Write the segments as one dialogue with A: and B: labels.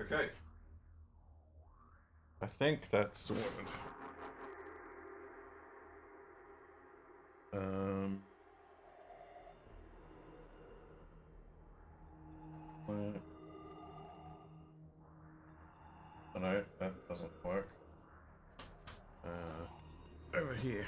A: Okay. I think that's sorted. Um. uh, Oh no, that doesn't work. Over here.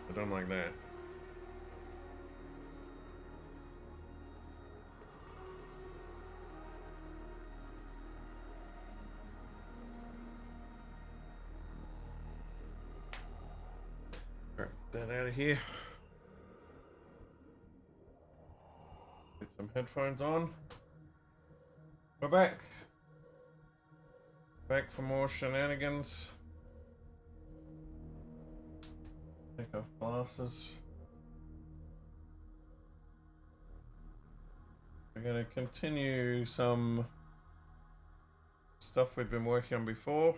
A: I don't like that. Alright, get that out of here. Get some headphones on. We're back. Back for more shenanigans. Take off glasses. We're going to continue some stuff we've been working on before.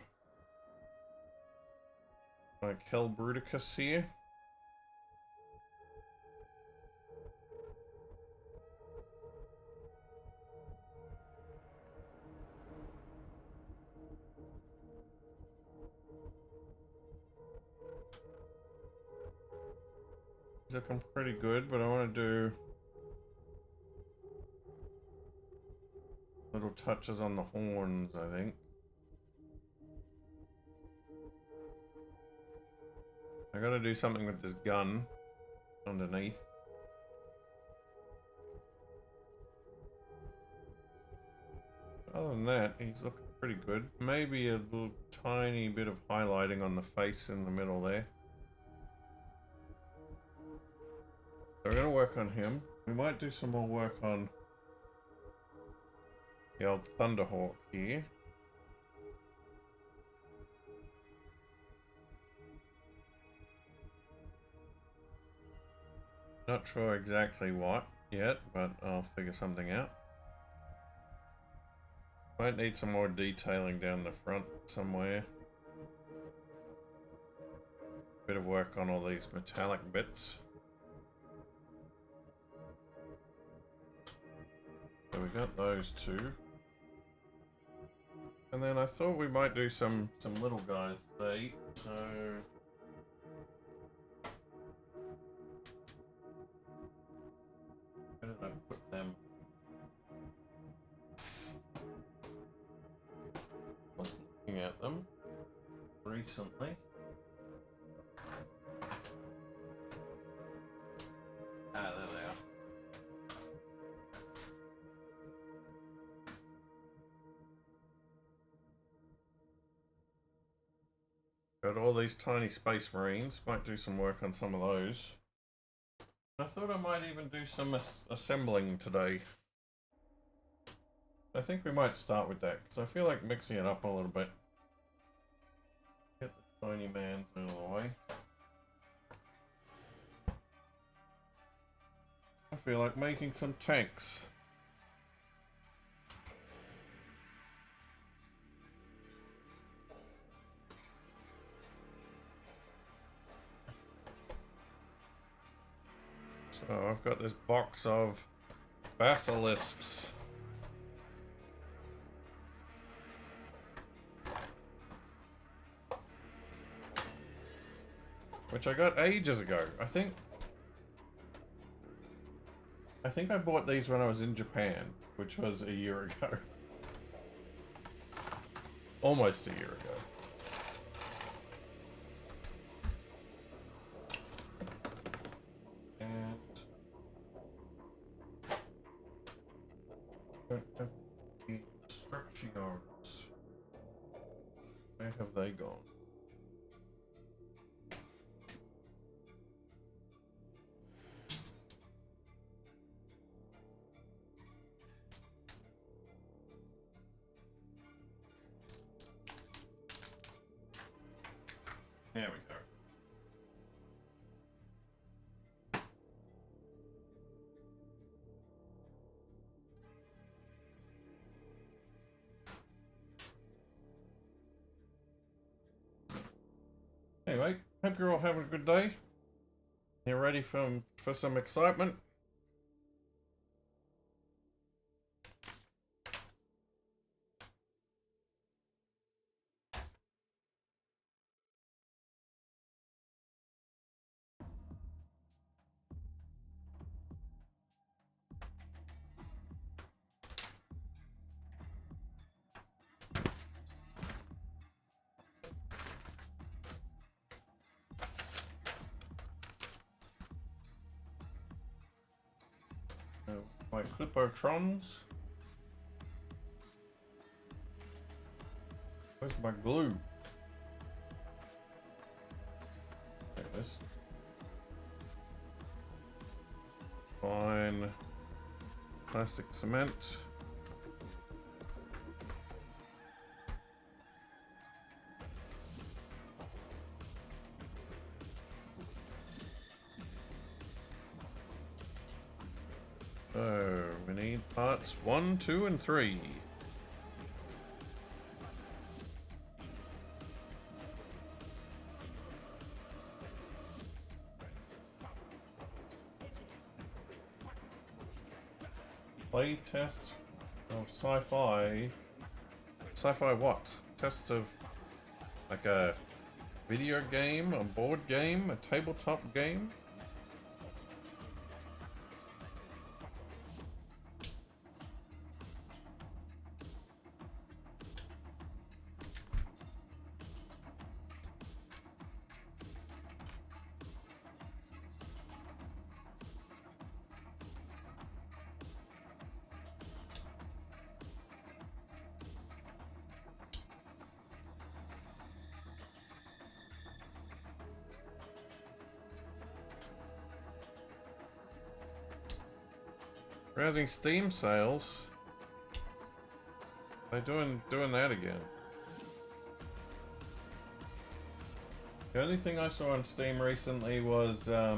A: Like Hell Bruticus here. He's looking pretty good, but I want to do little touches on the horns, I think. I gotta do something with this gun underneath. Other than that, he's looking pretty good. Maybe a little tiny bit of highlighting on the face in the middle there. So we're going to work on him. We might do some more work on the old Thunderhawk here. Not sure exactly what yet, but I'll figure something out. Might need some more detailing down the front somewhere. Bit of work on all these metallic bits. So we got those two. And then I thought we might do some little guys today. So where did I put them? I was looking at them recently. Ah, there they are. Got all these tiny space marines. Might do some work on some of those. I thought I might even do some assembling today. I think we might start with that because I feel like mixing it up a little bit. Get the tiny mans out of the way. I feel like making some tanks. So I've got this box of basilisks. Which I got ages ago. I think I bought these when I was in Japan, which was a year ago. Almost a year ago. And don't have the structure yards. Where have they gone? There we go. Anyway, hope you're all having a good day. You're ready for some excitement. My Clippertrons. Where's my glue? There it is. Fine. Plastic cement. So, we need parts 1, 2, and 3. Play test of sci-fi. Sci-fi what? Test of like a video game, a board game, a tabletop game? Browsing Steam sales. They're doing that again. The only thing I saw on Steam recently was I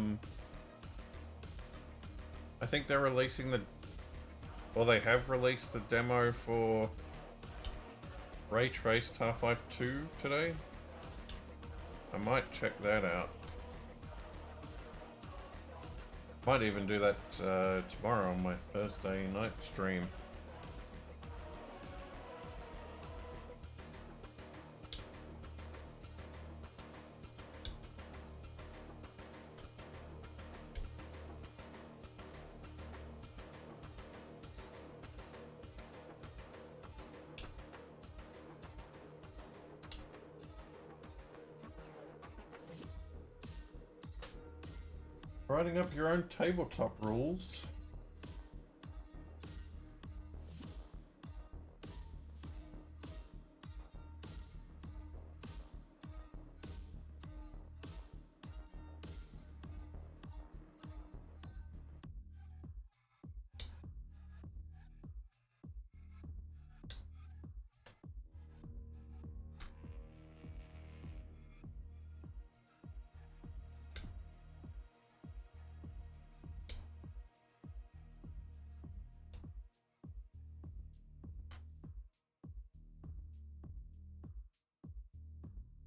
A: think they're releasing they have released the demo for Ray Traced Half-Life 2 today. I might check that out. Might even do that tomorrow on my Thursday night stream. Writing up your own tabletop rules.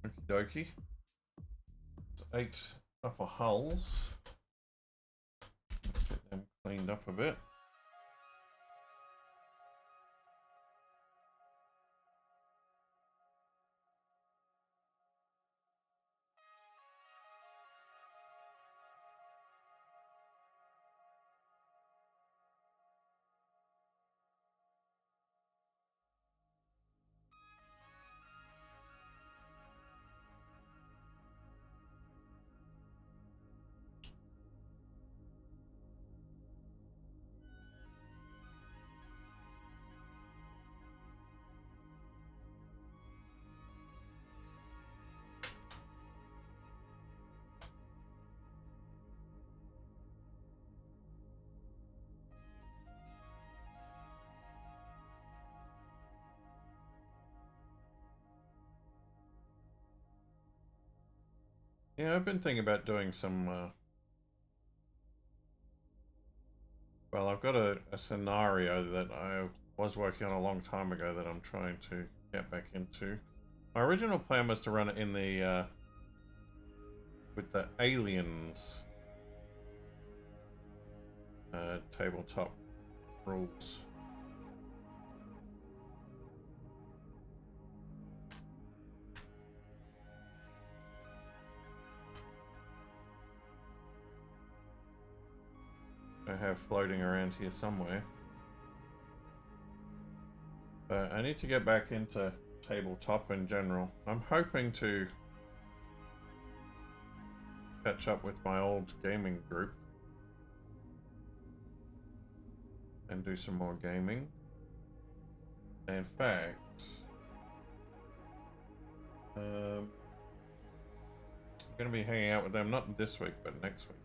A: Okie dokie. It's 8 upper hulls. Get them cleaned up a bit. Yeah, I've been thinking about doing some well, I've got a scenario that I was working on a long time ago that I'm trying to get back into. My original plan was to run it in the with the aliens tabletop rules. I have floating around here somewhere. But I need to get back into tabletop in general. I'm hoping to catch up with my old gaming group and do some more gaming. In fact, I'm going to be hanging out with them not this week, but next week.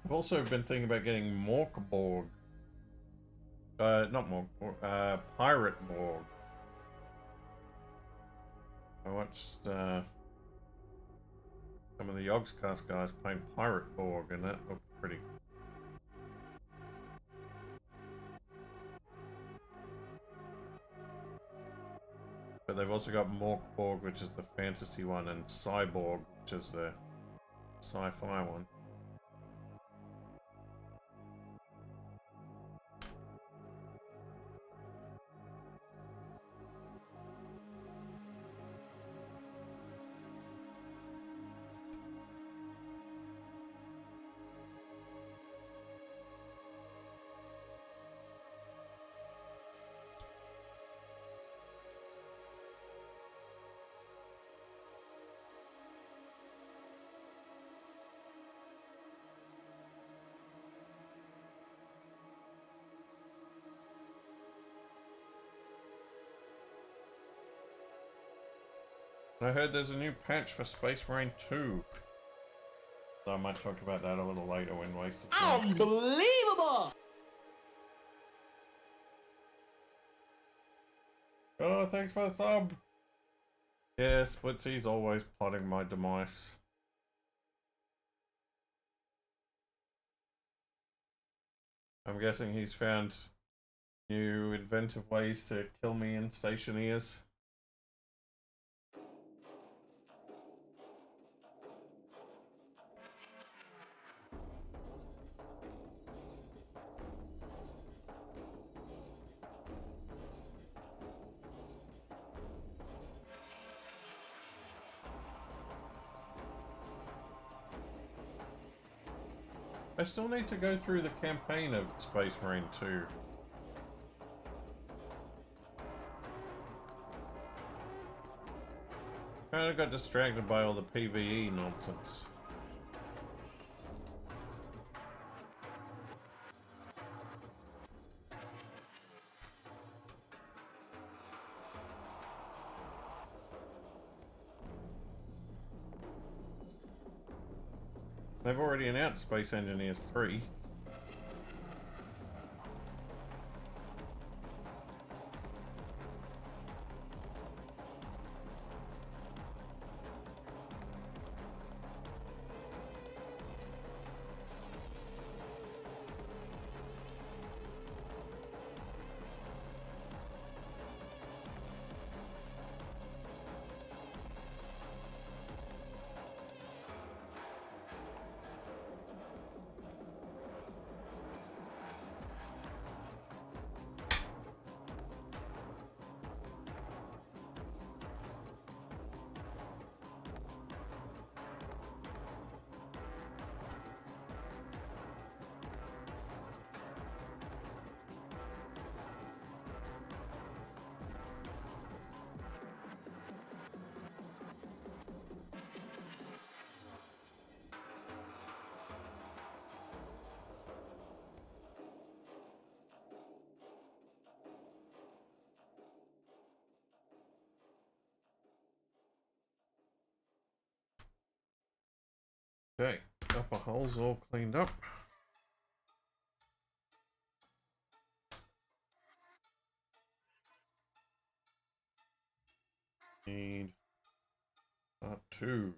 A: I've also been thinking about getting Morkborg. Not Morkborg, Pirate Borg. I watched some of the Yogscast guys playing Pirate Borg, and that looked pretty cool. But they've also got Morkborg, which is the fantasy one, and Cyborg, which is the sci-fi one. I heard there's a new patch for Space Marine 2. So I might talk about that a little later when Wasted Drinks.
B: Unbelievable!
A: Oh, thanks for the sub! Yeah, Splitsy's always plotting my demise. I'm guessing he's found new inventive ways to kill me in stationeers. I still need to go through the campaign of Space Marine 2. Kinda got distracted by all the PvE nonsense. They've already announced Space Engineers 3. Okay, upper hole's all cleaned up. Need Part 2.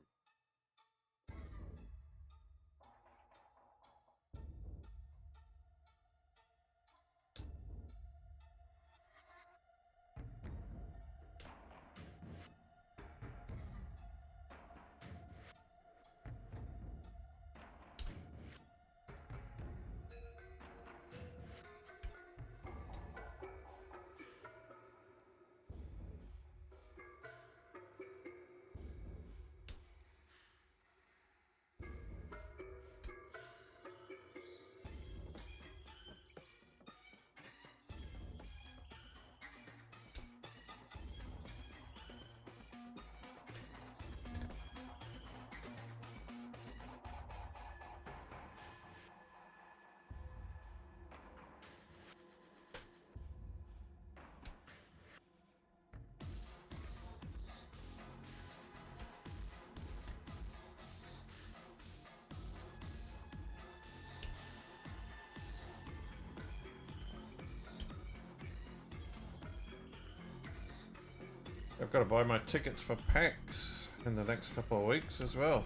A: I've got to buy my tickets for PAX in the next couple of weeks as well.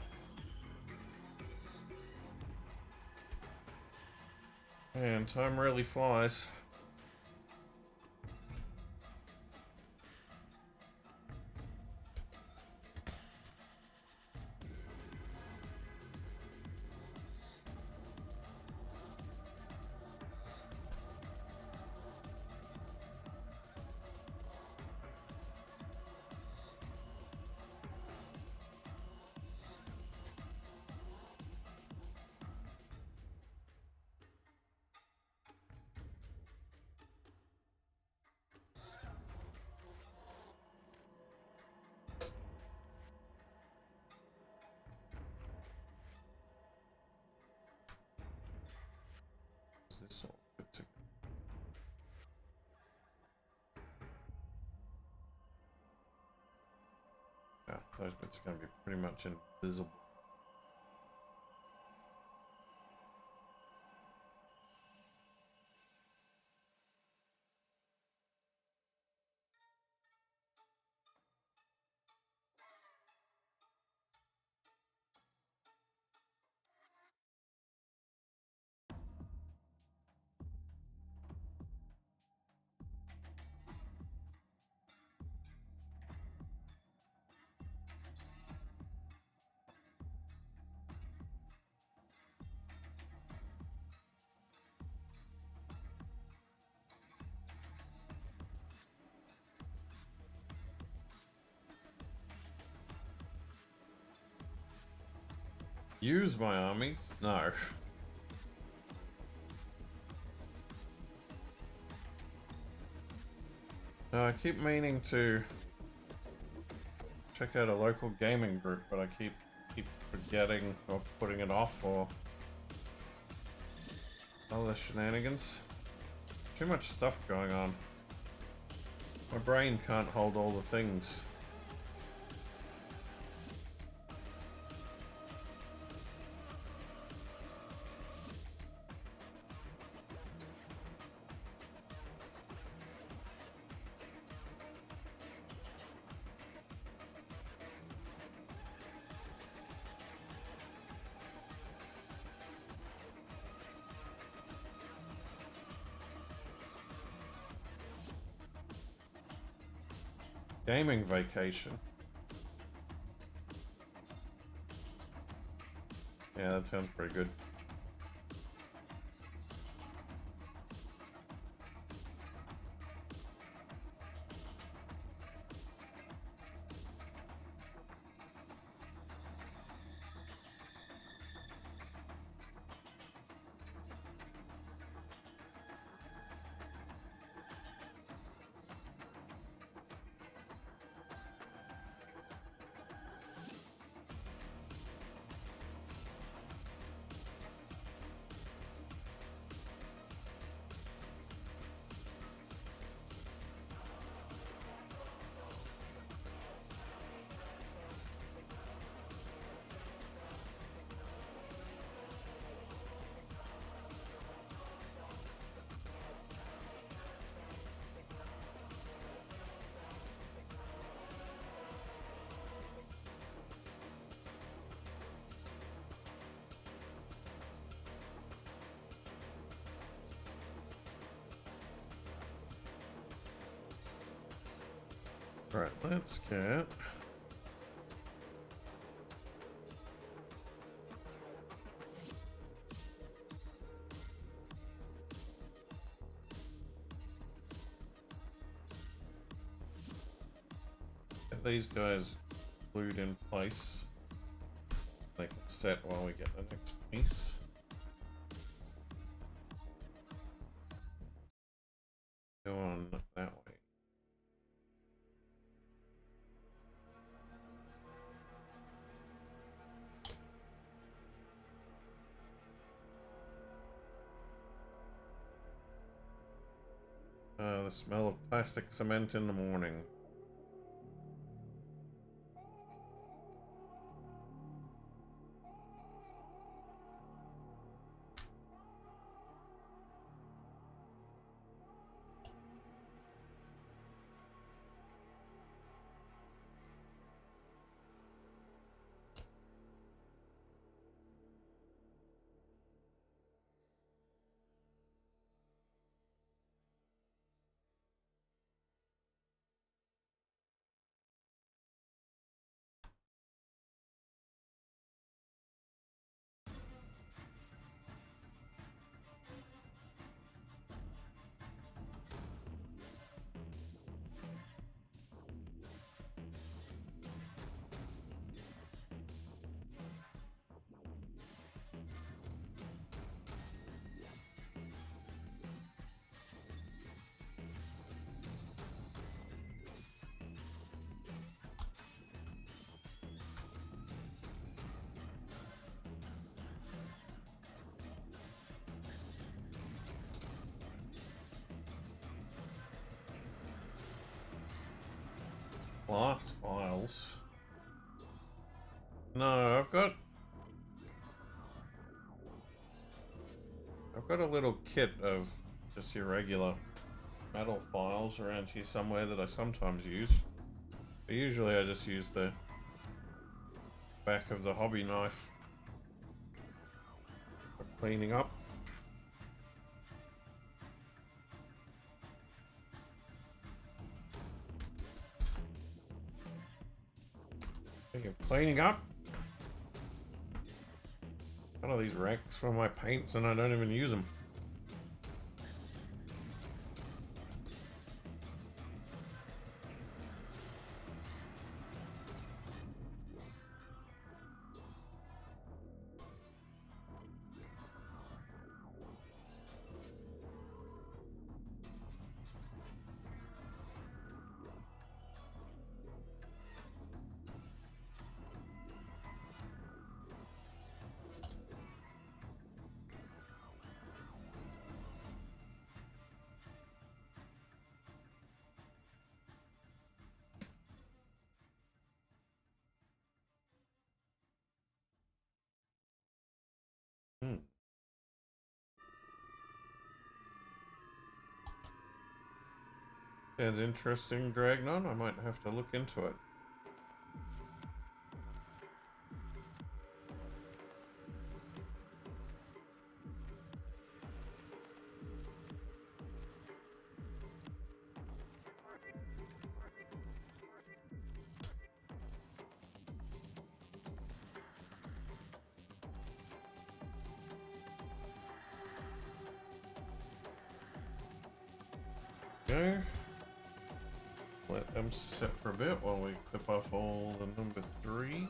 A: And time really flies. Is this all good to... Yeah, those bits are going to be pretty much invisible. Use my armies? No. No, I keep meaning to check out a local gaming group, but I keep forgetting or putting it off or other shenanigans. Too much stuff going on. My brain can't hold all the things. Gaming vacation. Yeah, that sounds pretty good. Right, let's get... get these guys glued in place. They can set while we get the next piece. Go on that way. The smell of plastic cement in the morning. Glass files. No, I've got a little kit of just your regular metal files around here somewhere that I sometimes use. But usually I just use the back of the hobby knife for cleaning up. Speaking of cleaning up, one of these racks for my paints and I don't even use them. Sounds interesting, Dragnon. I might have to look into it. Okay. Let them sit for a bit while we clip off all the number 3s.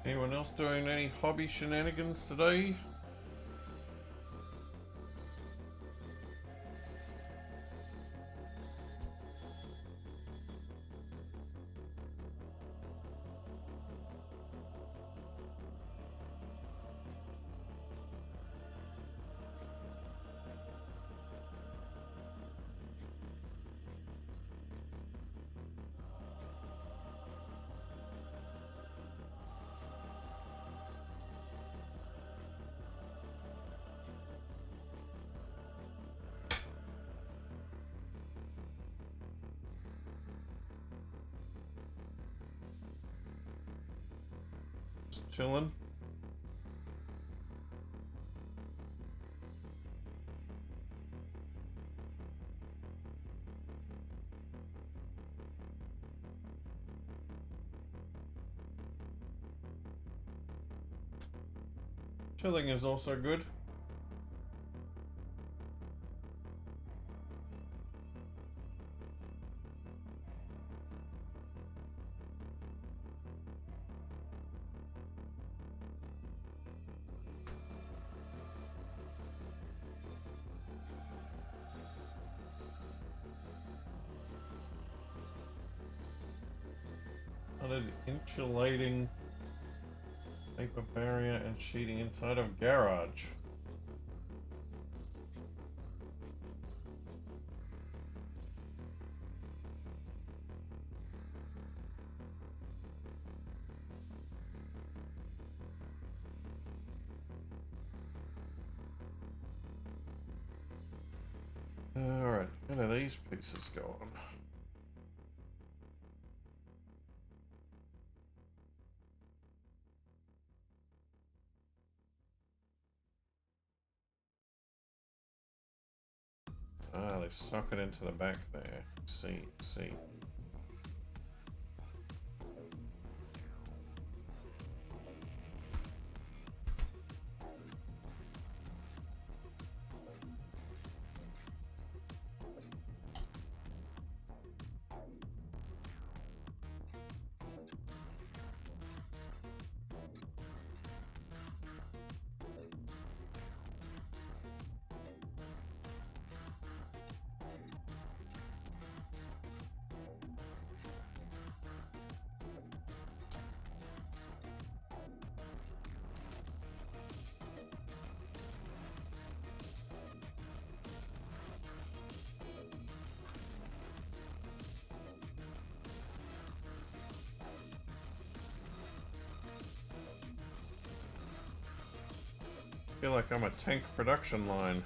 A: Anyone else doing any hobby shenanigans today? Just chilling. Chilling is also good. Added insulating paper barrier and sheeting inside of garage. Alright, how do these pieces go on? Ah, they socket into the back there. See. I feel like I'm a tank production line.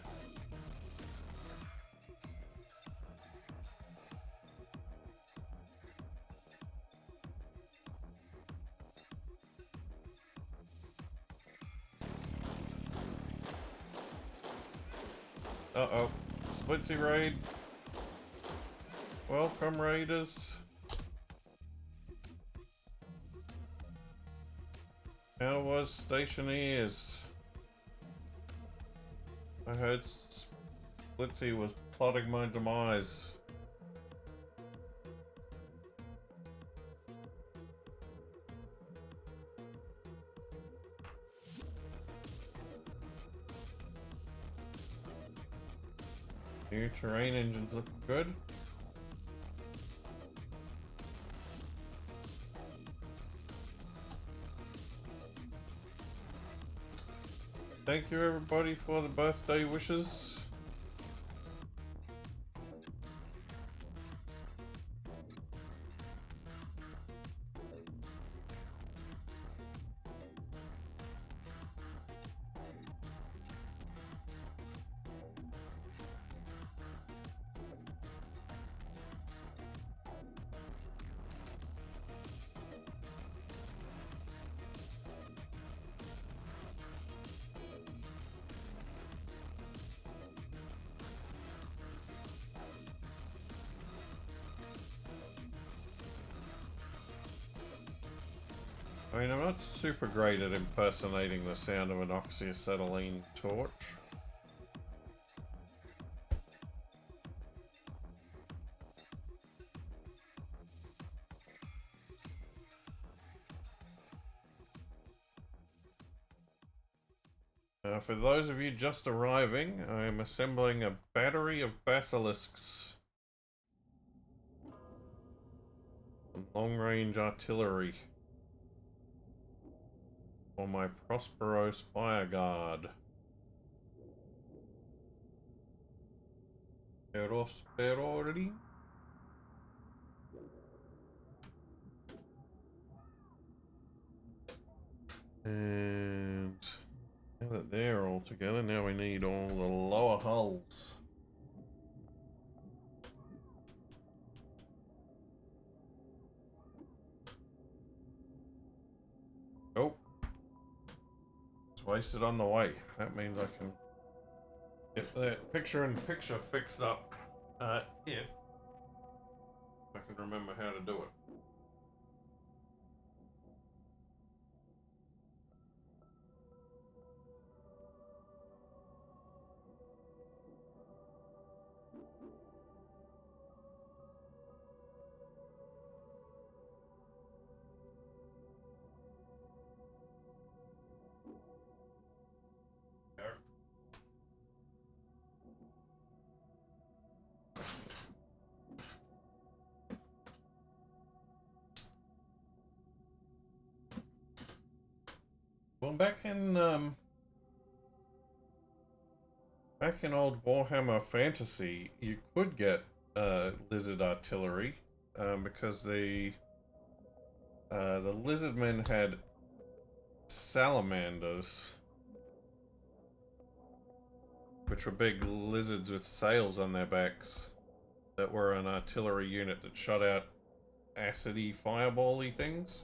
A: Uh-oh. Splitsy raid. Welcome, raiders. How was Stationeers? I heard Splitsy was plotting my demise. New terrain engines look good. Thank you everybody for the birthday wishes. I mean, I'm not super great at impersonating the sound of an oxyacetylene torch. For those of you just arriving, I am assembling a battery of basilisks. Long-range artillery for my Prospero Spire Guard. Prosperity. And now that they're all together, now we need all the lower hulls. Oh, it's wasted on the way. That means I can get that picture-in-picture fixed up if I can remember how to do it. Well, back in old Warhammer Fantasy, you could get lizard artillery because the lizard men had salamanders, which were big lizards with sails on their backs that were an artillery unit that shot out acidy fireball-y things.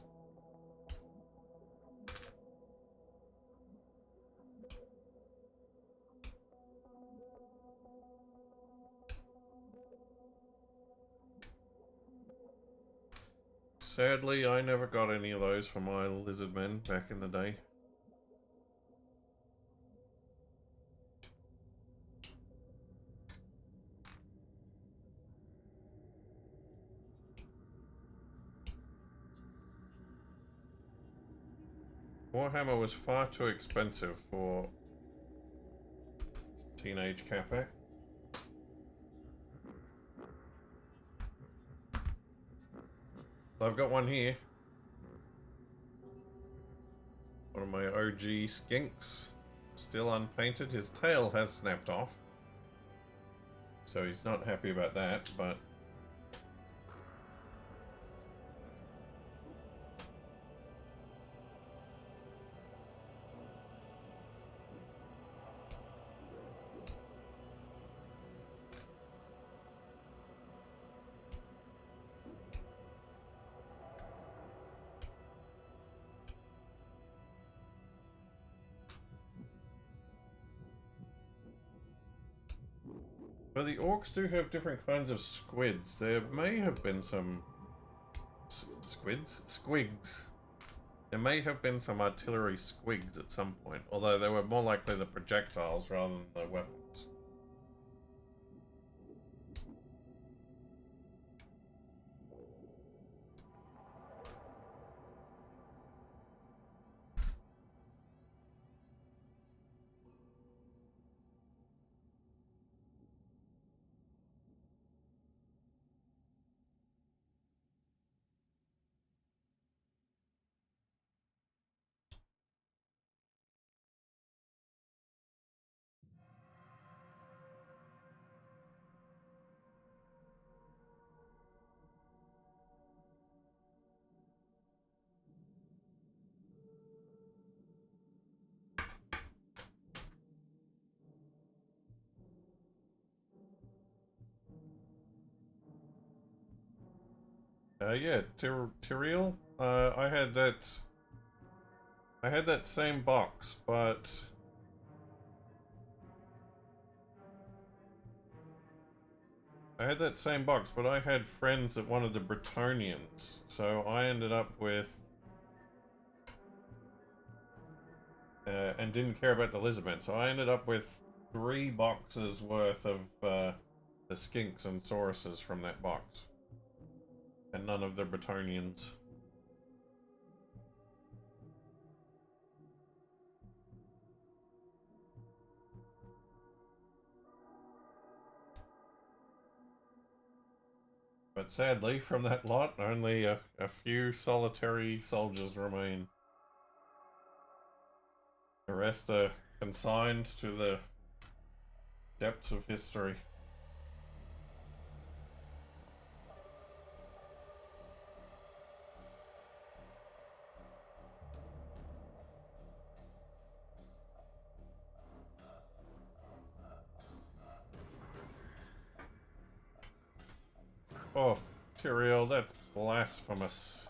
A: Sadly, I never got any of those for my lizard men back in the day. Warhammer was far too expensive for teenage Capac. I've got one here. One of my OG skinks. Still unpainted. His tail has snapped off. So he's not happy about that, but the orcs do have different kinds of squids. There may have been some squigs. There may have been some artillery squigs at some point, although they were more likely the projectiles rather than the weapons. Yeah, Tyrael. I had that. I had that same box, but I had friends that wanted the Bretonnians, so I ended up with and didn't care about the Lizardmen, so I ended up with 3 boxes worth of the Skinks and Sauruses from that box, and none of the Bretonnians. But sadly, from that lot, only a few solitary soldiers remain. The rest are consigned to the depths of history. Oh, Tyrael, that's blasphemous.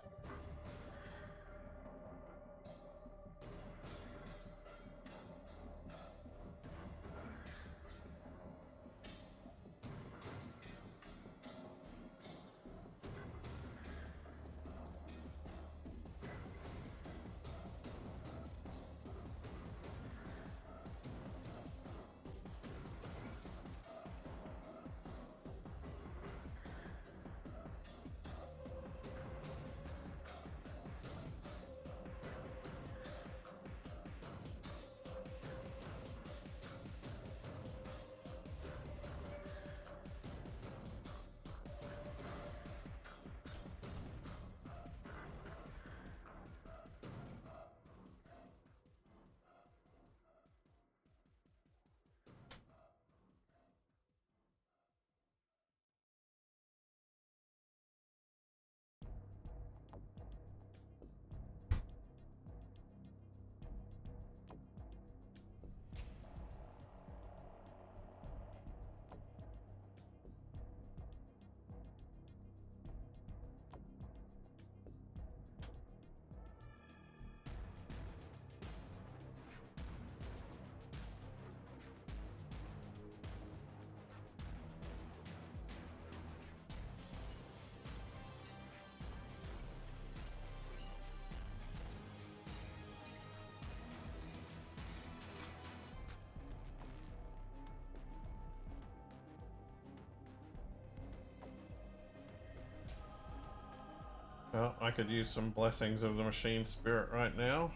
A: Well, I could use some blessings of the machine spirit right now.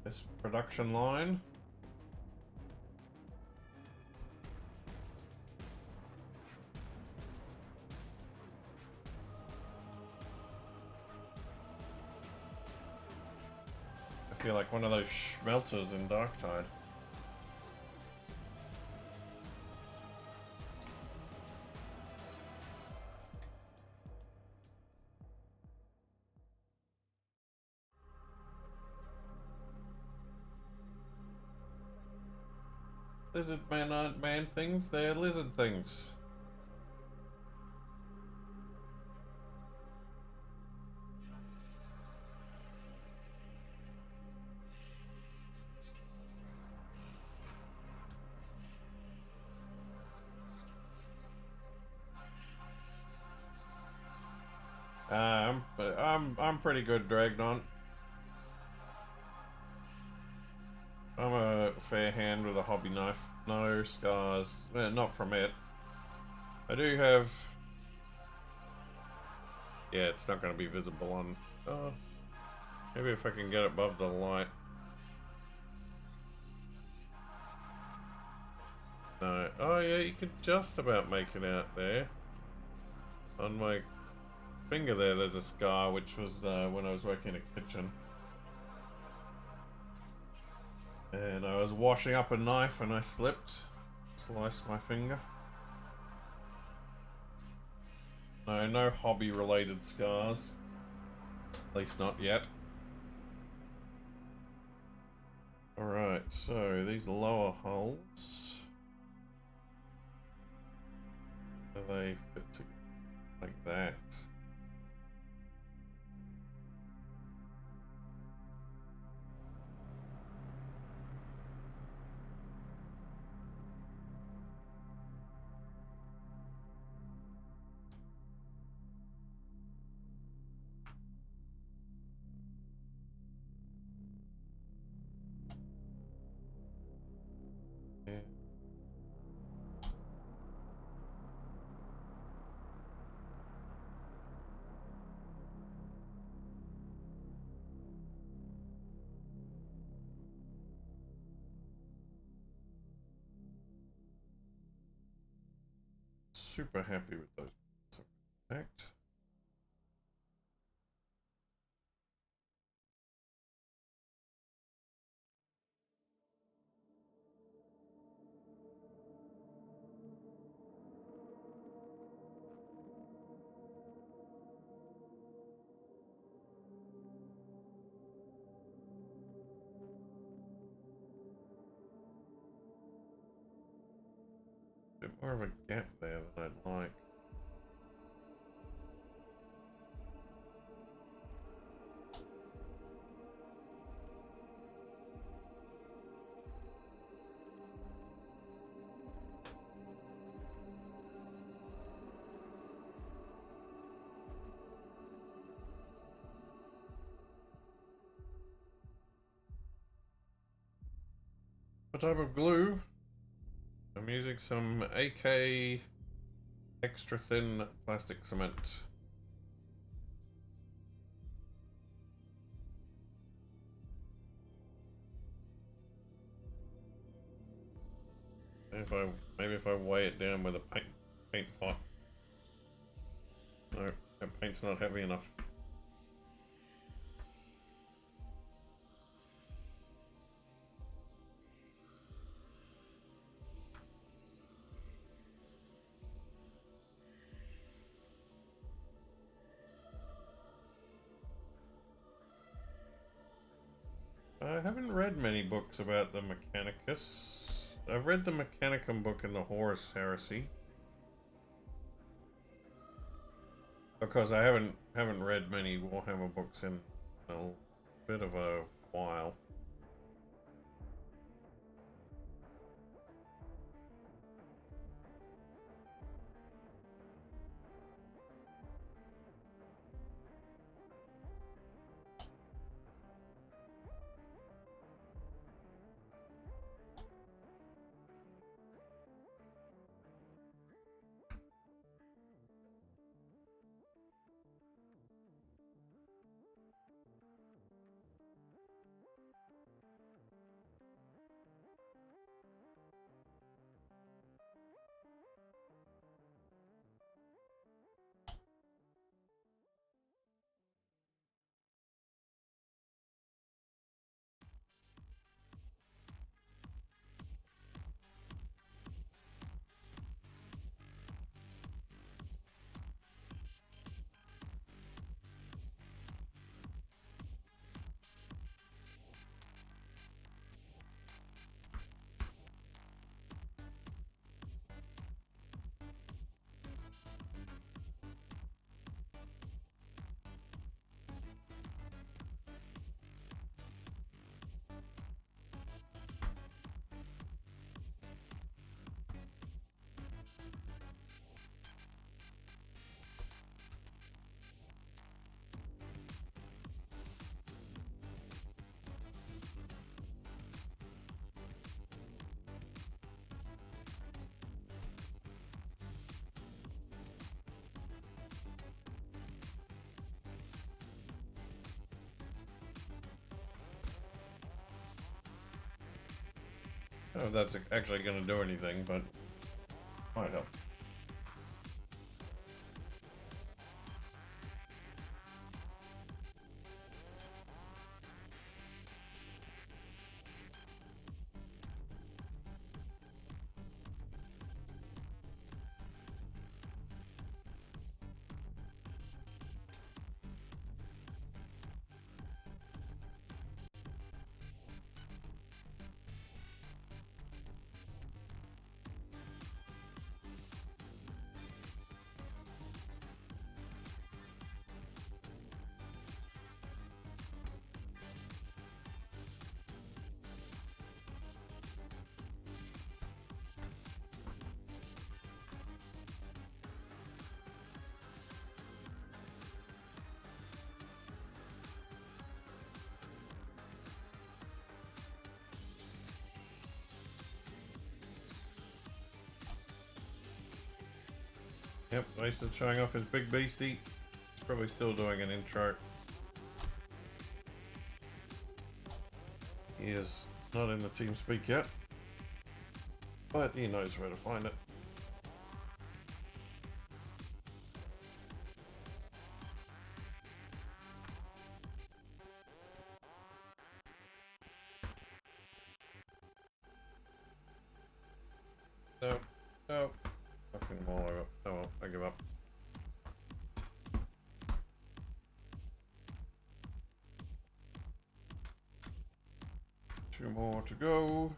A: This production line. I feel like one of those schmelters in Darktide. Lizard men aren't man things, they're lizard things. I'm pretty good Dragnont. I'm a fair hand with a hobby knife. No scars, not from it. I do have. Yeah, it's not going to be visible on. Maybe if I can get above the light. No. Oh yeah, you could just about make it out there. On my finger there's a scar, which was when I was working in a kitchen. And I was washing up a knife and I slipped. Sliced my finger. No, no hobby related scars. At least not yet. Alright, so these lower holes. Do they fit together like that? Yeah. super happy with those. Fact. Bit more of a gap there than I'd like. What type of glue? I'm using some AK extra thin plastic cement. Maybe if I weigh it down with a paint pot. No, that paint's not heavy enough. I haven't read many books about the Mechanicus. I've read the Mechanicum book in the Horus Heresy. Because I haven't read many Warhammer books in a bit of a while. I don't know if that's actually going to do anything, but might help. Yep, Mason's showing off his big beastie. He's probably still doing an intro. He is not in the TeamSpeak yet, but he knows where to find it. up. 2 more to go.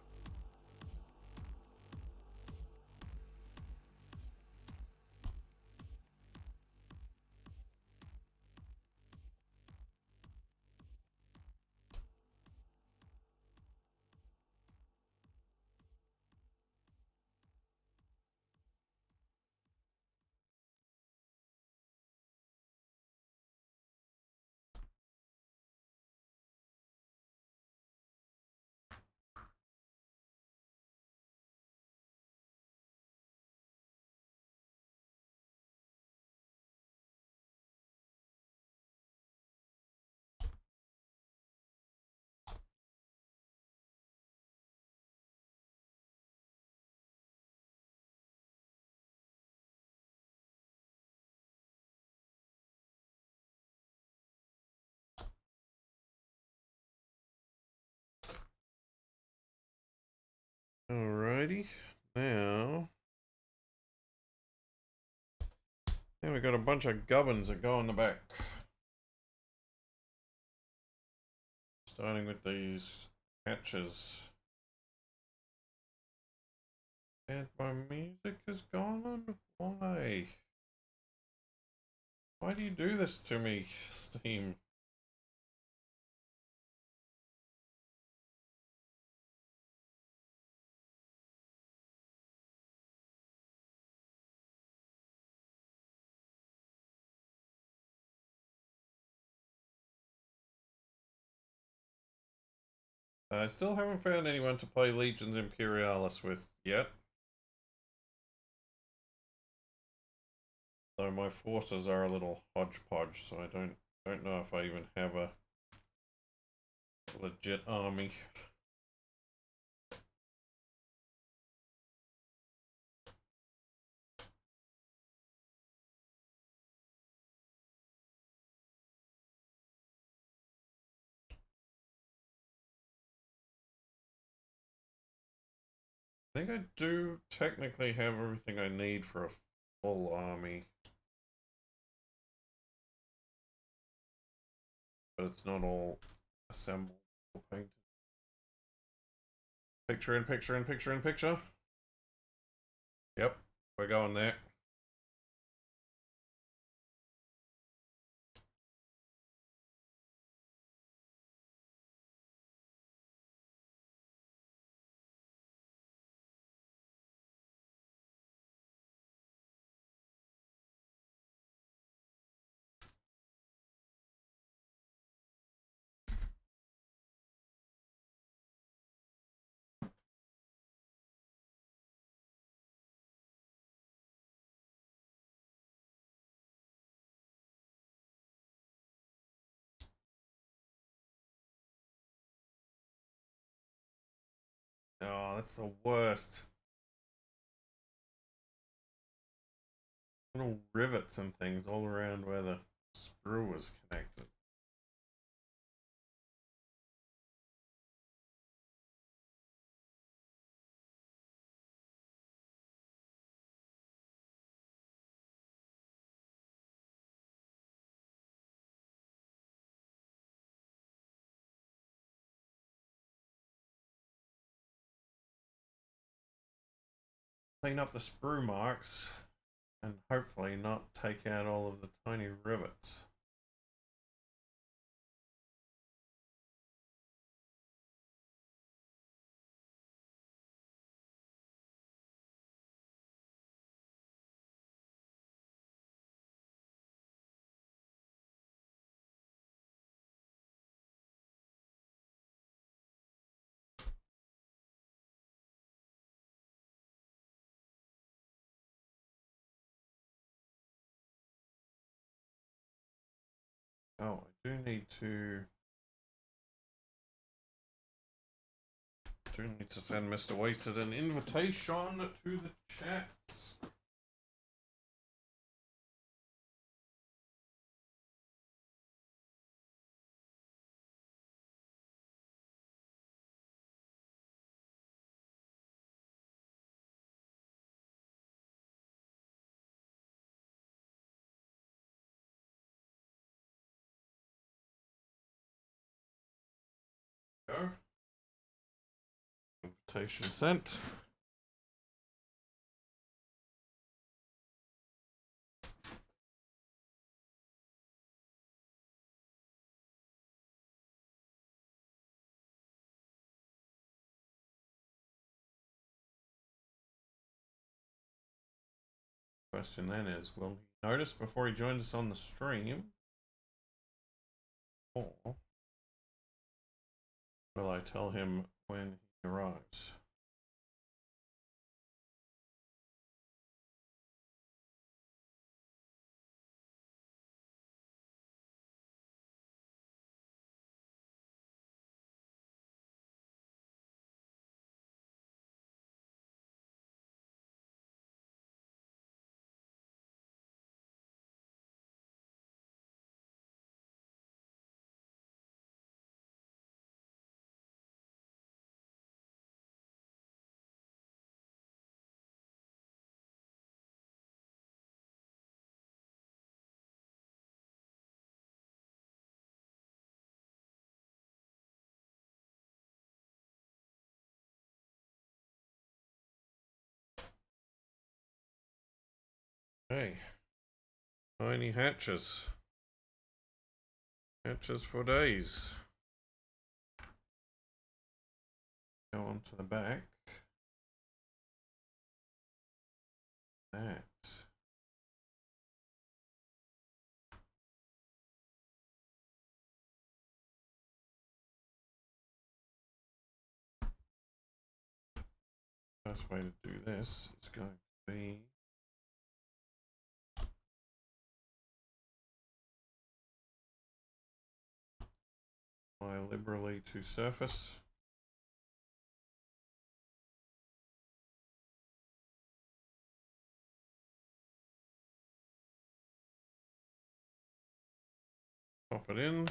A: Alrighty, now we got a bunch of gubbins that go in the back. Starting with these hatches. And my music is gone? Why? Why do you do this to me, Steam? I still haven't found anyone to play Legions Imperialis with yet. So my forces are a little hodgepodge, so I don't know if I even have a legit army. I think I do technically have everything I need for a full army. But it's not all assembled or painted. Picture in picture in picture in picture. Yep, we're going there. Oh, that's the worst. Little rivets and things all around where the sprue was connected. Clean up the sprue marks and hopefully not take out all of the tiny rivets. Oh, I do need to send Mr. Wasted an invitation to the chats. Invitation sent. Question then is, will he notice before he joins us on the stream? Or will I tell him when he arrives? Hey, tiny hatches. Hatches for days. Go on to the back. That. Best way to do this is going to be apply liberally to surface. Pop it in.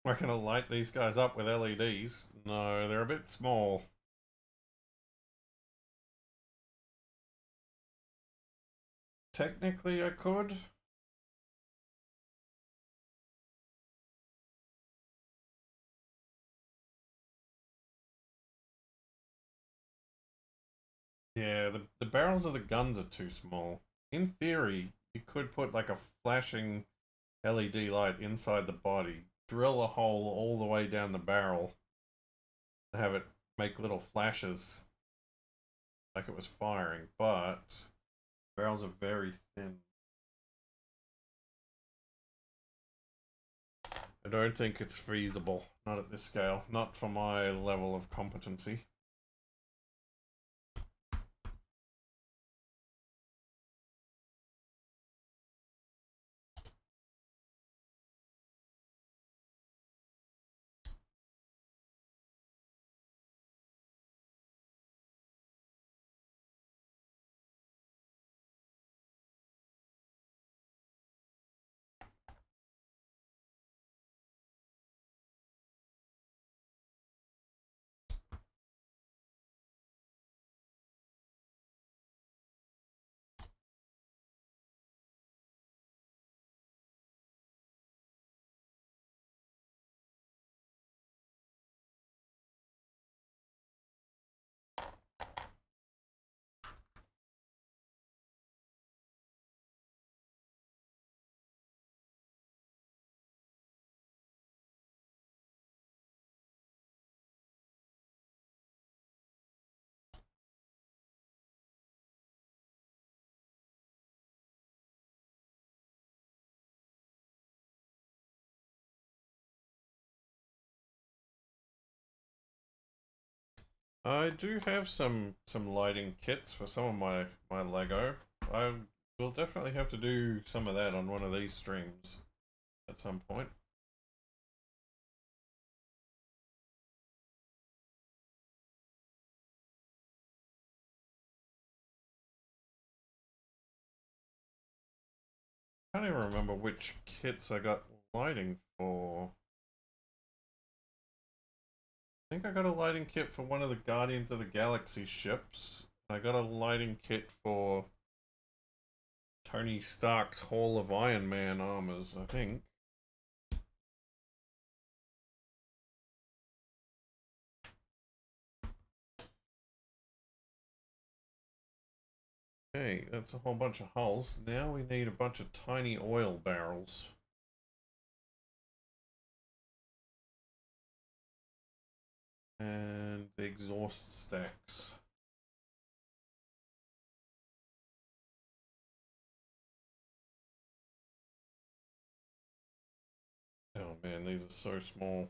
A: We're gonna light these guys up with LEDs. No, they're a bit small. Technically, I could. Yeah, the barrels of the guns are too small. In theory, you could put like a flashing LED light inside the body, drill a hole all the way down the barrel, and have it make little flashes like it was firing, but barrels are very thin. I don't think it's feasible. Not at this scale. Not for my level of competency. I do have some lighting kits for some of my Lego. I will definitely have to do some of that on one of these streams at some point. I can't even remember which kits I got lighting for. I think I got a lighting kit for one of the Guardians of the Galaxy ships. I got a lighting kit for Tony Stark's Hall of Iron Man armors, I think. Okay, that's a whole bunch of hulls. Now we need a bunch of tiny oil barrels. And the exhaust stacks. Oh man, these are so small.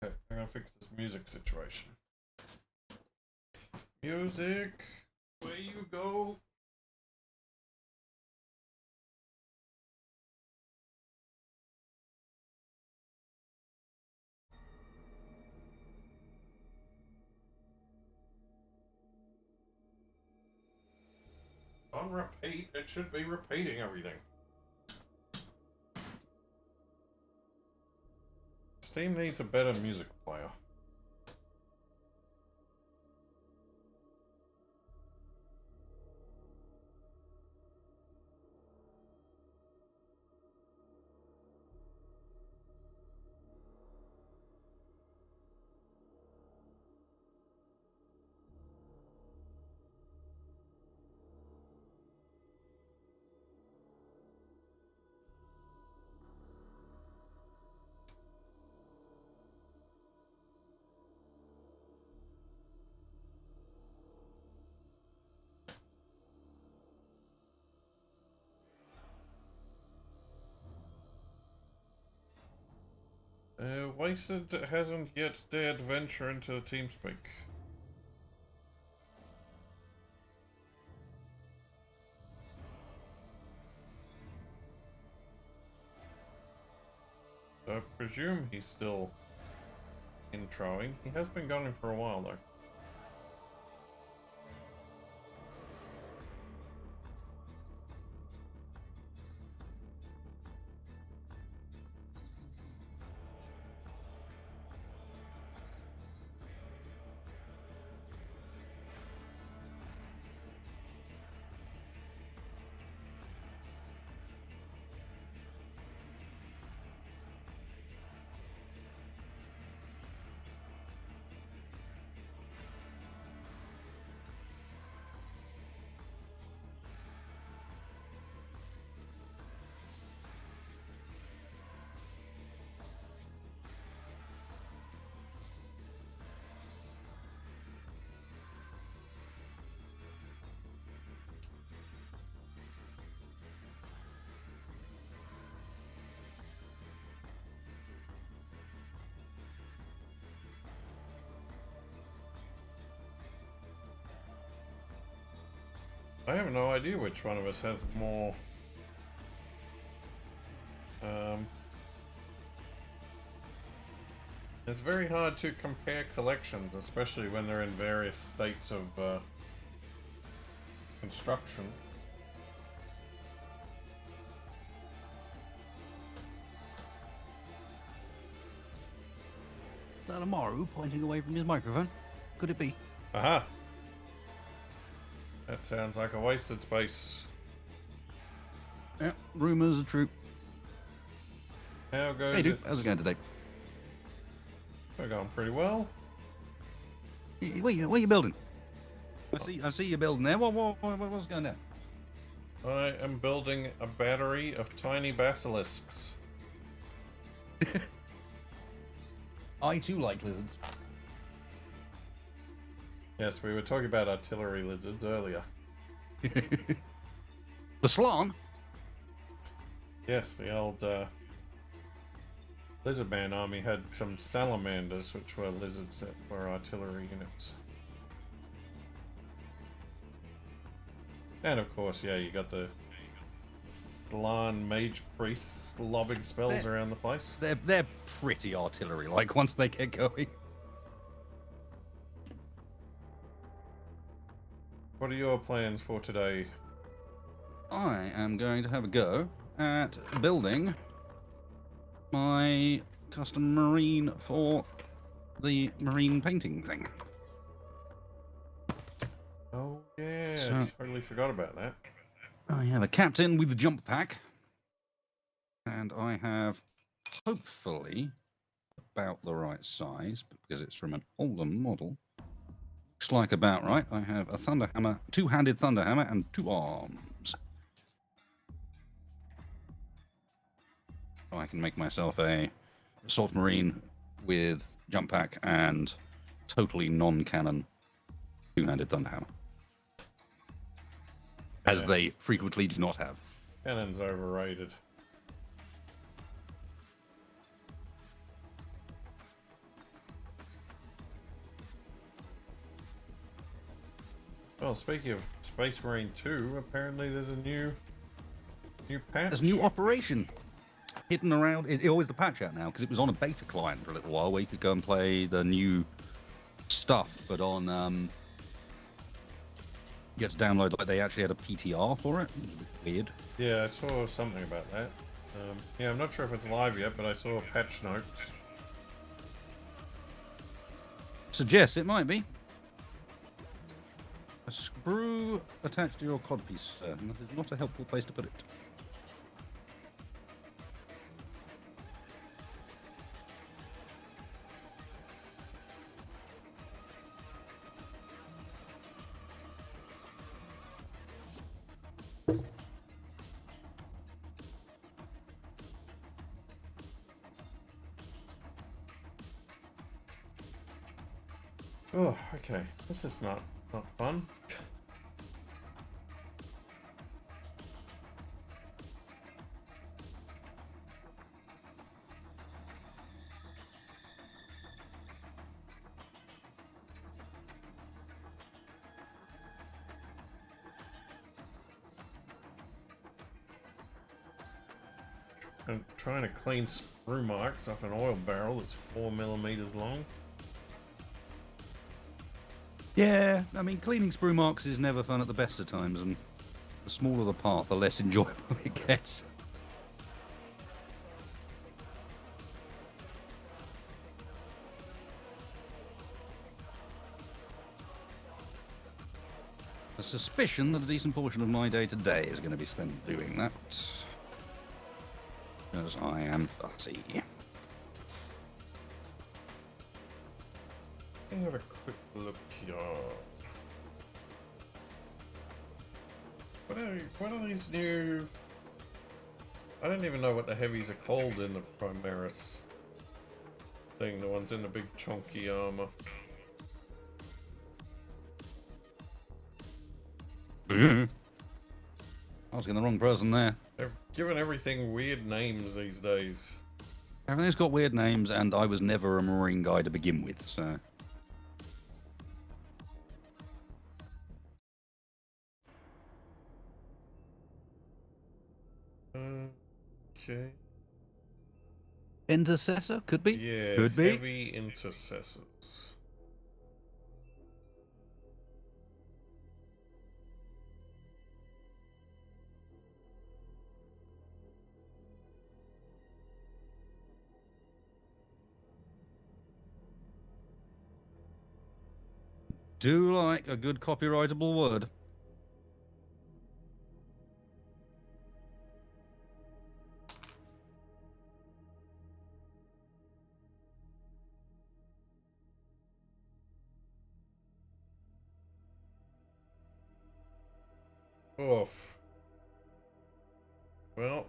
A: Okay, I'm gonna fix this music situation. Music, where you go? On repeat, it should be repeating everything. Steam needs a better music player. Wasted hasn't yet dared venture into TeamSpeak. I presume he's still introing. He has been going for a while though. I have no idea which one of us has more. It's very hard to compare collections, especially when they're in various states of construction.
B: Is that Amaru pointing away from his microphone? Could it be?
A: Aha! That sounds like a wasted space.
B: Yeah, rumours are true.
A: How goes
B: Hey, dude,
A: it?
B: how's it going today?
A: We're going pretty well.
B: What are you building? I see you building there. What's going on?
A: I am building a battery of tiny basilisks.
B: I too like lizards.
A: Yes, we were talking about artillery lizards earlier.
B: The slan?
A: Yes, the old Lizardman army had some salamanders, which were lizards that were artillery units. And of course, yeah, you got the Slan mage priests lobbing spells around the place.
B: They're pretty artillery, like, once they get going.
A: What are your plans for today?
B: I am going to have a go at building my custom marine for the marine painting thing.
A: Oh yeah,
B: So,
A: totally forgot about that.
B: I have a captain with the jump pack, and I have hopefully about the right size, because it's from an older model. Looks like about right. I have a thunder hammer, two-handed thunder hammer, and 2 arms. So I can make myself a assault marine with jump pack and totally non-cannon two-handed thunder hammer, as they frequently do not have.
A: Cannon's overrated. Well, speaking of Space Marine 2, apparently there's a new patch.
B: There's a new operation hidden around. It always the patch out now, because it was on a beta client for a little while, where you could go and play the new stuff, but on you had to download, like, they actually had a PTR for it. It was a bit weird.
A: Yeah, I saw something about that. Yeah, I'm not sure if it's live yet, but I saw patch notes.
B: Suggest it might be. A screw attached to your codpiece, sir. That is not a helpful place to put it.
A: Oh, okay. This is not fun. I'm trying to clean sprue marks off an oil barrel that's 4mm long.
B: Yeah, I mean, cleaning sprue marks is never fun at the best of times, and the smaller the part, the less enjoyable it gets. A suspicion that a decent portion of my day today is going to be spent doing that, because I am fussy.
A: Let me have a quick look here. What are these new... I don't even know what the heavies are called in the Primaris thing, the ones in the big chunky armor.
B: Asking the wrong person there.
A: They're giving everything weird names these days.
B: Everything's got weird names, and I was never a marine guy to begin with, so...
A: Okay.
B: Intercessor? Could be.
A: Yeah,
B: Could be.
A: heavy intercessors.
B: do like a good copyrightable word.
A: Oof. Well,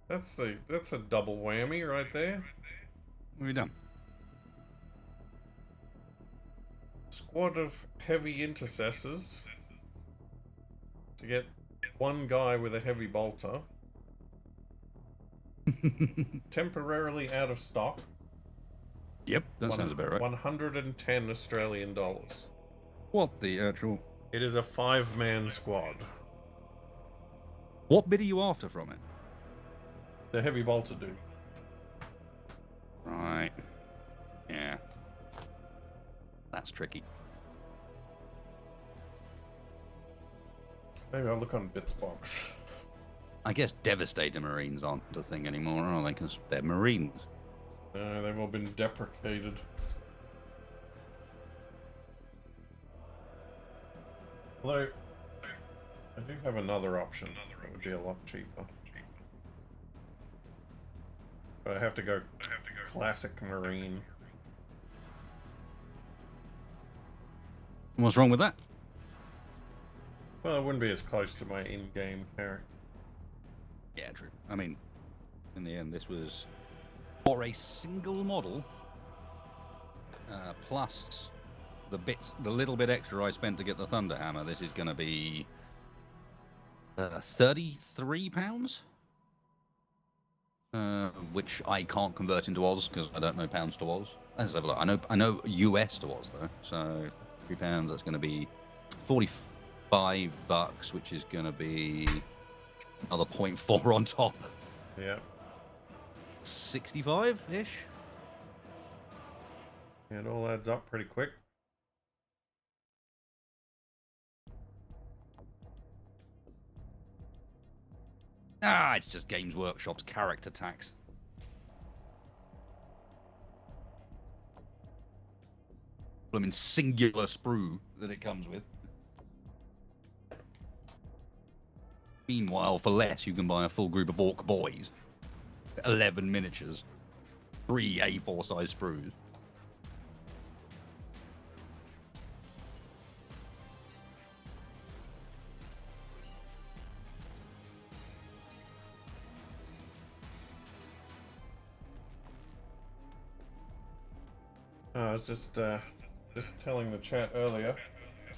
A: that's a double whammy right there.
B: What have we done?
A: Squad of heavy intercessors to get one guy with a heavy bolter. Temporarily out of stock.
B: Yep, that sounds about right.
A: 110 Australian dollars.
B: What the actual...
A: It is a 5-man squad.
B: What bit are you after from it?
A: The heavy bolter dude.
B: Right. Yeah. That's tricky.
A: Maybe I'll look on Bitsbox.
B: I guess Devastator Marines aren't a thing anymore, are they? Because they're Marines.
A: No, they've all been deprecated. Although, I do have another option that would be a lot cheaper. But I have to go classic Marine.
B: What's wrong with that?
A: Well, it wouldn't be as close to my in-game character.
B: Yeah, true. I mean, in the end, this was for a single model, plus the little bit extra I spent to get the Thunder Hammer. This is going to be £33, which I can't convert into Oz because I don't know pounds to Oz. Let's have a look. I know US to Oz though. So £3. That's going to be $45, which is going to be another 0.4 on top.
A: Yeah.
B: 65-ish.
A: It all adds up pretty quick.
B: Ah, it's just Games Workshop's character tax. I mean, singular sprue that it comes with. Meanwhile, for less, you can buy a full group of Orc boys, 11 miniatures, 3 A4 size sprues.
A: I was just telling the chat earlier.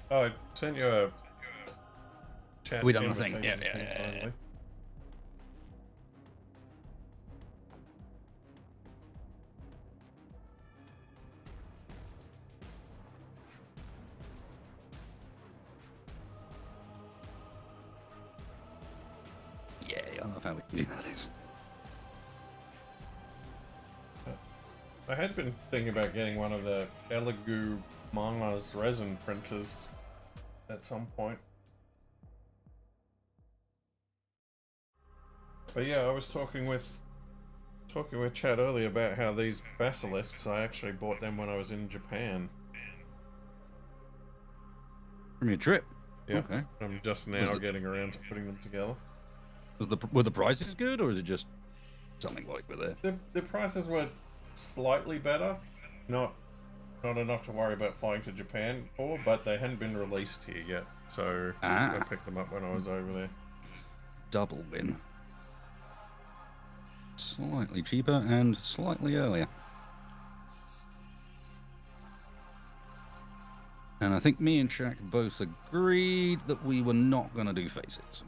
A: Oh, I sent you a chat.
B: We done the thing.
A: invitation
B: Yeah.
A: finally.
B: Yeah, I don't know how we do that is.
A: I had been thinking about getting one of the Elegoo Mana's resin printers at some point. But yeah, I was talking with Chad earlier about how these basilisks, I actually bought them when I was in Japan.
B: From your trip?
A: Yeah,
B: Okay.
A: I'm just now getting around to putting them together.
B: Were the prices good, or is it just something like with it?
A: The prices were slightly better, not enough to worry about flying to Japan for, but they hadn't been released here yet, so I picked them up when I was over there.
B: Double win. Slightly cheaper and slightly earlier. And I think me and Shaq both agreed that we were not going to do faces.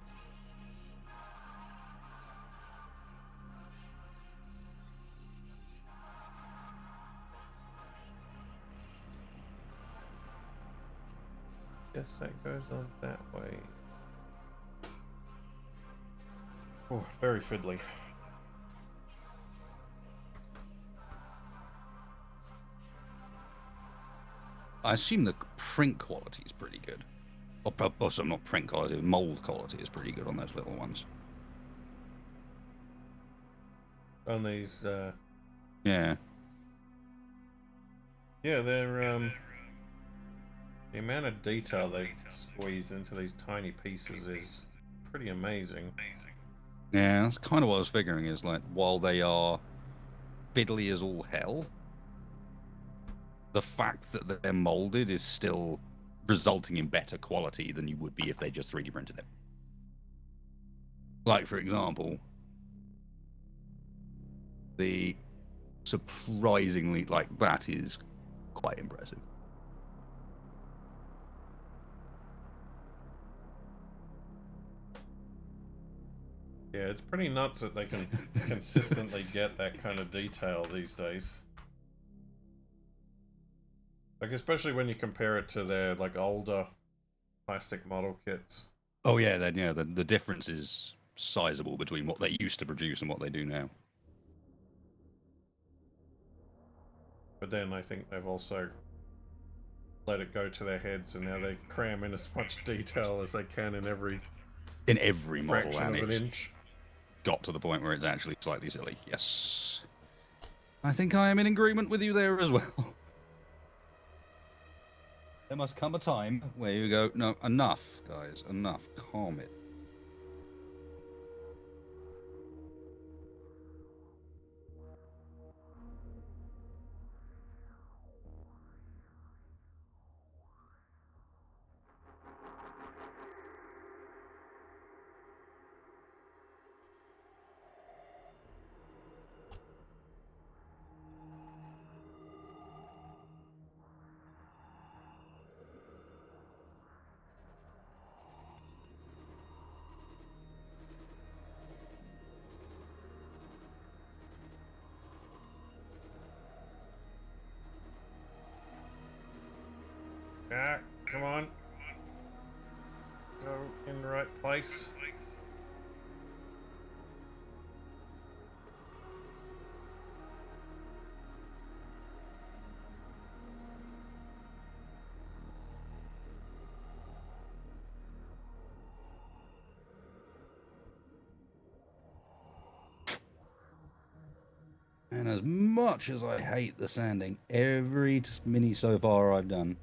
A: Yes, that goes on that way. Oh, very fiddly.
B: I assume the print quality is pretty good. Or so not print quality, mold quality is pretty good on those little ones.
A: On these,
B: yeah.
A: Yeah, they're, The amount of detail they've squeezed into these tiny pieces is pretty amazing.
B: Yeah, that's kind of what I was figuring. Is like while they are fiddly as all hell, the fact that they're molded is still resulting in better quality than you would be if they just 3D printed it. Like, for example, the surprisingly, like, that is quite impressive.
A: Yeah, it's pretty nuts that they can consistently get that kind of detail these days. Like, especially when you compare it to their, like, older plastic model kits.
B: Oh, yeah, then, yeah, the difference is sizable between what they used to produce and what they do now.
A: But then I think they've also let it go to their heads, and now they cram in as much detail as they can in every
B: model,
A: fraction
B: and
A: of an
B: it's
A: inch.
B: got to the point where it's actually slightly silly. Yes. I think I am in agreement with you there as well. There must come a time where you go, no, enough, guys, enough. Calm it.
A: Ah, come on. Go in the right place.
B: And as much as I hate the sanding, every mini so far I've done,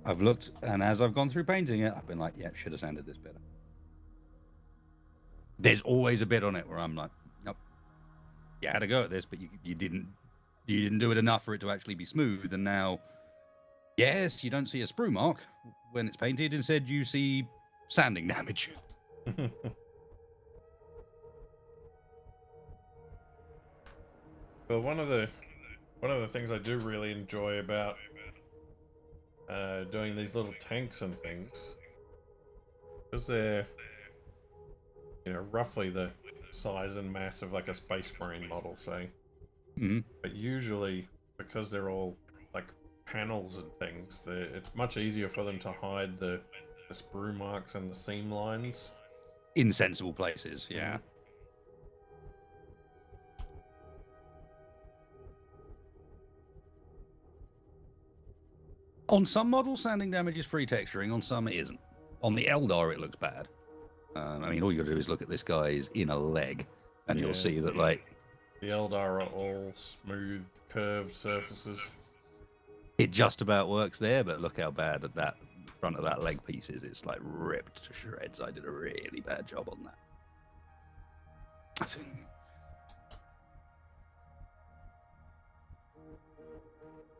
B: I've looked, and as I've gone through painting it, I've been like, yeah, should have sanded this better. There's always a bit on it where I'm like, nope, you had a go at this, but you didn't do it enough for it to actually be smooth. And now, yes, you don't see a sprue mark when it's painted. Instead, you see sanding damage.
A: But one of the things I do really enjoy about doing these little tanks and things, because they're, you know, roughly the size and mass of like a Space Marine model, say.
B: Mm-hmm.
A: But usually, because they're all like panels and things, it's much easier for them to hide the sprue marks and the seam lines.
B: In sensible places, yeah.
A: Mm-hmm.
B: On some models, sanding damage is free texturing. On some, it isn't. On the Eldar, it looks bad. I mean, all you got to do is look at this guy's inner leg, and you'll see that, like,
A: the Eldar are all smooth, curved surfaces.
B: It just about works there, but look how bad at that front of that leg piece is. It's like ripped to shreds. I did a really bad job on that.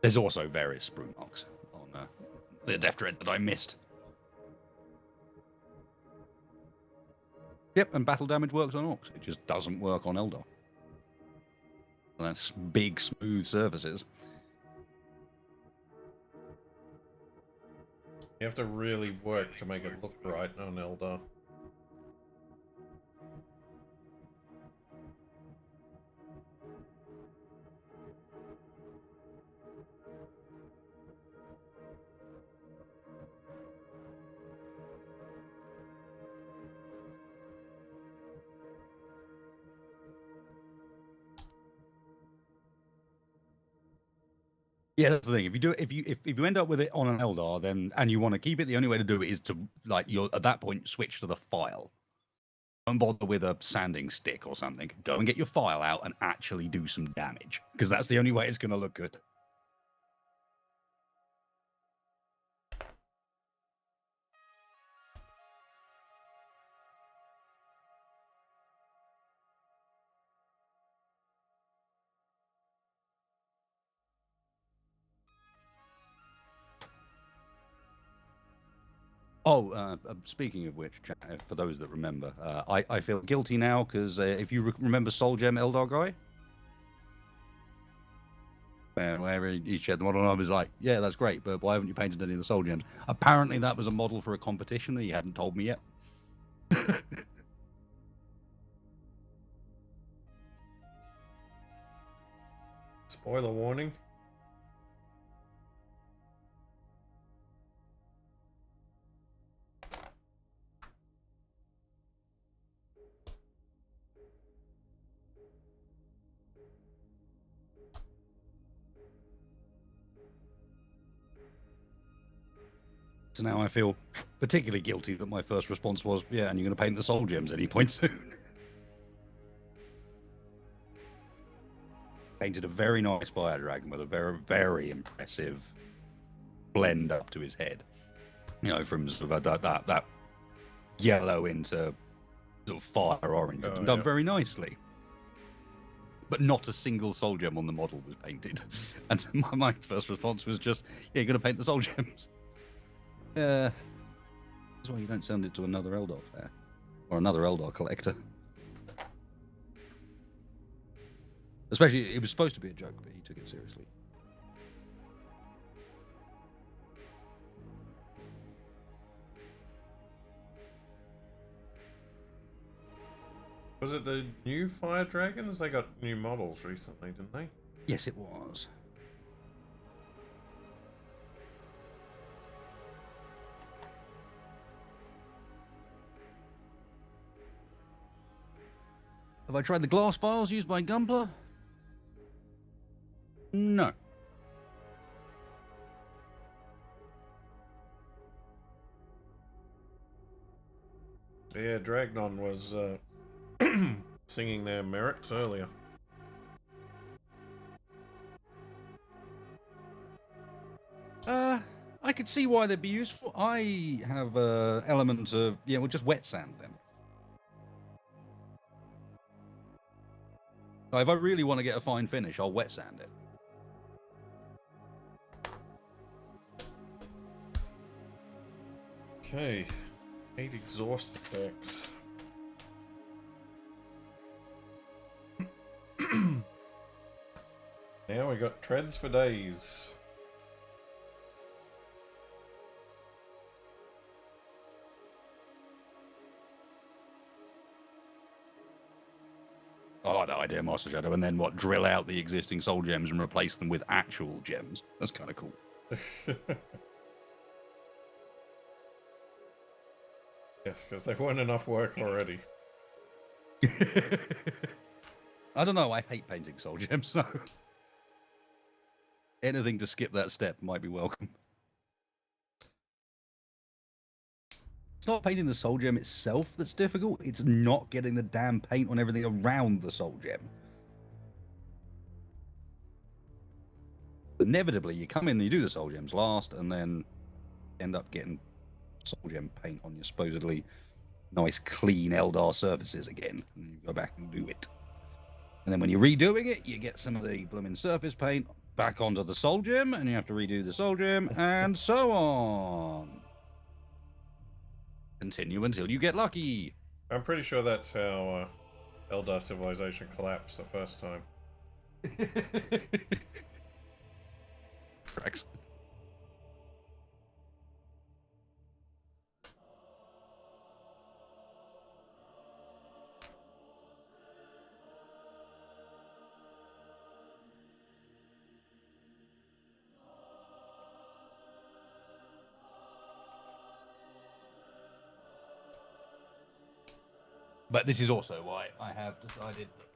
B: There's also various sprue marks on the Death Dread that I missed. Yep, and battle damage works on Orcs. It just doesn't work on Eldar. And that's big, smooth surfaces.
A: You have to really work to make it look right on Eldar.
B: Yeah, that's the thing. If you do it, if you end up with it on an Eldar, then and you want to keep it, the only way to do it is to, like, you're at that point switch to the file. Don't bother with a sanding stick or something. Go and get your file out and actually do some damage, because that's the only way it's going to look good. Oh, speaking of which, for those that remember, I feel guilty now because if you remember Soul Gem Eldar Guy, where he shared the model, and I was like, yeah, that's great, but why haven't you painted any of the Soul Gems? Apparently, that was a model for a competition that he hadn't told me yet.
A: Spoiler warning.
B: So now I feel particularly guilty that my first response was, yeah, and you're going to paint the Soul Gems any point soon. Painted a very nice fire dragon with a very, very impressive blend up to his head. You know, from sort of that yellow into sort of fire orange, and done very nicely. But not a single Soul Gem on the model was painted. And so my first response was just, yeah, you're going to paint the Soul Gems. That's why you don't send it to another Eldar player or another Eldar collector. Especially, it was supposed to be a joke, but he took it seriously.
A: Was it the new Fire Dragons? They got new models recently, didn't they?
B: Yes, it was. Have I tried the glass files used by Gunpla? No.
A: Yeah, Dragnon was singing their merits earlier.
B: I could see why they'd be useful. I have elements of, yeah, we'll just wet sand them. If I really want to get a fine finish, I'll wet sand it.
A: Okay, 8 exhaust stacks. Now we got treads for days.
B: I like that idea, Master Shadow, and then what? Drill out the existing Soul Gems and replace them with actual gems. That's kind of cool.
A: Yes, because they weren't enough work already.
B: I don't know. I hate painting Soul Gems, so anything to skip that step might be welcome. It's not painting the Soul Gem itself that's difficult. It's not getting the damn paint on everything around the Soul Gem. Inevitably, you come in and you do the Soul Gems last, and then end up getting Soul Gem paint on your supposedly nice, clean Eldar surfaces again. And you go back and do it. And then when you're redoing it, you get some of the blooming surface paint back onto the Soul Gem, and you have to redo the Soul Gem, and so on. Continue until you get lucky.
A: I'm pretty sure that's how Eldar Civilization collapsed the first time.
B: Rex. But this is also why I have decided that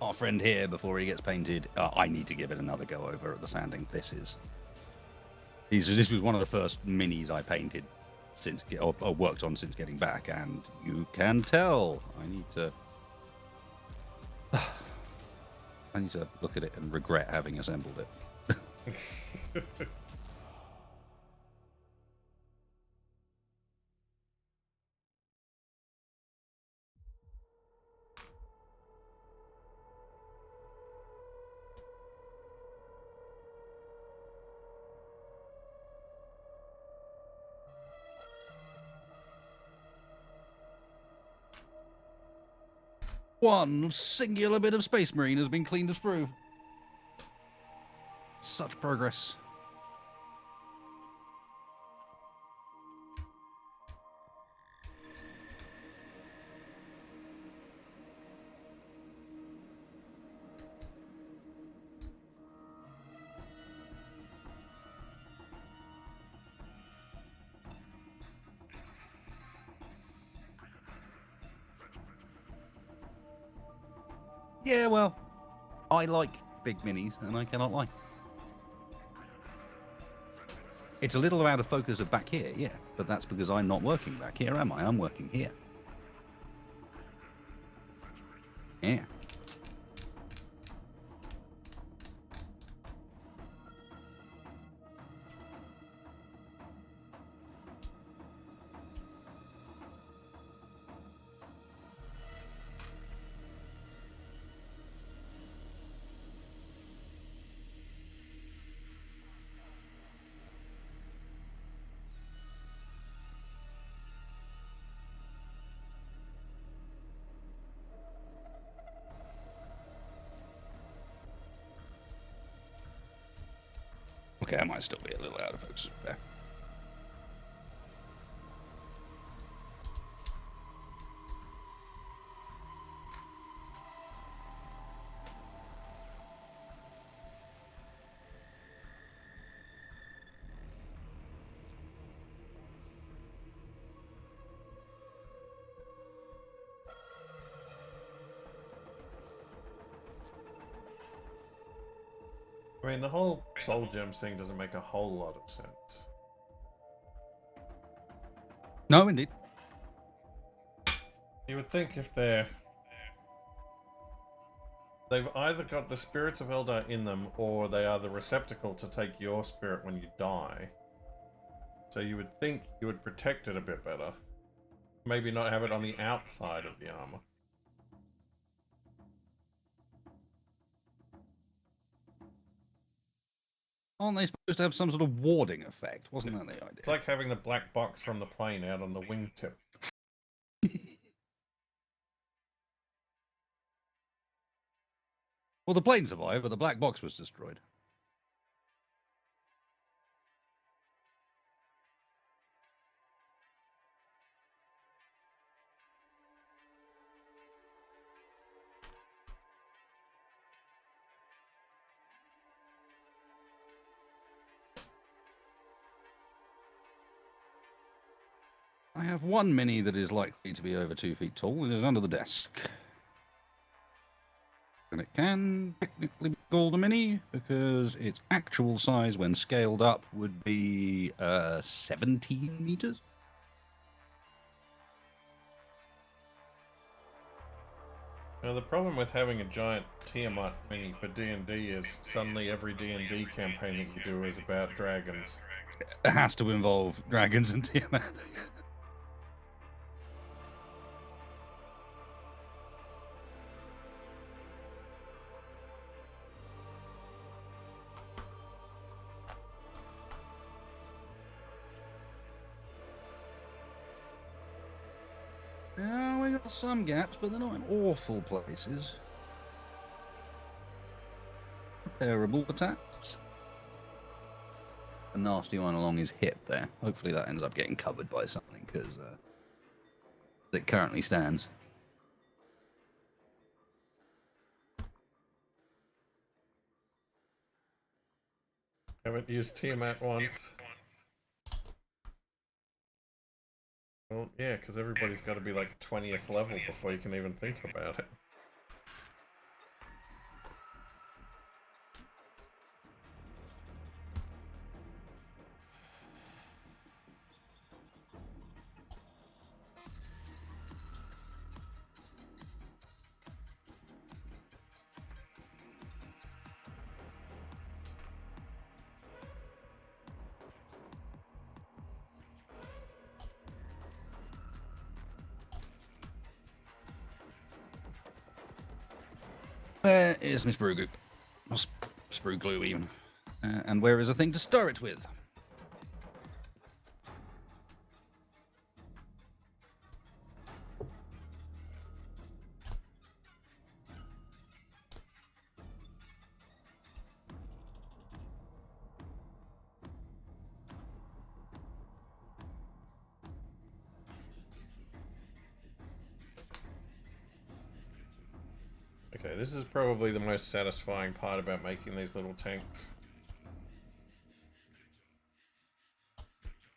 B: our friend here, before he gets painted, I need to give it another go over at the sanding. This was one of the first minis I painted since or worked on since getting back, and you can tell I need to look at it and regret having assembled it. One singular bit of Space Marine has been cleaned to sprue. Such progress. Yeah, well, I like big minis, and I cannot lie. It's a little out of focus of back here, yeah, but that's because I'm not working back here, am I? I'm working here. Yeah. Okay, I might still be a little out of focus there.
A: I mean, the whole soul gems thing doesn't make a whole lot of sense.
B: No, indeed.
A: You would think if they've either got the spirits of Eldar in them, or they are the receptacle to take your spirit when you die. So you would think you would protect it a bit better. Maybe not have it on the outside of the armor.
B: Aren't they supposed to have some sort of warding effect? Wasn't that the idea?
A: It's like having the black box from the plane out on the wingtip.
B: Well, the plane survived, but the black box was destroyed. I have one mini that is likely to be over 2 feet tall. It is under the desk. And it can technically be called a mini because its actual size when scaled up would be 17 meters.
A: Now the problem with having a giant Tiamat mini for D&D is suddenly every D&D campaign that you do is about dragons.
B: It has to involve dragons and Tiamat. Yeah, we got some gaps, but they're not in awful places. Repairable attacks. A nasty one along his hip there. Hopefully that ends up getting covered by something, because it currently stands.
A: Haven't used Tiamat once. Well, yeah, because everybody's got to be like 20th level before you can even think about it.
B: Where is my sprue goop? Or sprue glue, even. And where is the thing to stir it with?
A: this is probably the most satisfying part about making these little tanks.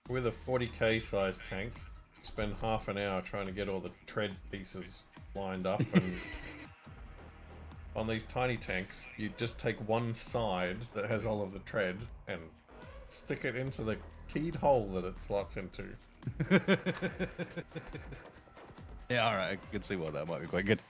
A: With a 40k size tank, spend half an hour trying to get all the tread pieces lined up, and on these tiny tanks, you just take one side that has all of the tread and stick it into the keyed hole that it slots into.
B: Yeah, alright, I can see why that might be quite good.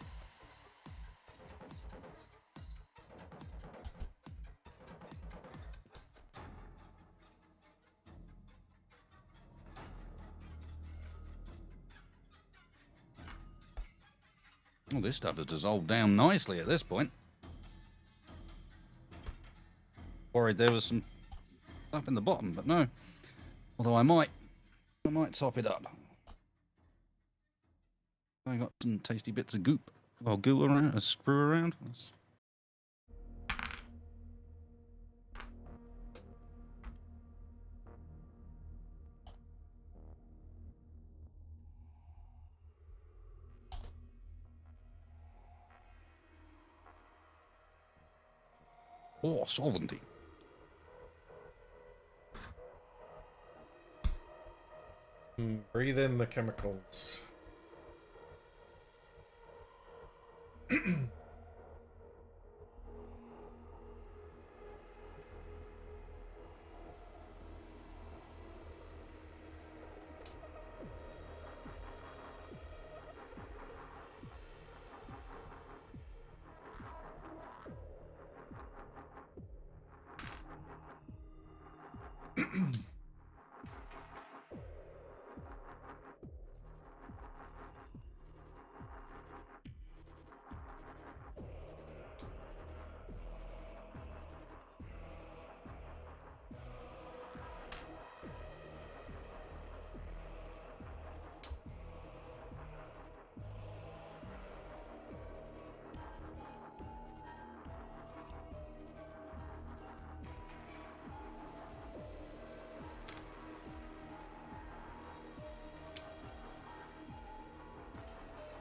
B: Well, this stuff has dissolved down nicely at this point. Worried there was some stuff in the bottom, but no. Although I might top it up. I got some tasty bits of goop. Well, goo around, a screw around. Oh, solventy.
A: Breathe in the chemicals.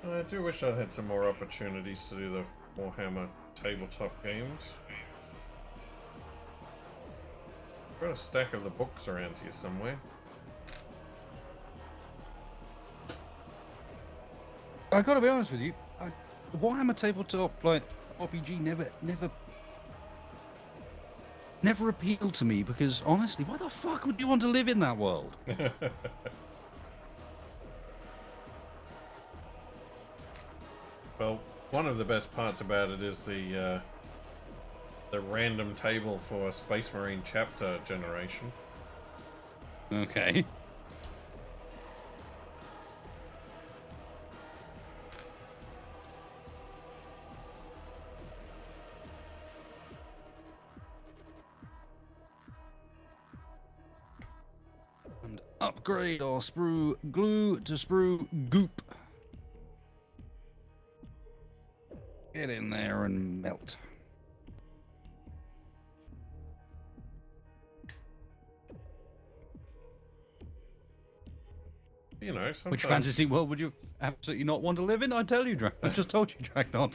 A: I do wish I had some more opportunities to do the Warhammer tabletop games. Got a stack of the books around here somewhere.
B: I gotta be honest with you, Warhammer tabletop like RPG never appealed to me, because honestly, why the fuck would you want to live in that world?
A: Well, one of the best parts about it is the random table for Space Marine chapter generation.
B: Okay. And upgrade our sprue glue to sprue goop. Get in there and melt.
A: You know, sometimes...
B: Which fantasy world would you absolutely not want to live in? I tell you, I just told you, Dragnon.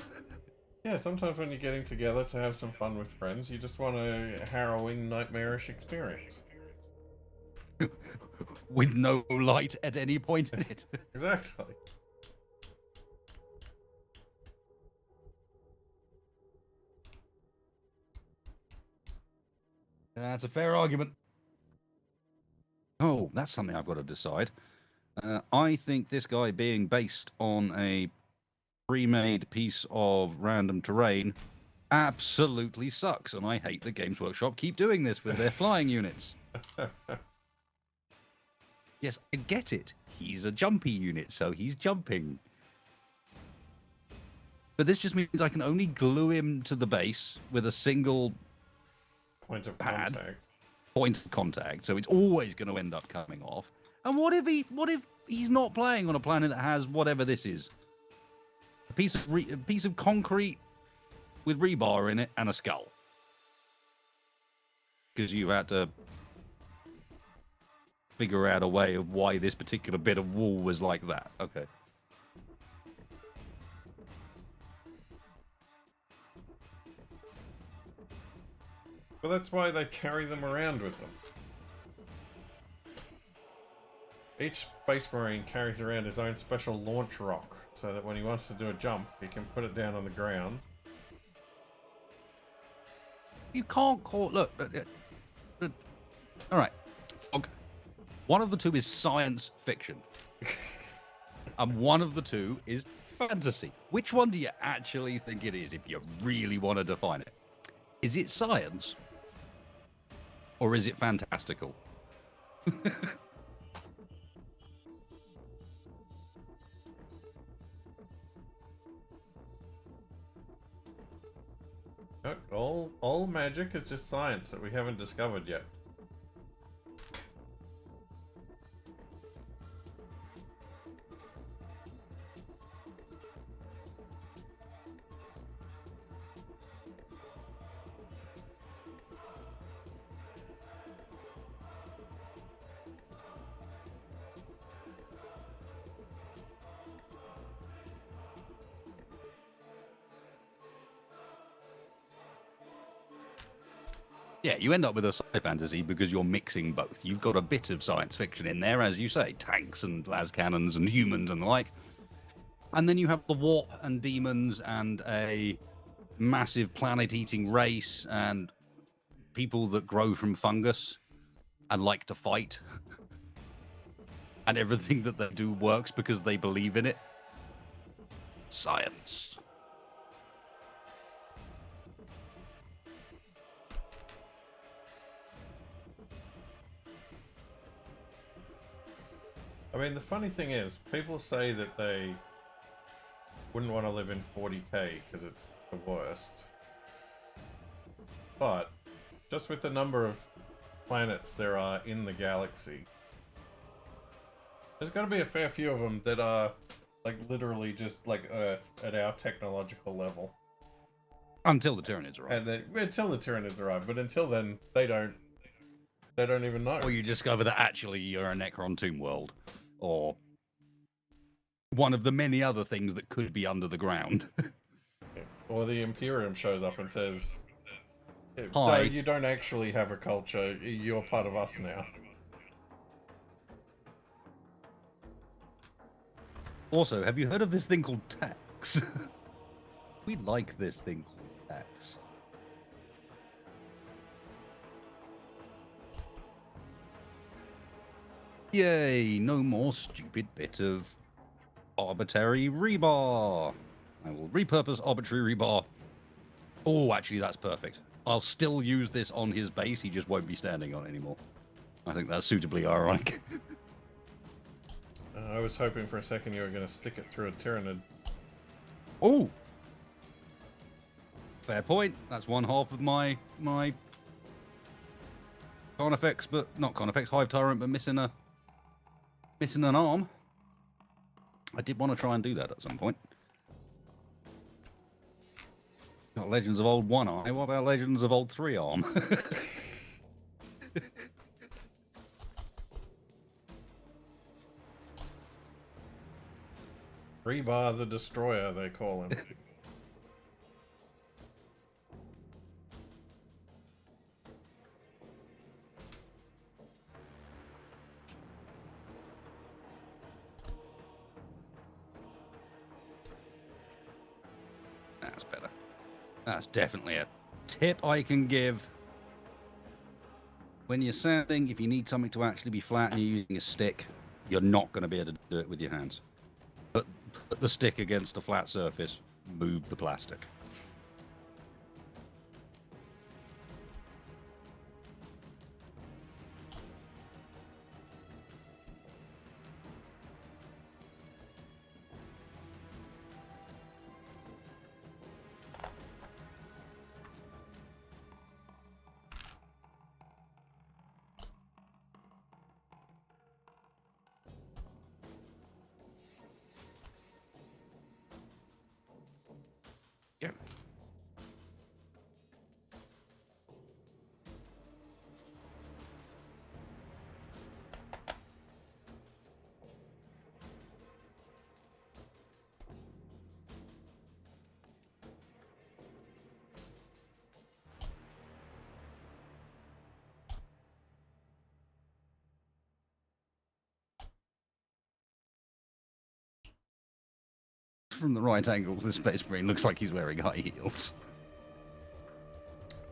A: Yeah, sometimes when you're getting together to have some fun with friends, you just want a harrowing, nightmarish experience.
B: With no light at any point in it.
A: Exactly.
B: That's a fair argument. Oh, that's something I've got to decide. I think this guy being based on a pre-made piece of random terrain absolutely sucks, and I hate that Games Workshop keep doing this with their flying units. Yes, I get it. He's a jumpy unit, so he's jumping. But this just means I can only glue him to the base with a single
A: point of
B: pad.
A: contact.
B: Point of contact, so it's always going to end up coming off. And what if he's not playing on a planet that has whatever this is? A piece of concrete with rebar in it and a skull. Because you had to figure out a way of why this particular bit of wall was like that. Okay.
A: Well, that's why they carry them around with them. Each Space Marine carries around his own special launch rock, so that when he wants to do a jump, he can put it down on the ground.
B: You can't call... Look. All right. One of the two is science fiction. And one of the two is fantasy. Which one do you actually think it is, if you really want to define it? Is it science? Or is it fantastical?
A: All magic is just science that we haven't discovered yet.
B: Yeah, you end up with a sci fantasy because you're mixing both. You've got a bit of science fiction in there, as you say, tanks and las cannons and humans and the like. And then you have the warp and demons and a massive planet-eating race and people that grow from fungus and like to fight. And everything that they do works because they believe in it. Science.
A: I mean, the funny thing is, people say that they wouldn't want to live in 40k because it's the worst. But just with the number of planets there are in the galaxy, there's got to be a fair few of them that are like literally just like Earth at our technological level.
B: Until the Tyranids arrive.
A: And until the Tyranids arrive, but until then, they don't even know.
B: Or you discover that actually you're a Necron Tomb world, or one of the many other things that could be under the ground.
A: Or the Imperium shows up and says,
B: Hi.
A: "No, you don't actually have a culture. You're part of us now."
B: Also, have you heard of this thing called tax? We like this thing called tax. Yay, no more stupid bit of arbitrary rebar. I will repurpose arbitrary rebar. Oh, actually, that's perfect. I'll still use this on his base. He just won't be standing on it anymore. I think that's suitably ironic.
A: I was hoping for a second you were going to stick it through a Tyranid.
B: Oh! Fair point. That's one half of my Carnifex, but not Carnifex, Hive Tyrant, but missing an arm. I did want to try and do that at some point. Got Legends of Old One Eye. What about Legends of Old Three Arm?
A: Rebar the Destroyer, they call him.
B: That's better. That's definitely a tip I can give. When you're sanding, if you need something to actually be flat and you're using a stick, you're not going to be able to do it with your hands. But put the stick against a flat surface, move the plastic. Go. from the right angles, this Space Marine looks like he's wearing high heels.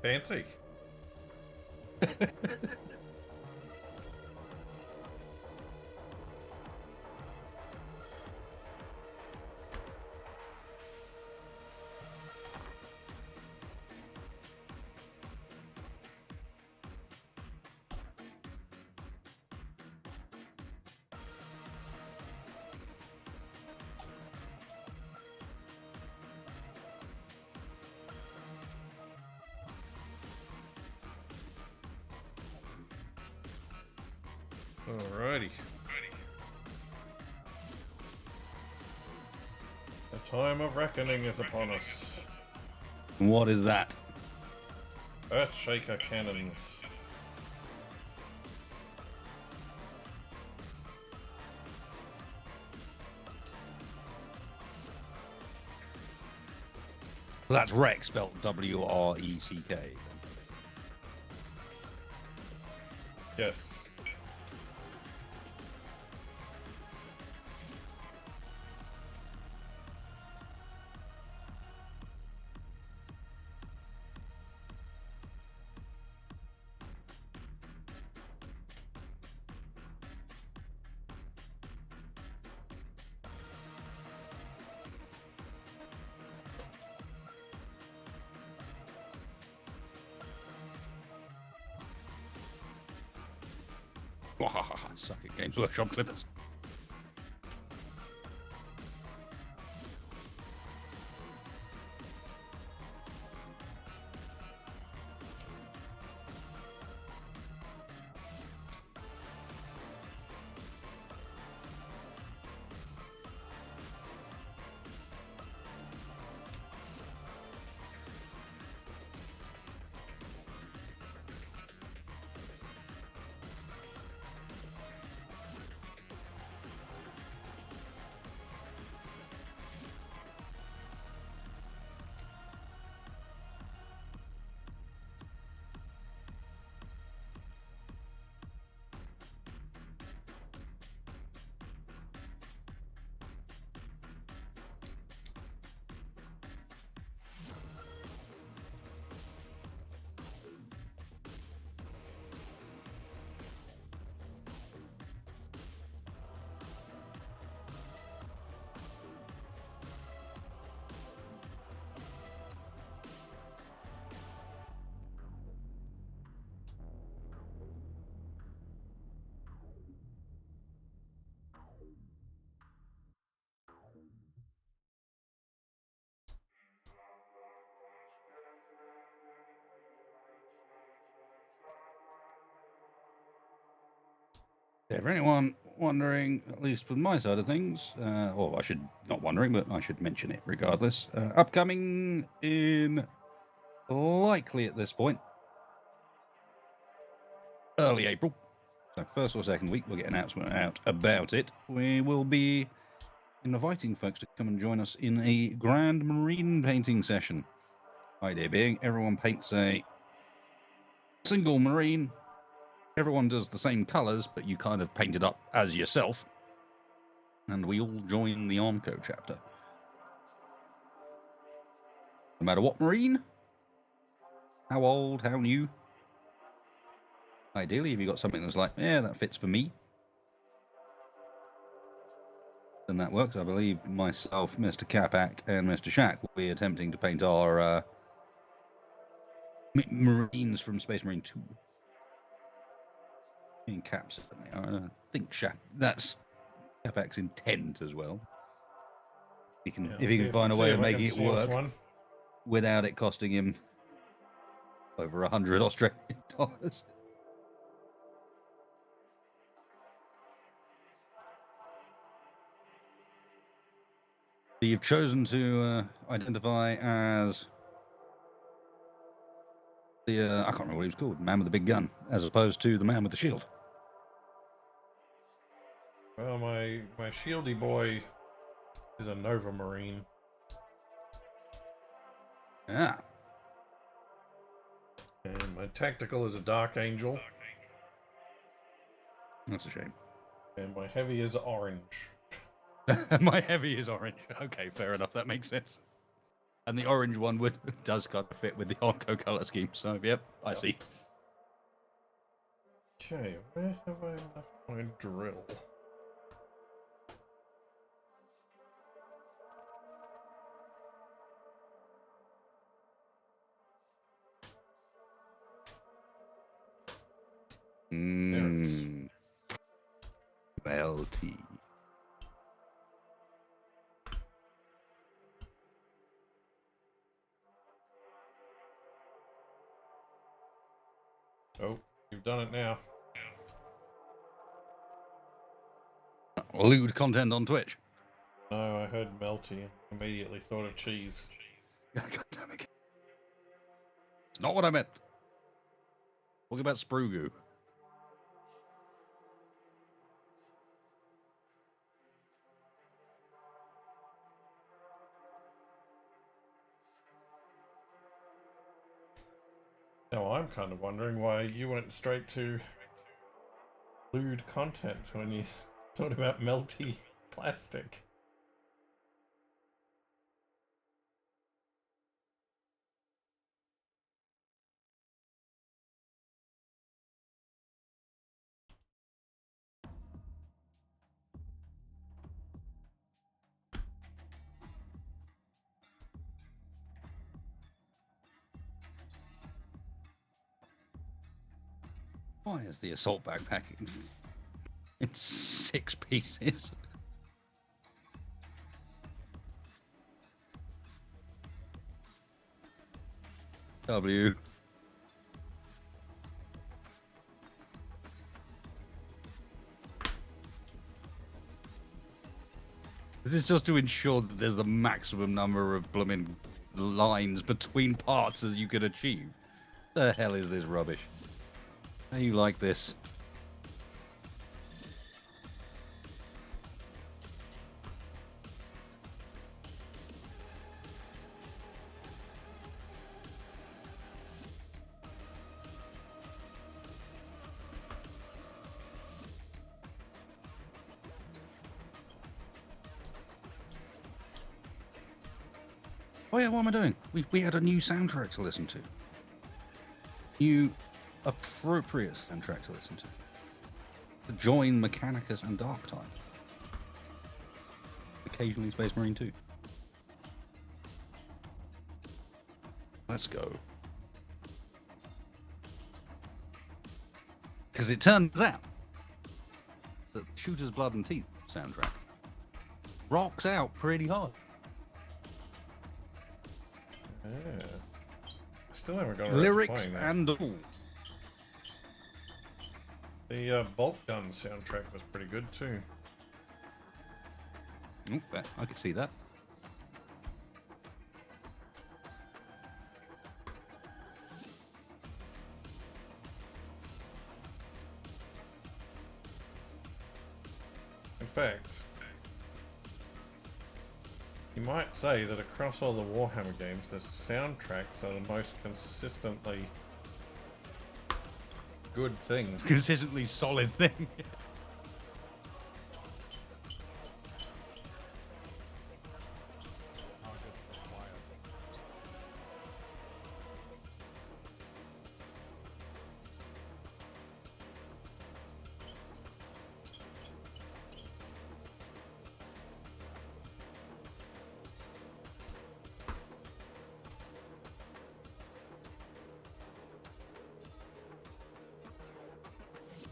A: Fancy. Alrighty. The time of reckoning is upon us.
B: What is that?
A: Earthshaker cannons.
B: That's Wreck, spelled W-R-E-C-K.
A: Yes.
B: Suck it, Games Workshop Clippers. Yeah, for anyone wondering, at least from my side of things, or I should not wondering, but I should mention it regardless. Upcoming in likely at this point, early April. So first or second week, we'll get an announcement out about it. We will be inviting folks to come and join us in a grand marine painting session. Idea being, everyone paints a single marine. Everyone does the same colours, but you kind of paint it up as yourself. And we all join the Armco chapter. No matter what marine, how old, how new. Ideally, if you've got something that's like, yeah, that fits for me, then that works. I believe myself, Mr. Capac, and Mr. Shack will be attempting to paint our Marines from Space Marine 2. In Cap, certainly. I think Shack, that's Capac's intent as well. If he can find a way of making it work without it costing him over 100 Australian dollars. So you've chosen to identify as the, I can't remember what he was called, man with the big gun, as opposed to the man with the shield.
A: Well, my shieldy boy is a Nova Marine.
B: Ah.
A: And my tactical is a Dark Angel.
B: That's a shame.
A: And my heavy is orange.
B: My heavy is orange. Okay, fair enough. That makes sense. And the orange one does kind of fit with the Onco color scheme. So, yep, I see.
A: Okay, where have I left my drill? There it is.
B: Melty.
A: Oh, you've done it now.
B: Lewd content on Twitch.
A: No, I heard melty and immediately thought of cheese.
B: God damn it. It's not what I meant. Talking about Sprugu.
A: Now I'm kind of wondering why you went straight to lewd content when you thought about melty plastic.
B: Why is the assault backpack in 6 pieces? W. This is just to ensure that there's the maximum number of blooming lines between parts as you can achieve. The hell is this rubbish? How you like this? Oh yeah, what am I doing? We had a new soundtrack to listen to. New appropriate soundtrack to listen to join Mechanicus and Darktide. Occasionally Space Marine 2. Let's go. Because it turns out that Shooter's Blood and Teeth soundtrack rocks out pretty hard.
A: Yeah. Still haven't got around to
B: Lyrics
A: playing that.
B: and all.
A: The Bolt Gun soundtrack was pretty good too.
B: Oh, fair. I could see that.
A: In fact, you might say that across all the Warhammer games, the soundtracks are the most consistently good thing.
B: Consistently solid thing.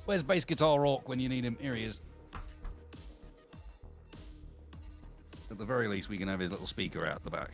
B: Where's bass guitar Orc when you need him? Here he is. At the very least, we can have his little speaker out the back.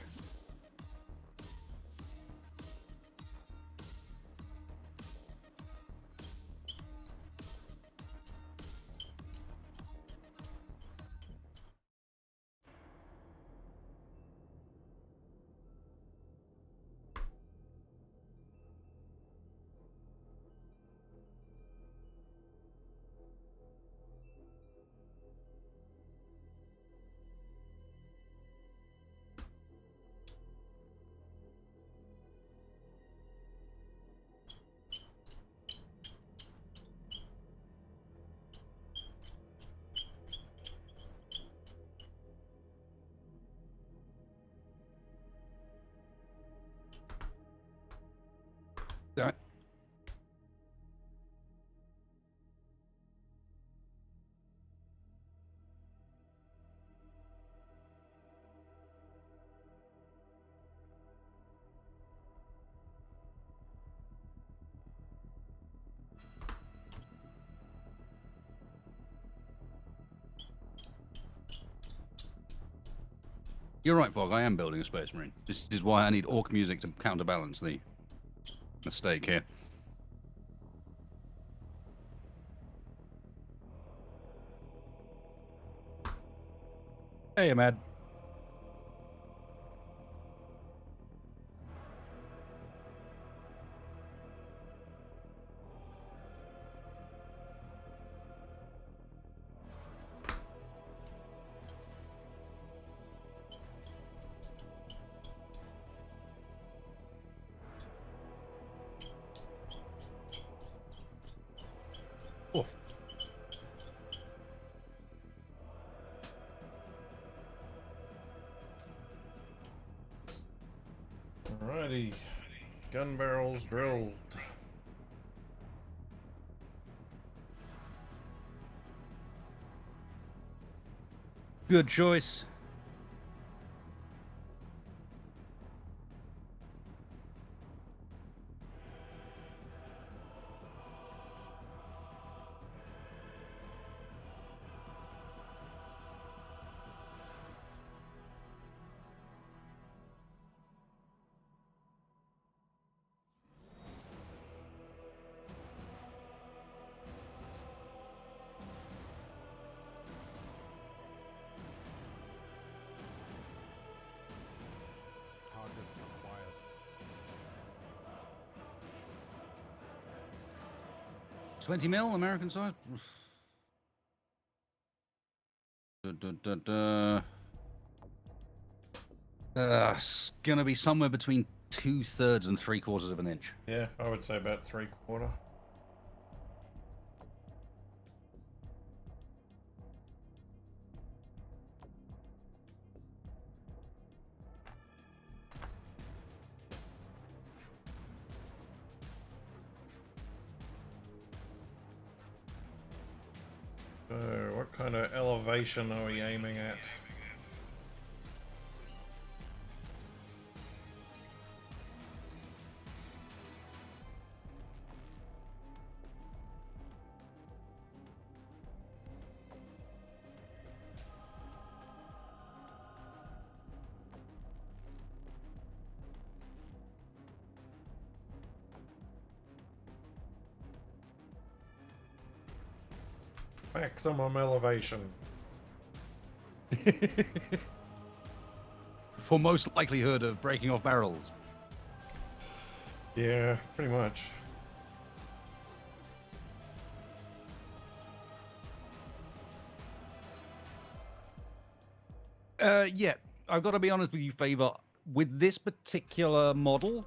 B: You're right, Fog. I am building a Space Marine. This is why I need orc music to counterbalance the mistake here. Hey, Ahmad. Oh.
A: Alrighty. Gun barrels drilled.
B: Good choice.
C: Target acquired.
B: $20 mil, American size. It's gonna be somewhere between 2/3 and 3/4 of an inch.
A: Yeah, I would say about 3/4. So, what kind of elevation are we aiming at? Maximum elevation.
B: For most likelihood of breaking off barrels.
A: Yeah, pretty much.
B: Yeah, I've got to be honest with you, Favor. With this particular model,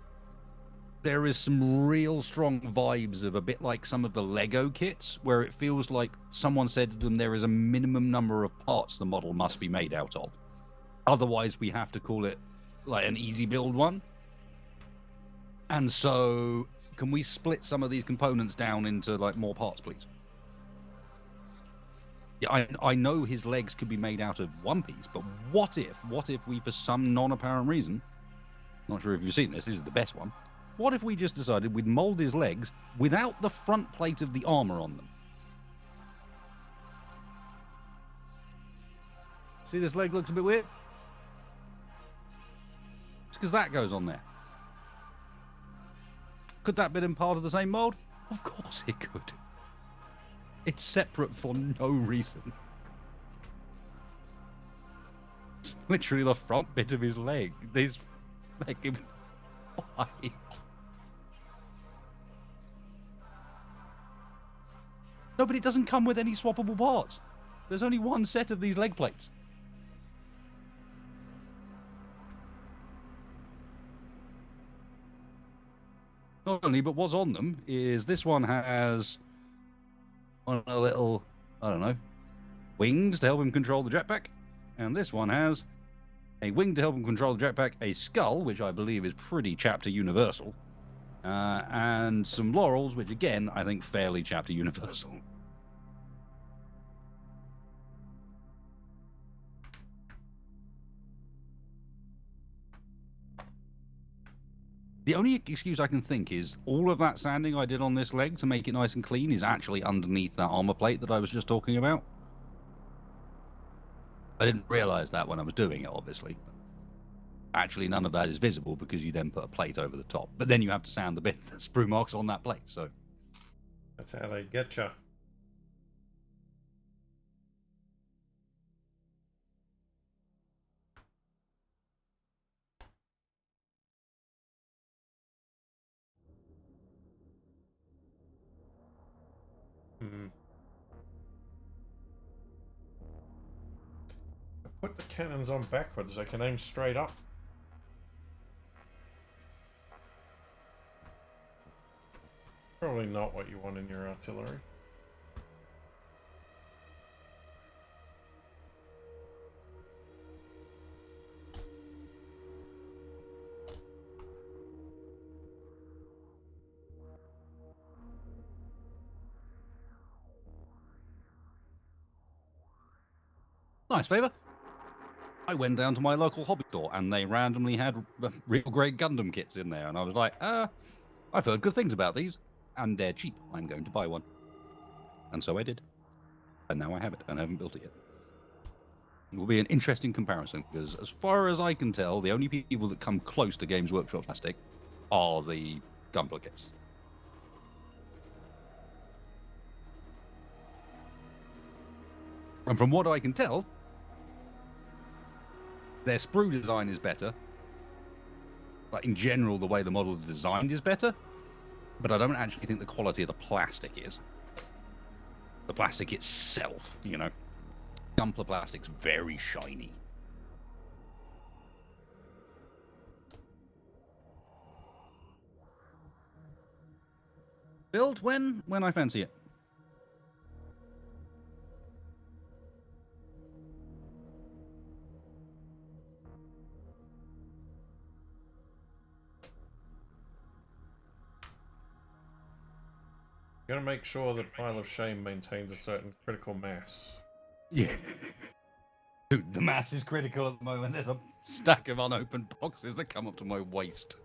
B: there is some real strong vibes of a bit like some of the Lego kits, where it feels like someone said to them there is a minimum number of parts the model must be made out of. Otherwise, we have to call it like an easy build one. And so, can we split some of these components down into like more parts, please? Yeah, I know his legs could be made out of one piece, but what if we, for some non-apparent reason, not sure if you've seen this is the best one, what if we just decided we'd mold his legs without the front plate of the armor on them? See, this leg looks a bit weird? It's because that goes on there. Could that be in part of the same mold? Of course it could. It's separate for no reason. It's literally the front bit of his leg. This leg. Why? No, but it doesn't come with any swappable parts. There's only one set of these leg plates. Not only, but what's on them is this one has on a little, I don't know, wings to help him control the jetpack. And this one has a wing to help him control the jetpack, a skull, which I believe is pretty chapter universal, and some laurels, which again, I think fairly chapter universal. The only excuse I can think is all of that sanding I did on this leg to make it nice and clean is actually underneath that armor plate that I was just talking about. I didn't realize that when I was doing it, obviously. Actually, none of that is visible because you then put a plate over the top. But then you have to sand the bit that sprue marks on that plate. So
A: That's how they get you. Hmm. I put the cannons on backwards. I can aim straight up. Probably not what you want in your artillery.
B: nice favor. I went down to my local hobby store and they randomly had real grade Gundam kits in there. And I was like, I've heard good things about these and they're cheap. I'm going to buy one. And so I did. And now I have it and I haven't built it yet. It will be an interesting comparison because as far as I can tell, the only people that come close to Games Workshop plastic are the Gunpla kits. And from what I can tell, their sprue design is better. But in general, the way the model is designed is better. But I don't actually think the quality of the plastic is. The plastic itself, you know. Gunpla plastic's very shiny. Build when I fancy it.
A: You gotta make sure the pile of shame maintains a certain critical mass.
B: Yeah. Dude, the mass is critical at the moment. There's a stack of unopened boxes that come up to my waist.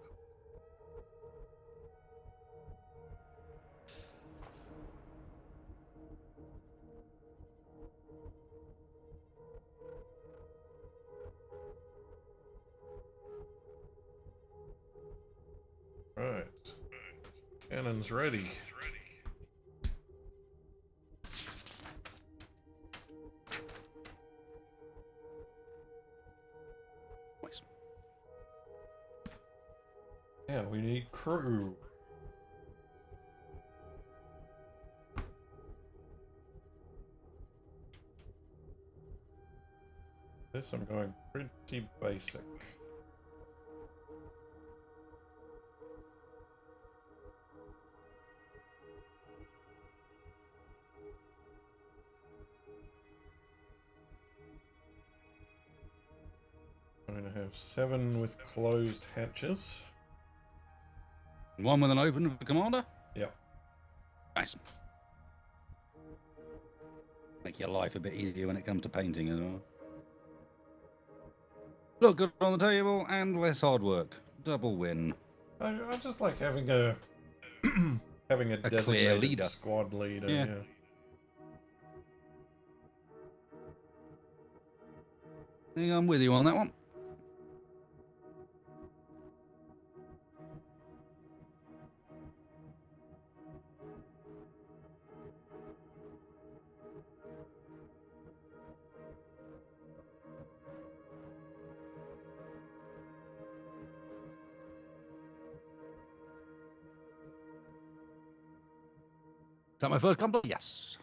A: Right. Cannon's ready.
B: Nice.
A: Yeah, we need crew. This I'm going pretty basic. I'm going to have 7 with closed hatches.
B: One with an open for commander?
A: Yep.
B: Nice. Make your life a bit easier when it comes to painting as well. Look good on the table and less hard work. Double win.
A: I just like having a having a
B: clear
A: designated
B: leader.
A: squad leader.
B: Yeah.
A: Yeah.
B: I think I'm with you on that one. Is that my first company? Yes.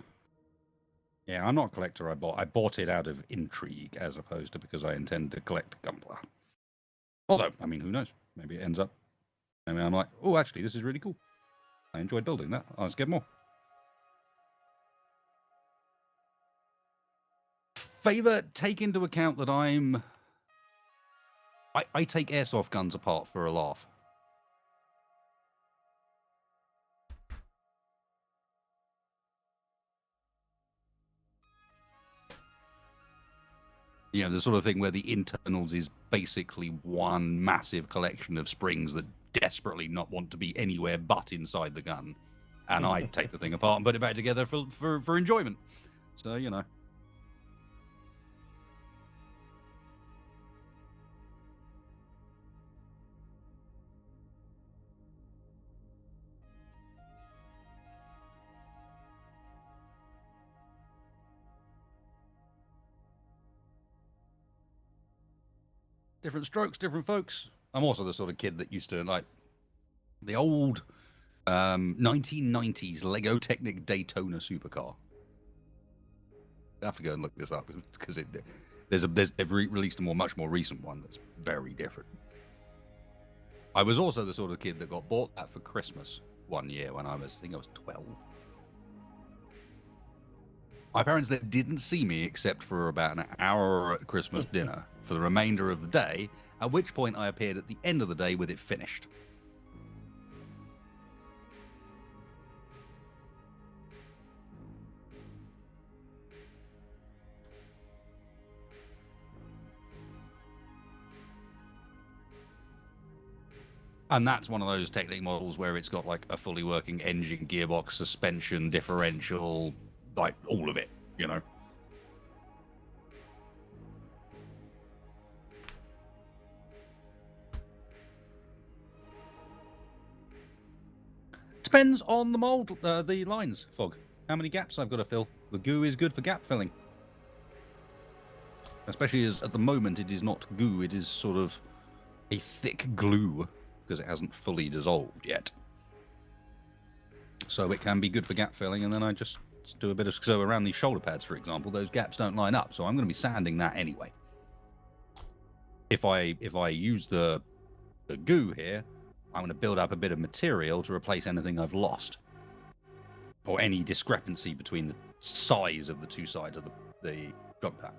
B: Yeah, I'm not a collector. I bought it out of intrigue as opposed to because I intend to collect Gunpla. Although, I mean, who knows? Maybe it ends up. I mean, I'm like, oh, actually, this is really cool. I enjoyed building that. Let's get more. Favor, take into account that I take airsoft guns apart for a laugh. You know, the sort of thing where the internals is basically one massive collection of springs that desperately not want to be anywhere but inside the gun. And I take the thing apart and put it back together for enjoyment. So, you know. different strokes, different folks. I'm also the sort of kid that used to like the old 1990s Lego Technic Daytona supercar. I have to go and look this up because they've released a much more recent one that's very different. I was also the sort of kid that got bought that for Christmas one year when I think I was 12. My parents then didn't see me except for about an hour at Christmas dinner for the remainder of the day, at which point I appeared at the end of the day with it finished. And that's one of those Technic models where it's got like a fully working engine, gearbox, suspension, differential, like all of it, you know. Depends on the mold, the lines, Fog. How many gaps I've got to fill. The goo is good for gap filling. Especially as at the moment it is not goo, it is sort of a thick glue because it hasn't fully dissolved yet. So it can be good for gap filling, and then I just do a bit of, so around these shoulder pads, for example, those gaps don't line up, so I'm going to be sanding that anyway. If I use the goo here, I'm going to build up a bit of material to replace anything I've lost, or any discrepancy between the size of the two sides of the jump pack.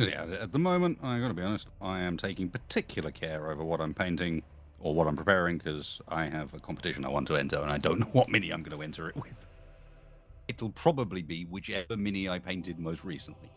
B: Yeah, at the moment, I'm going to be honest, I am taking particular care over what I'm painting or what I'm preparing because I have a competition I want to enter and I don't know what mini I'm going to enter it with. It'll probably be whichever mini I painted most recently.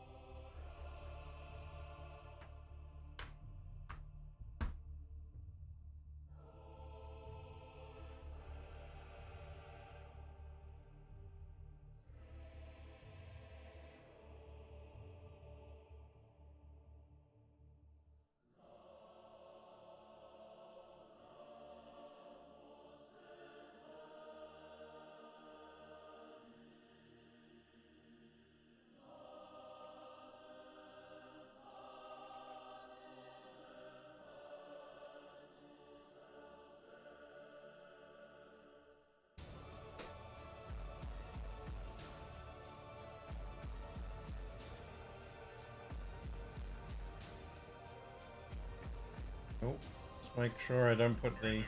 A: Oh, let's make sure I don't put the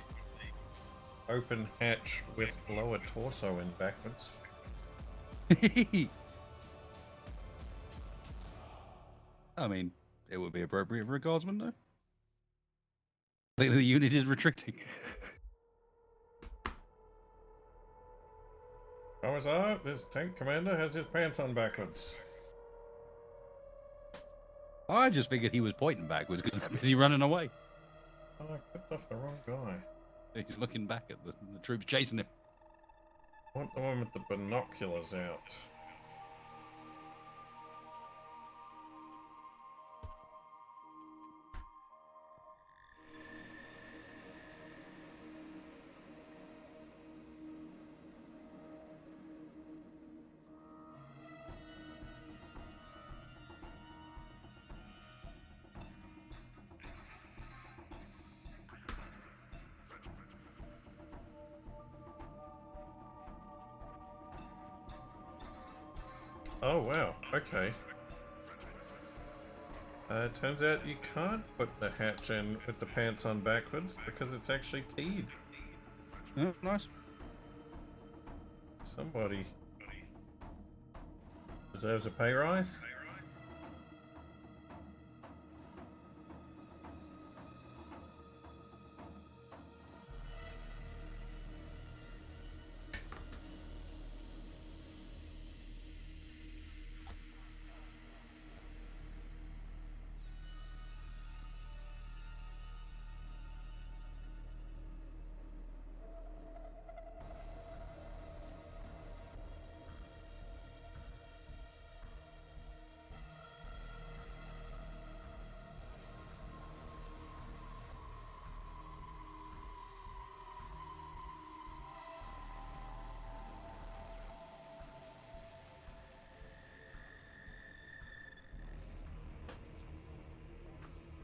A: open hatch with lower torso in backwards.
B: I mean, it would be appropriate for a guardsman, though. The unit is retreating.
A: Commissar, this tank commander has his pants on backwards.
B: I just figured he was pointing backwards because they're busy running away.
A: Oh, I clicked off the wrong guy.
B: He's looking back at the troops chasing him.
A: I want the one with the binoculars out. Oh wow, okay. Turns out you can't put the hatch in with the pants on backwards because it's actually keyed.
B: Yeah, nice.
A: Somebody deserves a pay rise.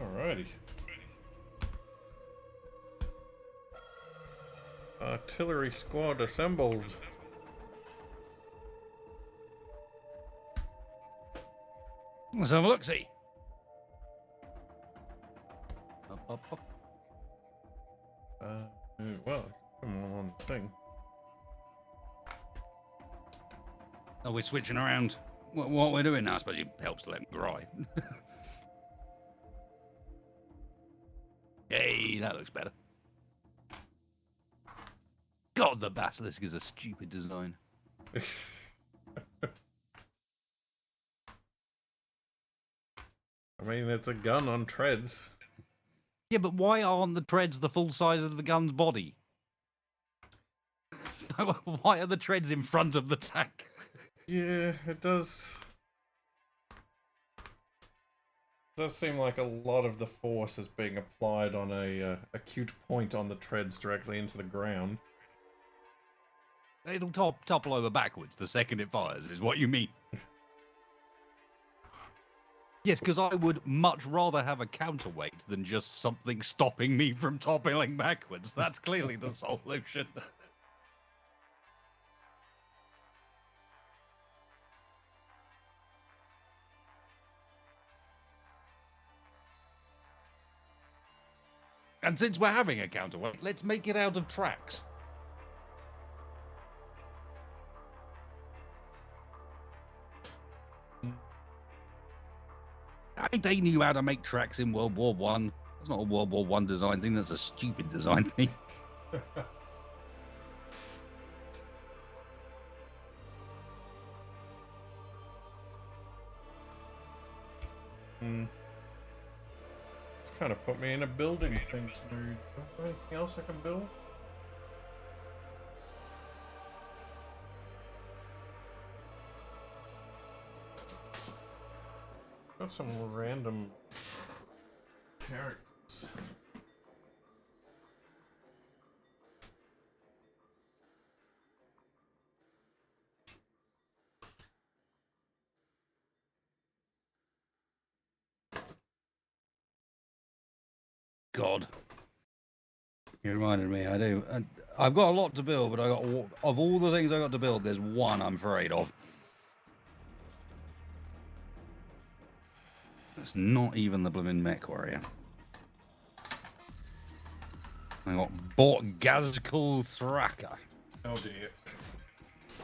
A: Alrighty. Artillery squad assembled.
B: Let's have a look, see. Up, up, up.
A: Well, come on the thing.
B: Oh, we're switching around. What we're doing now, I suppose it helps to let them dry. Hey, that looks better. God, the basilisk is a stupid design.
A: I mean, it's a gun on treads.
B: Yeah, but why aren't the treads the full size of the gun's body? Why are the treads in front of the tank?
A: Yeah, it does. Does seem like a lot of the force is being applied on a acute point on the treads directly into the ground.
B: It'll topple over backwards the second it fires, is what you mean. Yes, because I would much rather have a counterweight than just something stopping me from toppling backwards. That's clearly the solution. And since we're having a counterweight, let's make it out of tracks. They knew how to make tracks in World War One. That's not a World War One design thing. That's a stupid design thing.
A: It's kind of put me in a building thing to do. Anything else I can build? Got some random characters.
B: God. You reminded me, I do. And I've got a lot to build, but of all the things I got to build, there's one I'm afraid of. It's not even the blooming mech warrior. I got Gazkul Thraka.
A: Oh dear.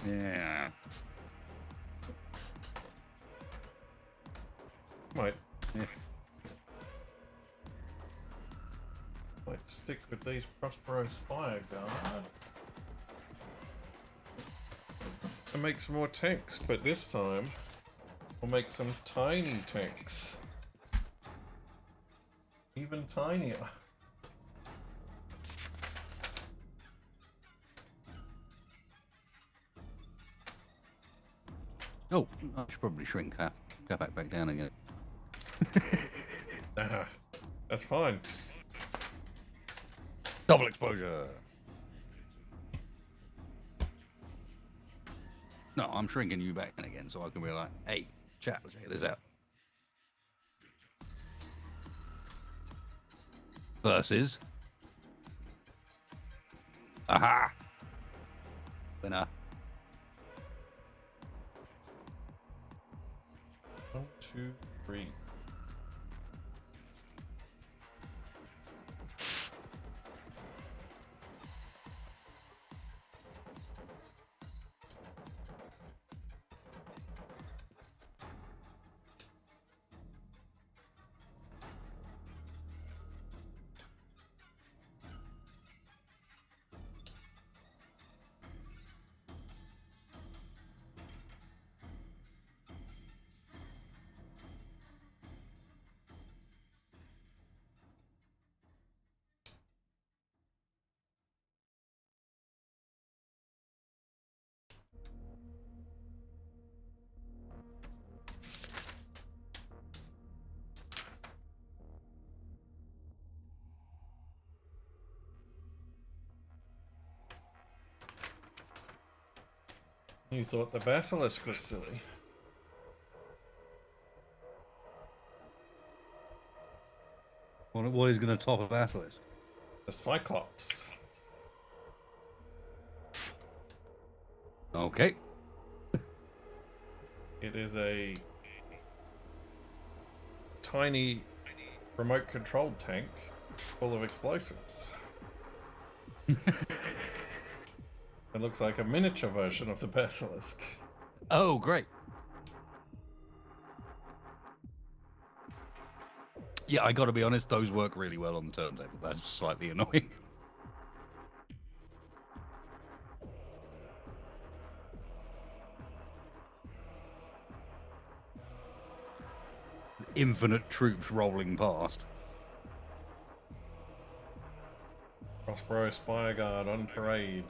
B: Yeah.
A: Might
B: Yeah.
A: might stick with these Prospero Spire Guard. And make some more tanks, but this time we'll make some tiny tanks. Even tinier.
B: Oh, I should probably shrink Capac back down again.
A: That's fine.
B: Double exposure. No, I'm shrinking you back in again, so I can be like, hey, chat, check this out. Versus. Aha! Winner.
A: 1, 2, 3. You thought the basilisk was silly.
B: What is going to top a basilisk?
A: The Cyclops.
B: Okay.
A: It is a tiny remote controlled tank full of explosives. It looks like a miniature version of the basilisk.
B: Oh, great. Yeah, I got to be honest, those work really well on the turntable. That's slightly annoying. Infinite troops rolling past.
A: Prospero Spire Guard on parade.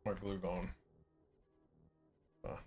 A: My glue gone. Ah.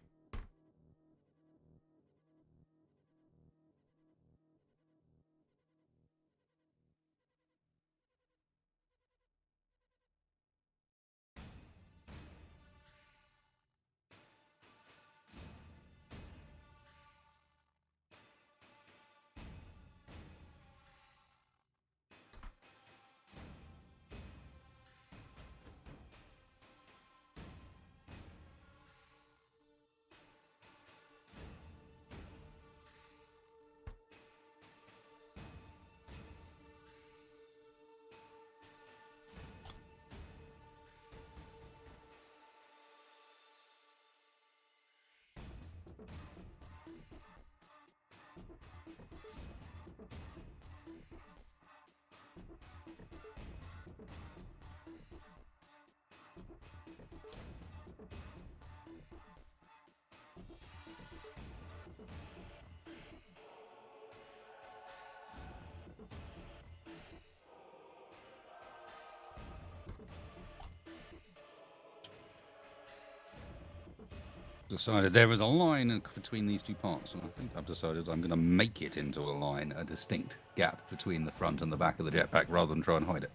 B: decided there was a line between these two parts, and I think I've decided I'm going to make it into a line, a distinct gap between the front and the back of the jetpack, rather than try and hide it.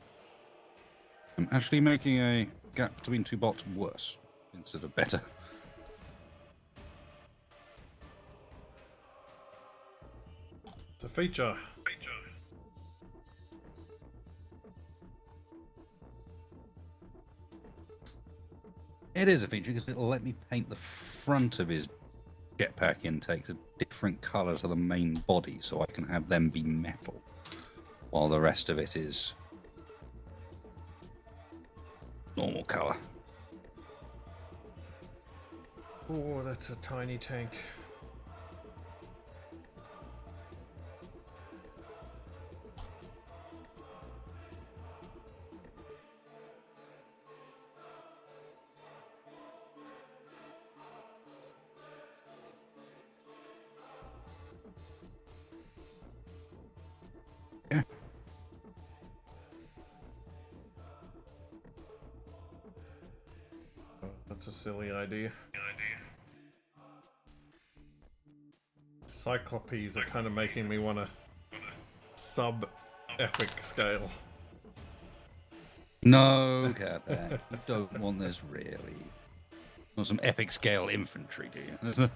B: I'm actually making a gap between two bots worse instead of better.
A: It's a feature.
B: It is a feature because it'll let me paint the front of his jetpack intakes a different colour to the main body, so I can have them be metal, while the rest of it is normal colour.
A: Oh, that's a tiny tank.
B: Yeah.
A: Oh, that's a silly idea. Cyclopes are kind of making me want to sub-epic scale.
B: No, Capac, you don't want this really. Want some epic scale infantry, do you?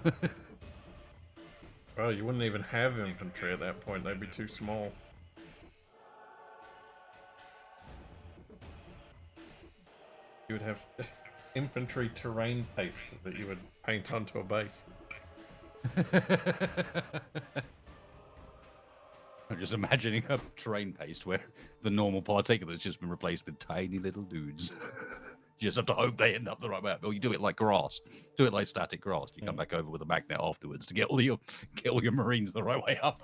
A: Well, you wouldn't even have infantry at that point, they'd be too small. You would have infantry terrain paste that you would paint onto a base.
B: I'm just imagining a terrain paste where the normal particle has just been replaced with tiny little dudes. You just have to hope they end up the right way. Or you do it like grass. Do it like static grass. You come back over with a magnet afterwards to get all your marines the right way up.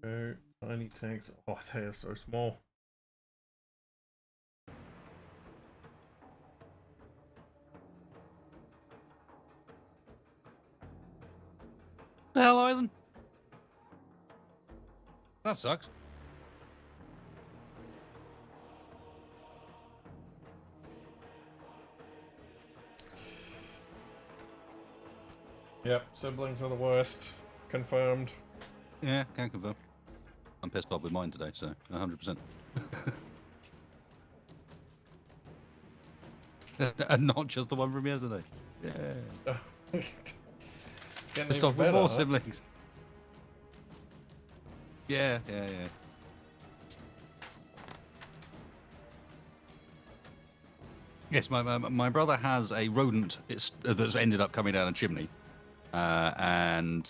A: Oh, tiny tanks. Oh, they are so small.
B: The hell, Eisen? That sucks.
A: Yep, siblings are the worst. Confirmed.
B: Yeah, can confirm. I'm pissed off with mine today, so 100%. And not just the one from yesterday. Yeah.
A: It's getting
B: Pissed
A: even
B: off with
A: better,
B: more
A: huh?
B: siblings. Yeah. Yes, my brother has a rodent that's ended up coming down a chimney, and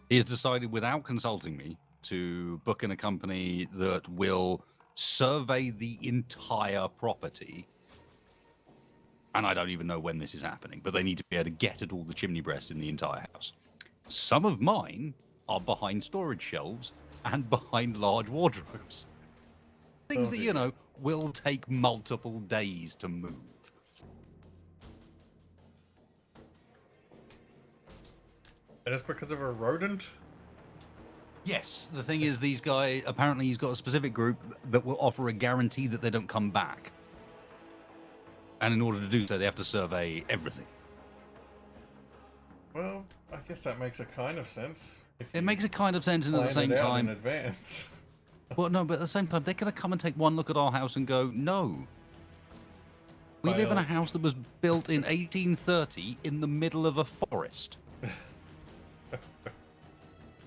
B: he has decided, without consulting me, to book in a company that will survey the entire property. And I don't even know when this is happening, but they need to be able to get at all the chimney breasts in the entire house. Some of mine are behind storage shelves and behind large wardrobes. Things
A: Oh,
B: that,
A: dear.
B: will take multiple days to move.
A: And it's because of a rodent?
B: Yes, the thing is, these guys, apparently he's got a specific group that will offer a guarantee that they don't come back. And in order to do so, they have to survey everything.
A: Well, I guess that makes a kind of sense. If
B: It
A: you
B: makes a kind of sense, and at the
A: plan
B: same
A: it out
B: time,
A: in advance.
B: well, no, but at the same time, they're going to come and take one look at our house and go, no. We live in a
A: Well-
B: house that was built in 1830 in the middle of a forest.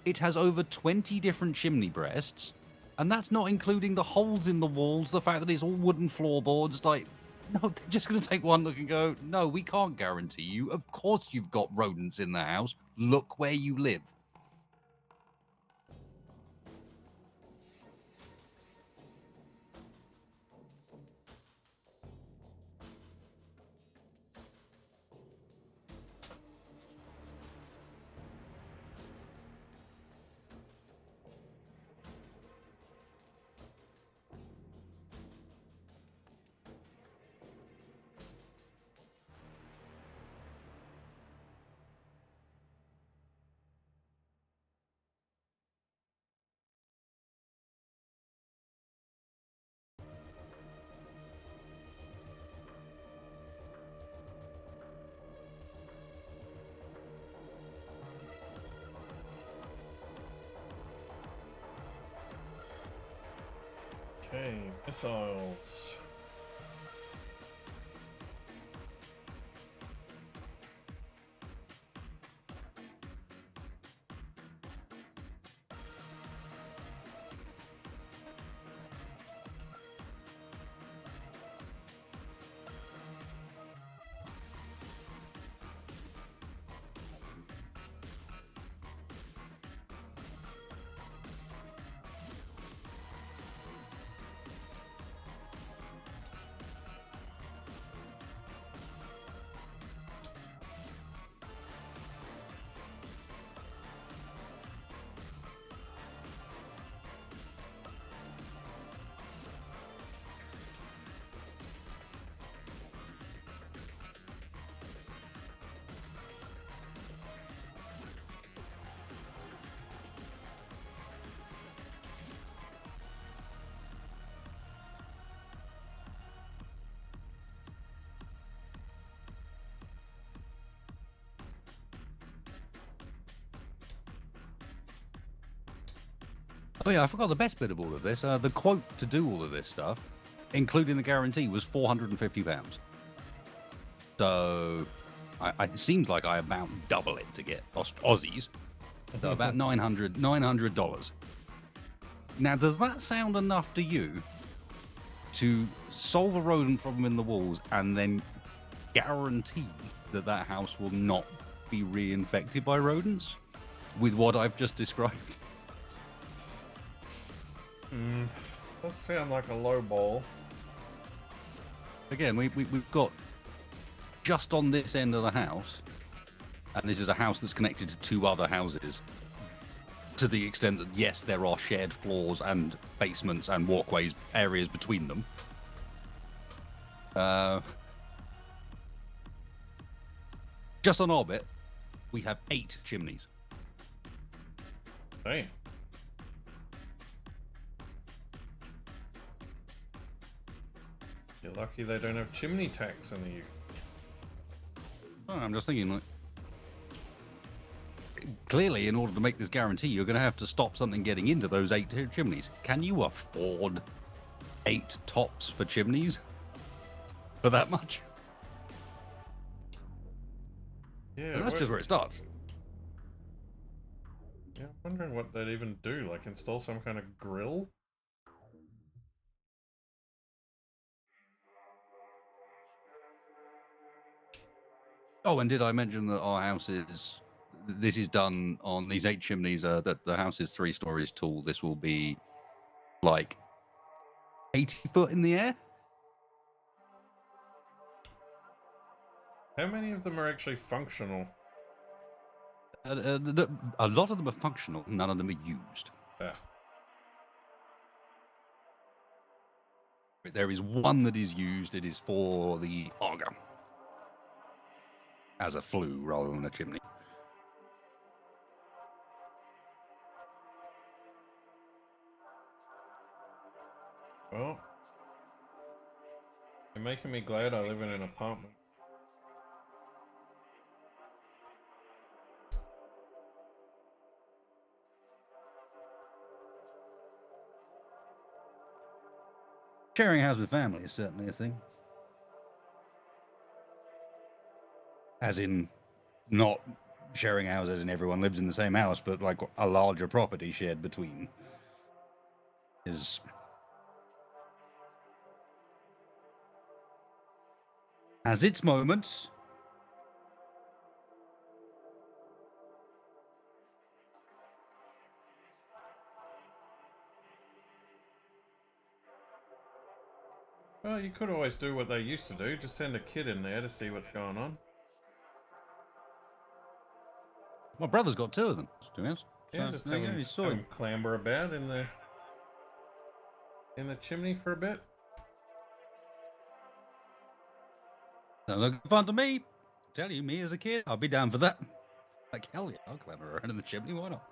B: It has over 20 different chimney breasts, and that's not including the holes in the walls, the fact that it's all wooden floorboards. Like, no, they're just going to take one look and go, no, we can't guarantee you. Of course you've got rodents in the house. Look where you live.
A: Okay, missiles.
B: Oh yeah, I forgot the best bit of all of this. The quote to do all of this stuff, including the guarantee, was £450. So it seems like I about double it to get Aussies. So about $900. Now, does that sound enough to you to solve a rodent problem in the walls and then guarantee that that house will not be reinfected by rodents with what I've just described?
A: Does sound like a low ball.
B: Again, we've got just on this end of the house, and this is a house that's connected to two other houses, to the extent that, yes, there are shared floors and basements and walkways, areas between them. Just on our bit, we have 8 chimneys.
A: Hey. You're lucky they don't have chimney tax in the UK.
B: Oh, I'm just thinking, like, clearly, in order to make this guarantee, you're going to have to stop something getting into those 8 chimneys. Can you afford 8 tops for chimneys for that much?
A: Yeah,
B: And that's just where it starts.
A: Yeah, I'm wondering what they'd even do, like install some kind of grill?
B: Oh, and did I mention that our house this is done on these 8 chimneys, that the house is 3 stories tall. This will be like 80 foot in the air.
A: How many of them are actually functional?
B: A lot of them are functional, none of them are used.
A: Ah.
B: There is one that is used. It is for the auger as a flue rather than a chimney.
A: Well, you're making me glad I live in an apartment.
B: Sharing a house with family is certainly a thing. As in, not sharing houses and everyone lives in the same house, but like a larger property shared between is... has its moments.
A: Well, you could always do what they used to do, just send a kid in there to see what's going on.
B: My brother's got 2 of them, to be honest.
A: Yeah,
B: So,
A: just
B: there
A: have
B: you go,
A: them,
B: you saw
A: have
B: him.
A: them clamber about in the chimney for a bit.
B: Sounds like fun to me. Tell you, me as a kid, I'll be down for that. Like, hell yeah, I'll clamber around in the chimney, why not?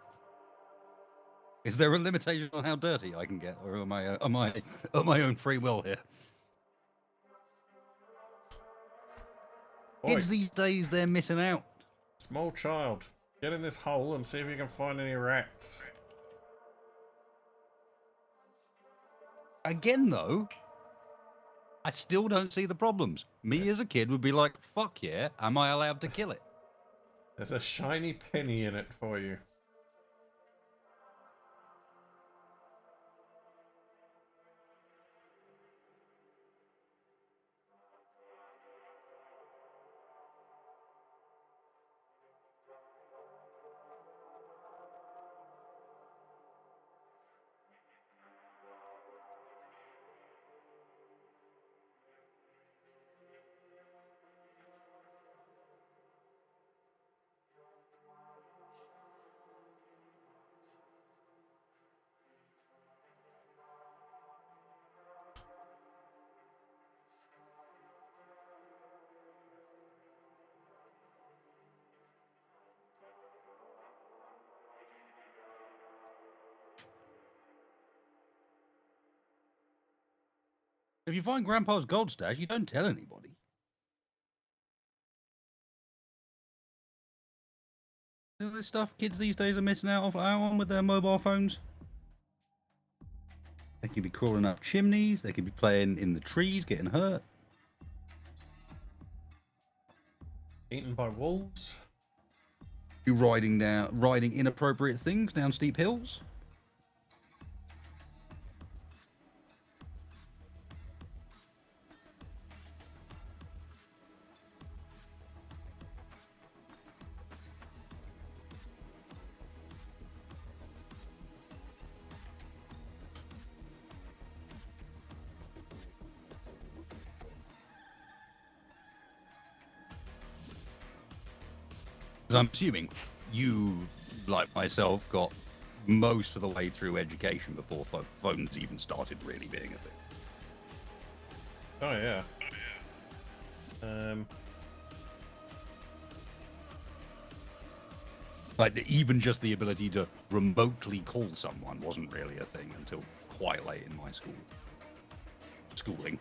B: Is there a limitation on how dirty I can get, or am I on my own free will here?
A: Boy,
B: Kids these days, they're missing out.
A: small child, get in this hole and see if you can find any rats.
B: Again, though, I still don't see the problems. Me as a kid would be like, fuck yeah, am I allowed to kill it?
A: There's a shiny penny in it for you.
B: If you find Grandpa's gold stash, you don't tell anybody. All this stuff kids these days are missing out on with their mobile phones. They could be crawling up chimneys. They could be playing in the trees, getting hurt.
A: Eaten by wolves.
B: You riding inappropriate things down steep hills. I'm assuming you, like myself, got most of the way through education before phones even started really being a thing.
A: Oh yeah.
B: Like even just the ability to remotely call someone wasn't really a thing until quite late in my schooling.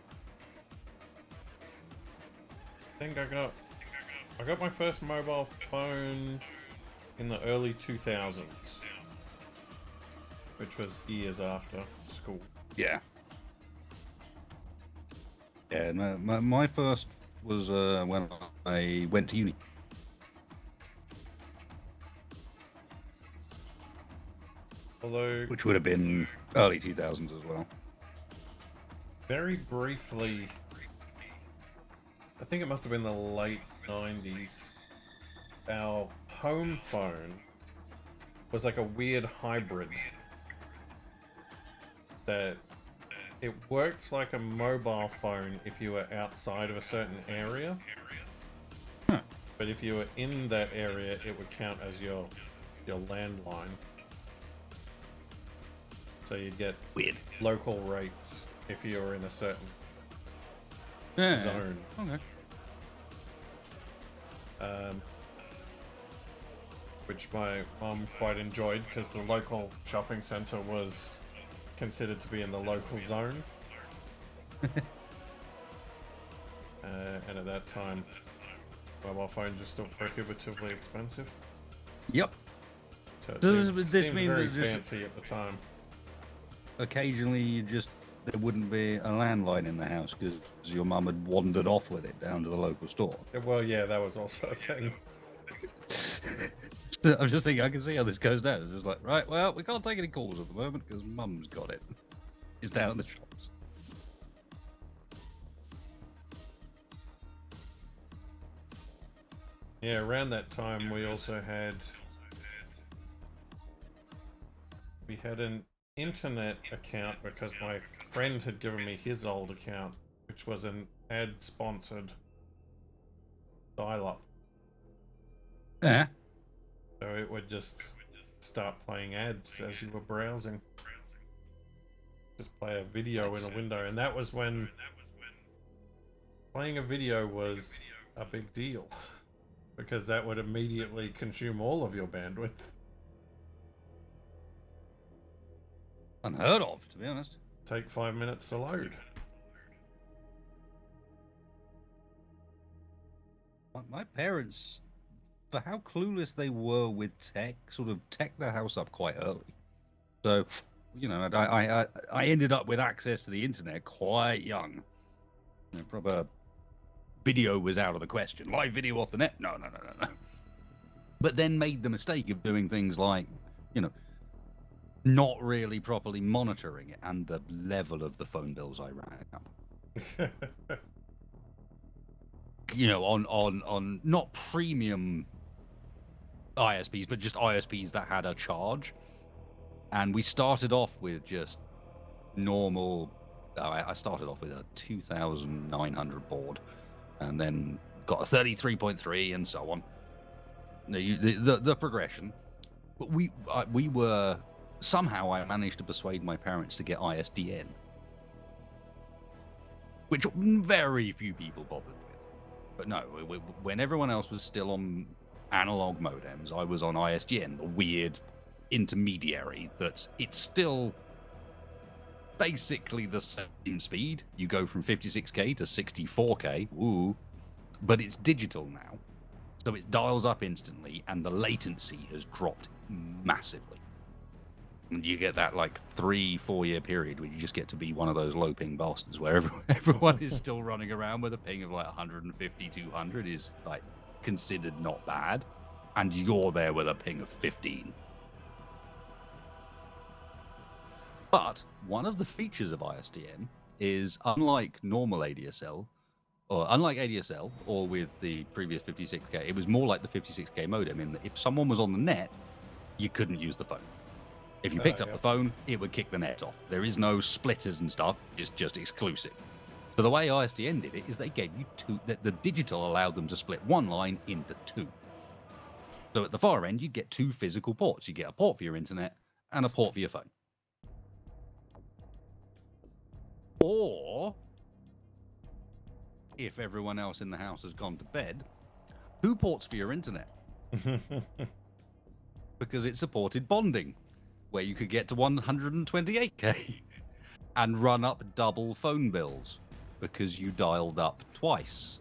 A: I think I got my first mobile phone in the early 2000s, which was years after school.
B: Yeah. Yeah, no, my first was when I went to uni.
A: Although,
B: Which would have been early 2000s as well.
A: very briefly, I think it must have been the late 90s, our home phone was like a weird hybrid that it worked like a mobile phone if you were outside of a certain area.
B: Huh.
A: But if you were in that area, it would count as your landline. So you'd get
B: Weird.
A: local rates if you were in a certain
B: Yeah.
A: zone.
B: Okay.
A: Which my mum quite enjoyed because the local shopping centre was considered to be in the local zone. And at that time, mobile phones were still prohibitively expensive.
B: Yep.
A: So it
B: Does
A: seemed,
B: this
A: seemed
B: mean
A: very
B: that just-
A: fancy at the time.
B: Occasionally, there wouldn't be a landline in the house because your mum had wandered off with it down to the local store.
A: Well, yeah, that was also a thing.
B: I'm just thinking, I can see how this goes down. It's just like, right, well, we can't take any calls at the moment because mum's got it. It's down in the shops.
A: Yeah, around that time we also had an internet account because my friend had given me his old account, which was an ad-sponsored dial-up.
B: Yeah.
A: So it would just start playing ads as you were browsing. Just play a video in a window, and that was when playing a video was a big deal because that would immediately consume all of your bandwidth.
B: Unheard of, to be honest.
A: Take 5 minutes to load.
B: My parents, for how clueless they were with tech, sort of teched their house up quite early. So you know, I ended up with access to the internet quite young. You know, proper video was out of the question. Live video off the net? No. But then made the mistake of doing things like, you know, not really properly monitoring it, and the level of the phone bills I ran up. You know, on not premium ISPs, but just ISPs that had a charge. And we started off with just normal. I started off with a 2,900 board, and then got a 33.3, and so on. The progression. But we were somehow I managed to persuade my parents to get ISDN, which very few people bothered with. But no, when everyone else was still on analog modems, I was on ISDN, the weird intermediary it's still basically the same speed. You go from 56k to 64k, woo, but it's digital now. So it dials up instantly, and the latency has dropped massively. And you get that like 3-4 year period where you just get to be one of those low ping bastards where everyone is still running around with a ping of like 150, 200 is like considered not bad. And you're there with a ping of 15. But one of the features of ISDN is unlike normal ADSL, or unlike ADSL or with the previous 56k, it was more like the 56k modem in that if someone was on the net, you couldn't use the phone. If you picked up the phone, it would kick the net off. There is no splitters and stuff. It's just exclusive. So the way ISDN did it is they gave you two. The digital allowed them to split one line into two. So at the far end, you'd get two physical ports. You get a port for your internet and a port for your phone. Or, if everyone else in the house has gone to bed, 2 ports for your internet. Because it supported bonding, where you could get to 128k and run up double phone bills because you dialed up twice.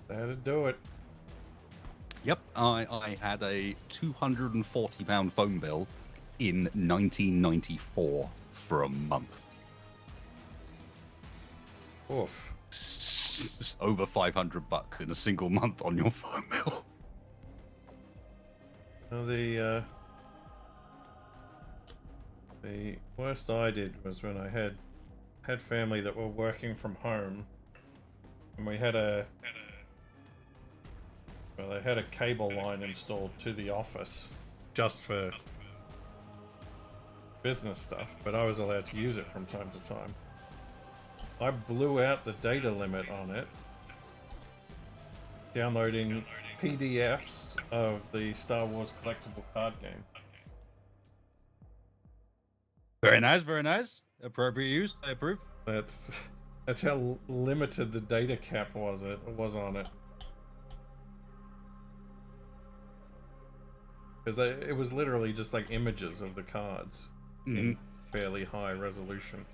A: That'd do it.
B: Yep, I had a £240 phone bill in 1994 for a month.
A: Oof.
B: Over $500 in a single month on your phone bill.
A: Well, the worst I did was when I had family that were working from home, and we had they had a cable line installed to the office just for business stuff, but I was allowed to use it from time to time. I blew out the data limit on it, downloading PDFs of the Star Wars collectible card game.
B: Very nice, very nice. Appropriate use, I approve.
A: That's how limited the data cap was on it. Because it was literally just like images of the cards in fairly high resolution.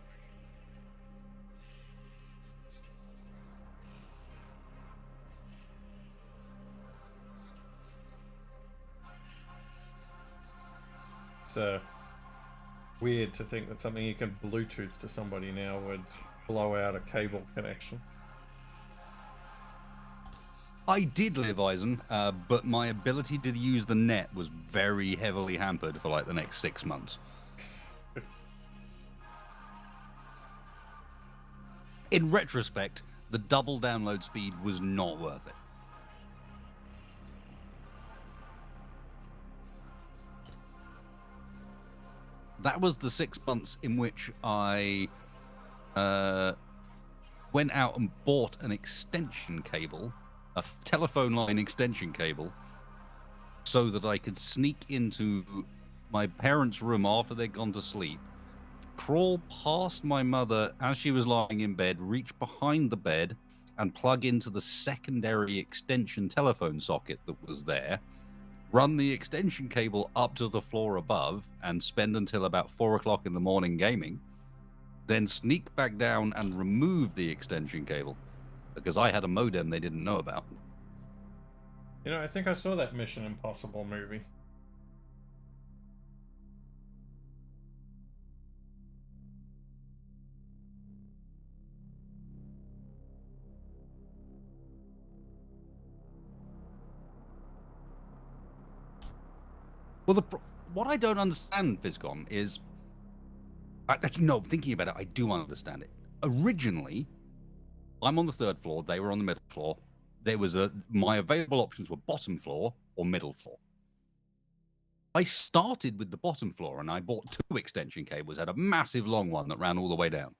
A: It's weird to think that something you can Bluetooth to somebody now would blow out a cable connection.
B: I did live Eisen, but my ability to use the net was very heavily hampered for like the next 6 months. In retrospect, the double download speed was not worth it. That was the 6 months in which I went out and bought an extension cable, a telephone line extension cable, so that I could sneak into my parents' room after they'd gone to sleep, crawl past my mother as she was lying in bed, reach behind the bed, and plug into the secondary extension telephone socket that was there, run the extension cable up to the floor above, and spend until about 4 o'clock in the morning gaming, then sneak back down and remove the extension cable, because I had a modem they didn't know about.
A: You know, I think I saw that Mission Impossible movie.
B: Well, what I don't understand, Fizcon, is actually no. Thinking about it, I do understand it. Originally, I'm on the 3rd floor. They were on the middle floor. There was my available options were bottom floor or middle floor. I started with the bottom floor and I bought 2 extension cables. I had a massive long one that ran all the way down.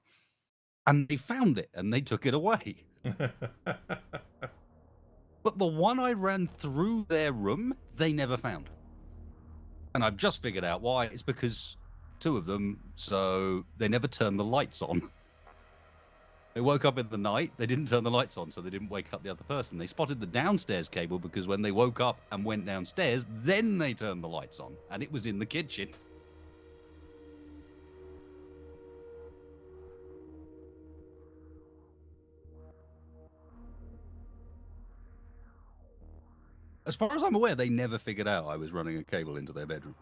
B: And they found it and they took it away. But the one I ran through their room, they never found. And I've just figured out why. It's because 2 of them, so they never turned the lights on. They woke up in the night, they didn't turn the lights on, so they didn't wake up the other person. They spotted the downstairs cable because when they woke up and went downstairs, then they turned the lights on, and it was in the kitchen. As far as I'm aware, they never figured out I was running a cable into their bedroom.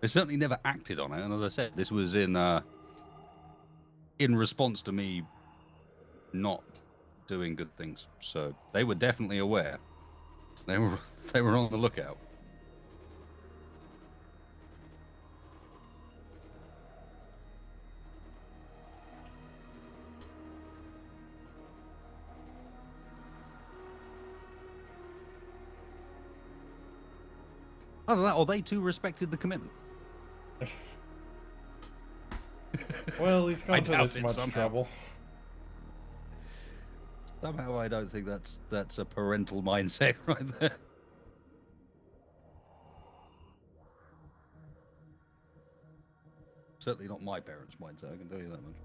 B: They certainly never acted on it, and as I said, this was in response to me not doing good things. So they were definitely aware. They were on the lookout. Either that, or they too respected the commitment.
A: Well, he's gone to
B: doubt
A: this
B: it
A: much
B: somehow.
A: trouble.
B: Somehow, I don't think that's a parental mindset right there. Certainly not my parents' mindset. I can tell you that much.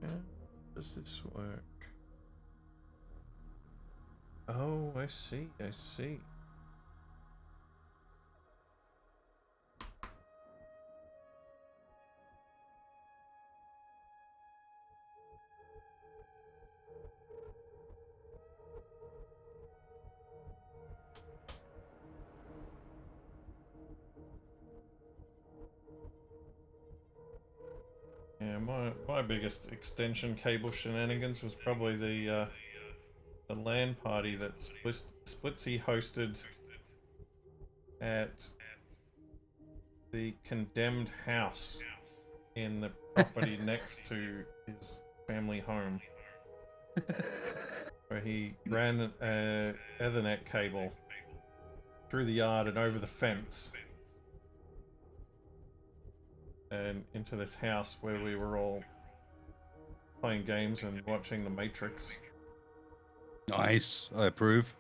A: Yeah. Does this work? Oh, I see. I see. Yeah, my biggest extension cable shenanigans was probably the LAN party that Splitsy hosted at the condemned house in the property next to his family home, where he ran a Ethernet cable through the yard and over the fence and into this house where we were all playing games and watching The Matrix.
B: Nice, I approve.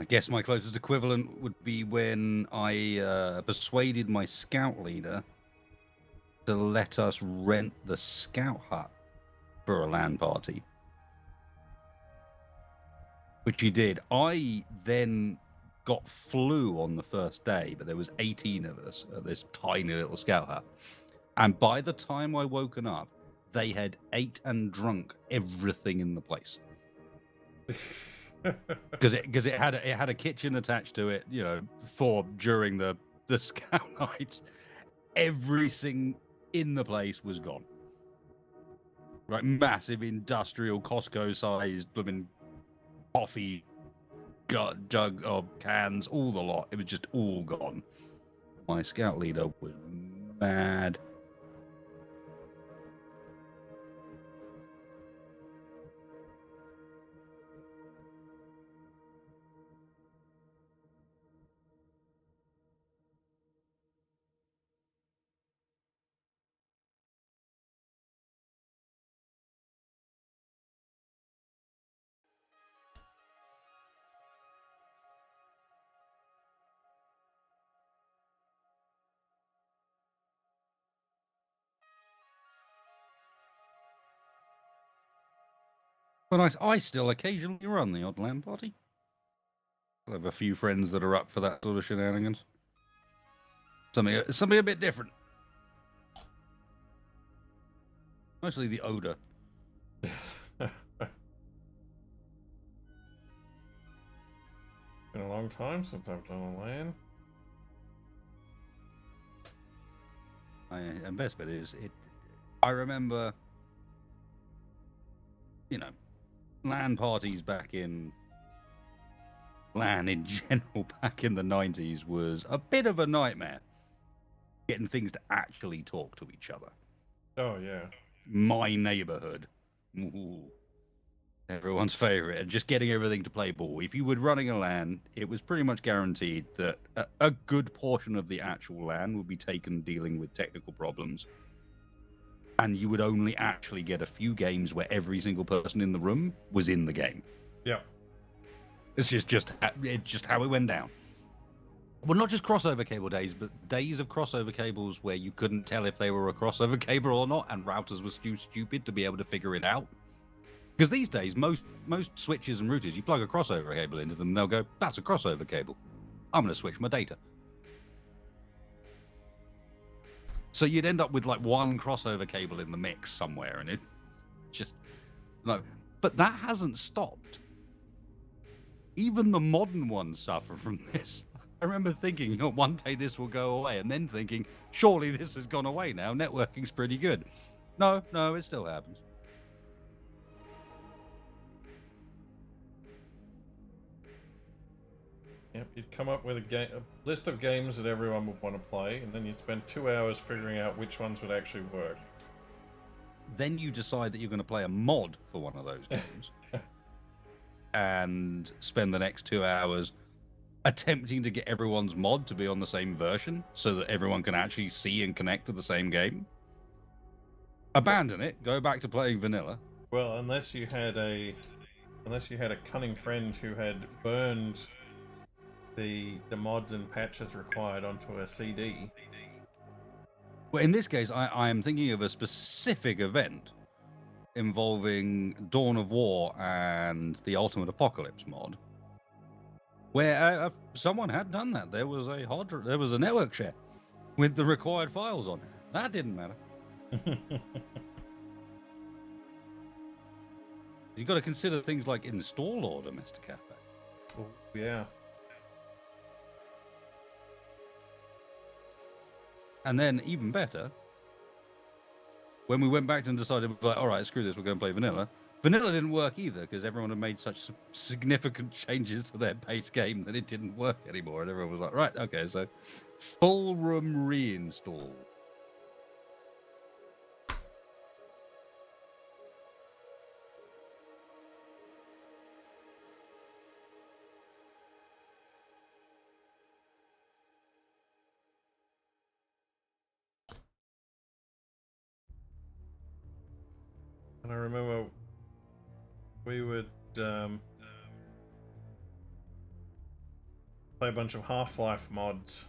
B: I guess my closest equivalent would be when I persuaded my scout leader to let us rent the scout hut for a LAN party, which he did. I then got flu on the first day, but there was 18 of us at this tiny little scout hut. And by the time I woken up, they had ate and drunk everything in the place. Because it had a kitchen attached to it, for during the scout nights. Everything in the place was gone. Right, massive industrial Costco-sized blooming coffee jug of cans, all the lot. It was just all gone. My scout leader was mad. But I still occasionally run the odd LAN party. I have a few friends that are up for that sort of shenanigans. Something a bit different. Mostly the odor.
A: Been a long time since I've done a LAN.
B: And best bit is it. I remember, LAN parties back in LAN in general back in the 90s was a bit of a nightmare. Getting things to actually talk to each other.
A: Oh yeah.
B: My neighborhood. Ooh. Everyone's favorite. And just getting everything to play ball. If you were running a LAN, it was pretty much guaranteed that a good portion of the actual LAN would be taken dealing with technical problems. And you would only actually get a few games where every single person in the room was in the game.
A: Yeah.
B: It's just how it went down. Well, not just crossover cable days, but days of crossover cables where you couldn't tell if they were a crossover cable or not, and routers were too stupid to be able to figure it out. Because these days, most switches and routers, you plug a crossover cable into them, and they'll go, "That's a crossover cable. I'm going to switch my data." So you'd end up with like one crossover cable in the mix somewhere, and it just no. But that hasn't stopped. Even the modern ones suffer from this. I remember thinking, one day this will go away, and then thinking, surely this has gone away now. Networking's pretty good. No, it still happens.
A: Yep, you'd come up with a list of games that everyone would want to play, and then you'd spend 2 hours figuring out which ones would actually work.
B: Then you decide that you're going to play a mod for one of those games, and spend the next 2 hours attempting to get everyone's mod to be on the same version so that everyone can actually see and connect to the same game. Abandon it, go back to playing vanilla.
A: Well, unless you had a cunning friend who had burned the mods and patches required onto a CD.
B: Well, in this case, I am thinking of a specific event involving Dawn of War and the Ultimate Apocalypse mod, where someone had done that. There was a network share with the required files on it. That didn't matter. You've got to consider things like install order, Mr. Capac.
A: Oh, yeah.
B: And then, even better, when we went back and decided, like, all right, screw this, we're going to play vanilla. Vanilla didn't work either because everyone had made such significant changes to their base game that it didn't work anymore. And everyone was like, right, okay, so full room reinstall.
A: And I remember we would play a bunch of Half-Life mods.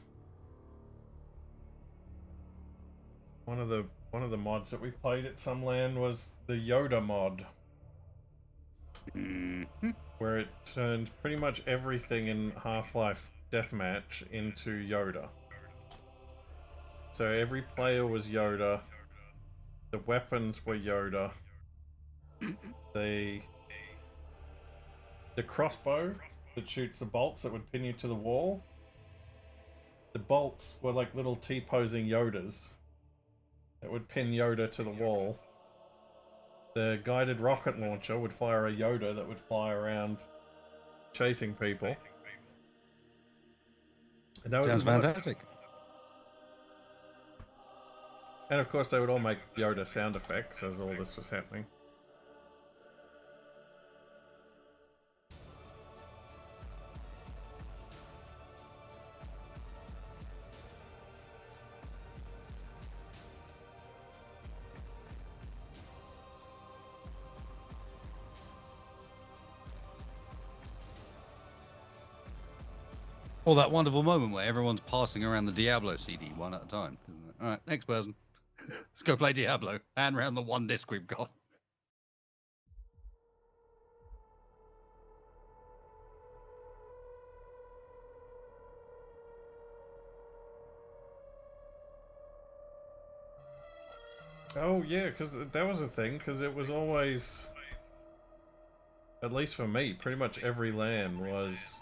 A: One of the mods that we played at some LAN was the Yoda mod, where it turned pretty much everything in Half-Life Deathmatch into Yoda. So every player was Yoda. The weapons were Yoda. The crossbow that shoots the bolts that would pin you to the wall. The bolts were like little T-posing Yodas that would pin Yoda to the wall. The guided rocket launcher would fire a Yoda that would fly around chasing people. And that
B: Sounds fantastic.
A: And of course they would all make Yoda sound effects as all this was happening.
B: Or that wonderful moment where everyone's passing around the Diablo CD one at a time. All right, next person. Let's go play Diablo. And around the one disc we've got.
A: Oh yeah, because that was a thing, because it was always, at least for me, pretty much every LAN was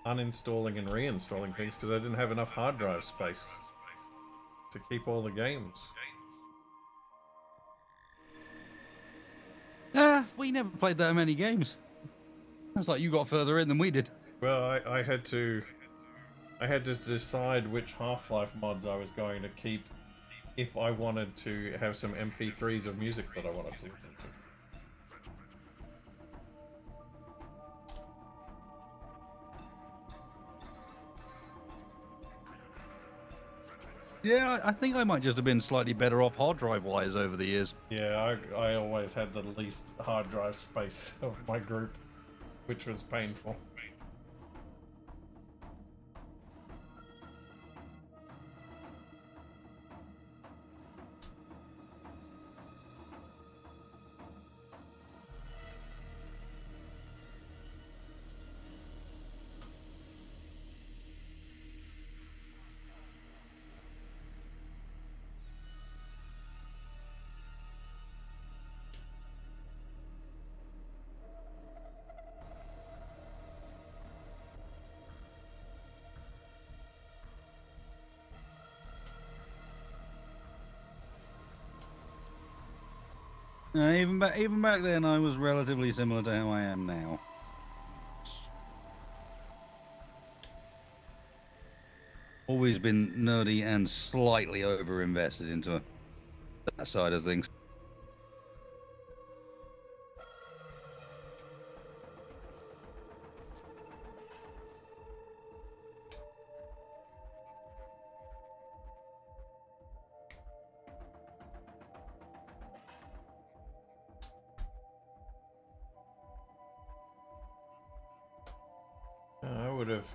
A: uninstalling and reinstalling things because I didn't have enough hard drive space. to keep all the games.
B: We never played that many games. It's like you got further in than we did.
A: Well, I had to decide which Half-Life mods I was going to keep if I wanted to have some MP3s of music that I wanted to listen to.
B: Yeah, I think I might just have been slightly better off hard drive wise over the years.
A: Yeah, I always had the least hard drive space of my group, which was painful.
B: Even back then, I was relatively similar to how I am now. Always been nerdy and slightly over-invested into that side of things.
A: I would have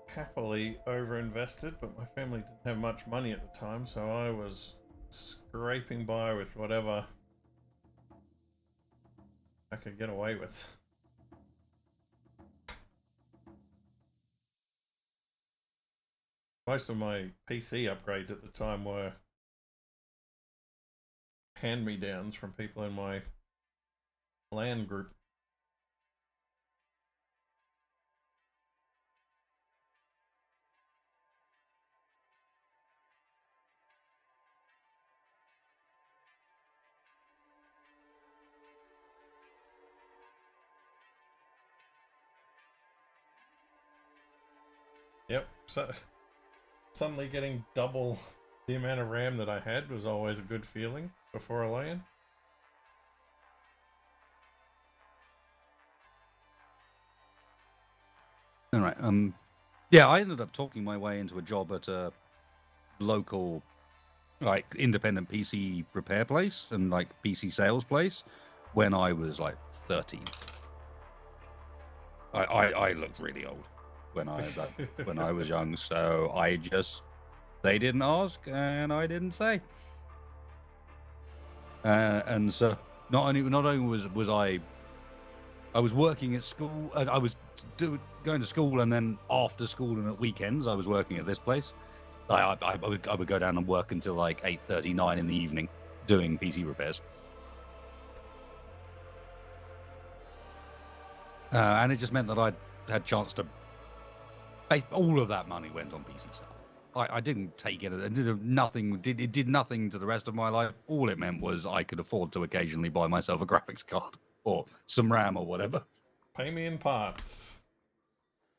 A: happily over-invested, but my family didn't have much money at the time, so I was scraping by with whatever I could get away with. Most of my PC upgrades at the time were hand-me-downs from people in my LAN group. Yep, so suddenly getting double the amount of RAM that I had was always a good feeling before a LAN.
B: All right. Yeah, I ended up talking my way into a job at a local, like, independent PC repair place and like PC sales place when I was like 13. I looked really old when I was young, so they didn't ask and I didn't say. And so not only was I was working at school, I was going to school, and then after school and at weekends I was working at this place. I would go down and work until like 8:39 in the evening doing PC repairs. And it just meant that I had chance to. All of that money went on PC stuff. I didn't take it. It did nothing. It did nothing to the rest of my life. All it meant was I could afford to occasionally buy myself a graphics card or some RAM or whatever.
A: Pay me in parts.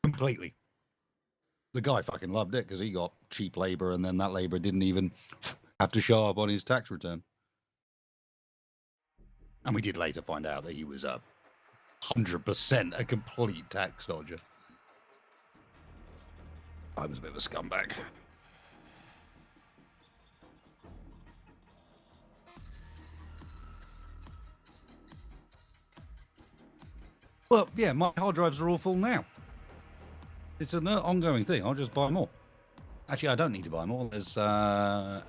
B: Completely. The guy fucking loved it because he got cheap labor, and then that labor didn't even have to show up on his tax return. And we did later find out that he was 100% a complete tax dodger. I was a bit of a scumbag. Well, yeah, my hard drives are all full now. It's an ongoing thing. I'll just buy more. Actually, I don't need to buy more. There's 32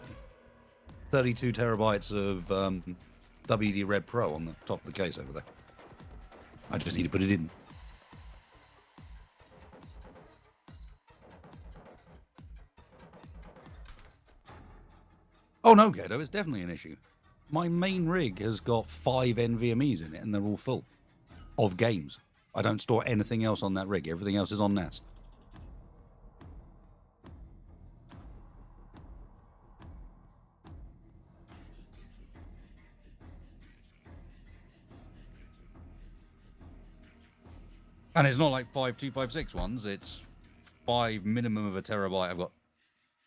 B: terabytes of WD Red Pro on the top of the case over there. I just need to put it in. Oh no, Gato, it's definitely an issue. My main rig has got 5 NVMEs in it, and they're all full of games. I don't store anything else on that rig. Everything else is on NAS. And it's not like 5.256 ones. It's 5 minimum of a terabyte. I've got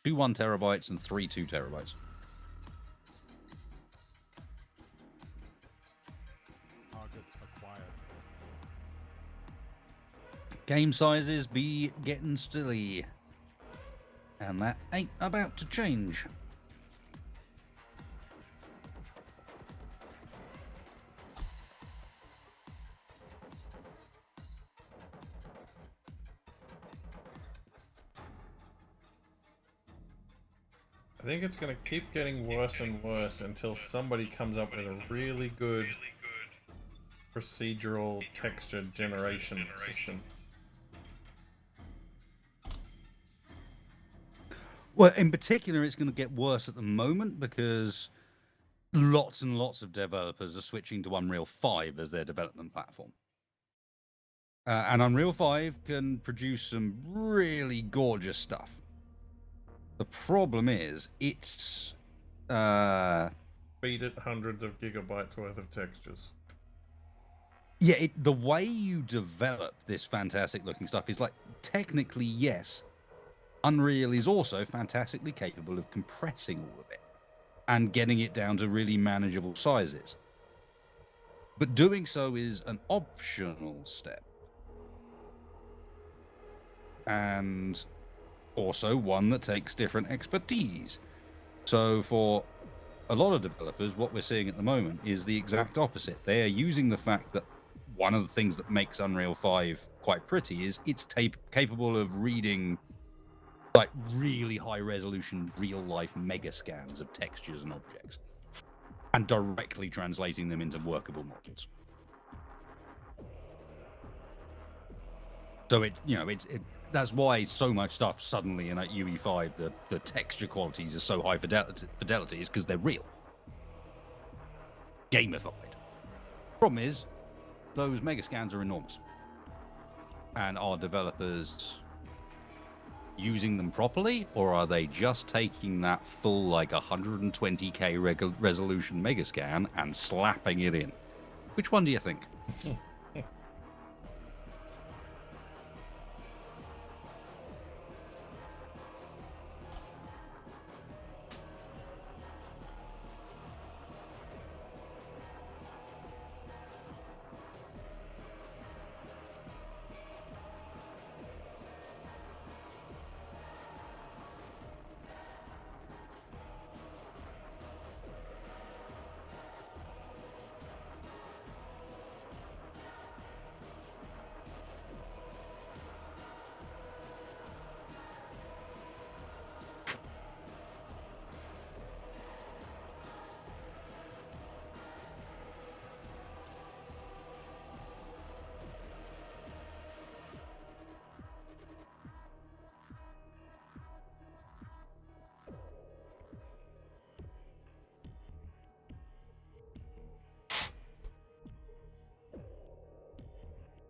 B: 2 1 terabytes and 3 2 terabytes.
C: Target acquired.
B: Game sizes be getting silly. And that ain't about to change.
A: I think it's going to keep getting worse and worse until somebody comes up with a really good procedural texture generation system.
B: Well, in particular, it's going to get worse at the moment because lots and lots of developers are switching to Unreal 5 as their development platform. And Unreal 5 can produce some really gorgeous stuff. The problem is, it's
A: Feed it hundreds of gigabytes worth of textures.
B: yeah, the way you develop this fantastic looking stuff is like, technically, yes, Unreal is also fantastically capable of compressing all of it and getting it down to really manageable sizes. But doing so is an optional step. And also one that takes different expertise. So for a lot of developers, what we're seeing at the moment is the exact opposite. They are using the fact that one of the things that makes Unreal 5 quite pretty is it's capable of reading like really high resolution real life mega scans of textures and objects and directly translating them into workable models. So that's why so much stuff suddenly in UE5, the texture qualities are so high fidelity is because they're real, gamified. Problem is, those mega scans are enormous, and are developers using them properly, or are they just taking that full like 120K resolution mega scan and slapping it in? Which one do you think?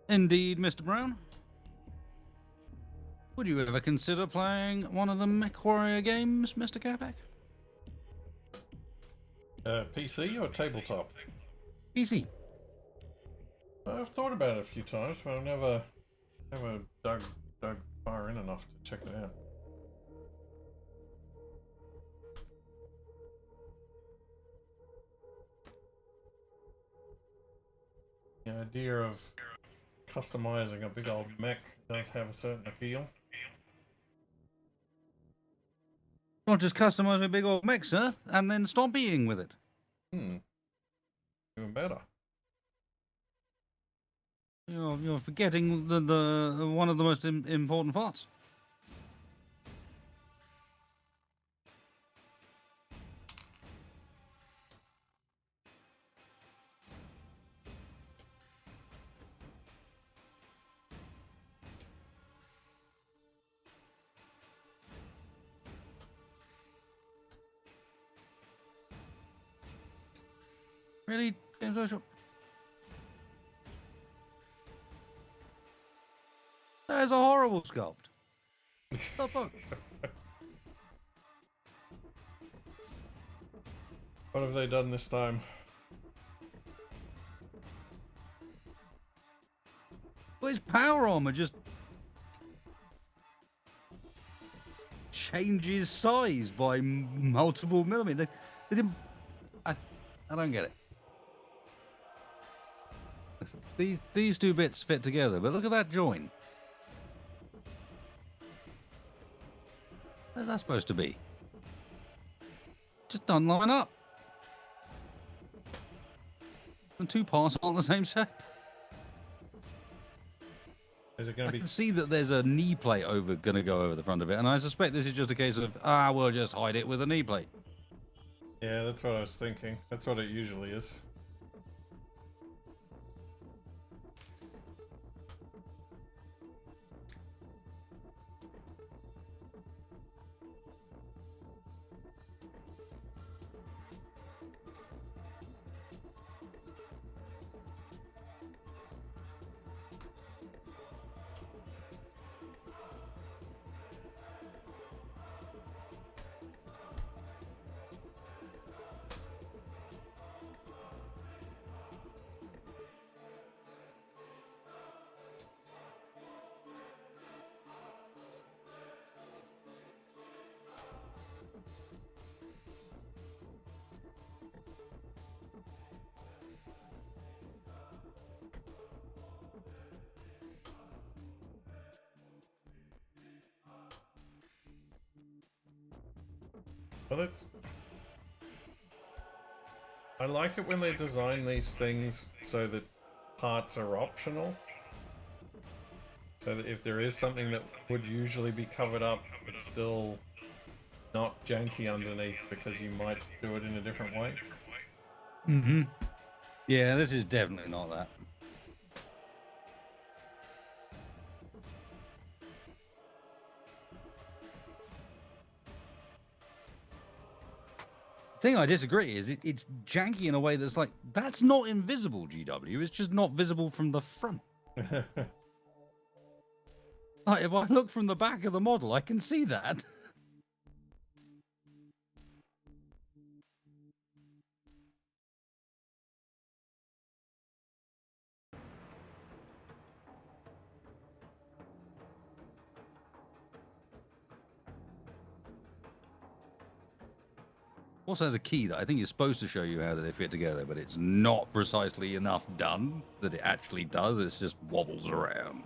B: Indeed, Mr. Brown. Would you ever consider playing one of the MechWarrior games, Mr. Capac?
A: PC or tabletop?
B: Easy.
A: I've thought about it a few times, but I've never dug far in enough to check it out. The idea of customizing a big old mech does have a certain appeal.
B: Not just customize a big old mech, sir, and then stop eating with it.
A: Even better.
B: You're forgetting the one of the most important parts. Really, Games Workshop? That is a horrible sculpt. The fuck?
A: What have they done this time?
B: But his power armor just changes size by multiple millimeters. They didn't. I don't get it. These two bits fit together, but look at that join. Where's that supposed to be? Just don't line up. The two parts aren't the same shape.
A: Is it going
B: I
A: to be?
B: can see that there's a knee plate going to go over the front of it, and I suspect this is just a case of we'll just hide it with a knee plate.
A: Yeah, that's what I was thinking. That's what it usually is. Well, it's... I like it when they design these things so that parts are optional. So that if there is something that would usually be covered up, it's still not janky underneath because you might do it in a different way.
B: Mm-hmm. Yeah, this is definitely not that. The thing I disagree is it's janky in a way that's like, that's not invisible, GW. It's just not visible from the front. Like, if I look from the back of the model, I can see that. Also has a key that I think is supposed to show you how they fit together, but it's not precisely enough done that it actually does. It just wobbles around.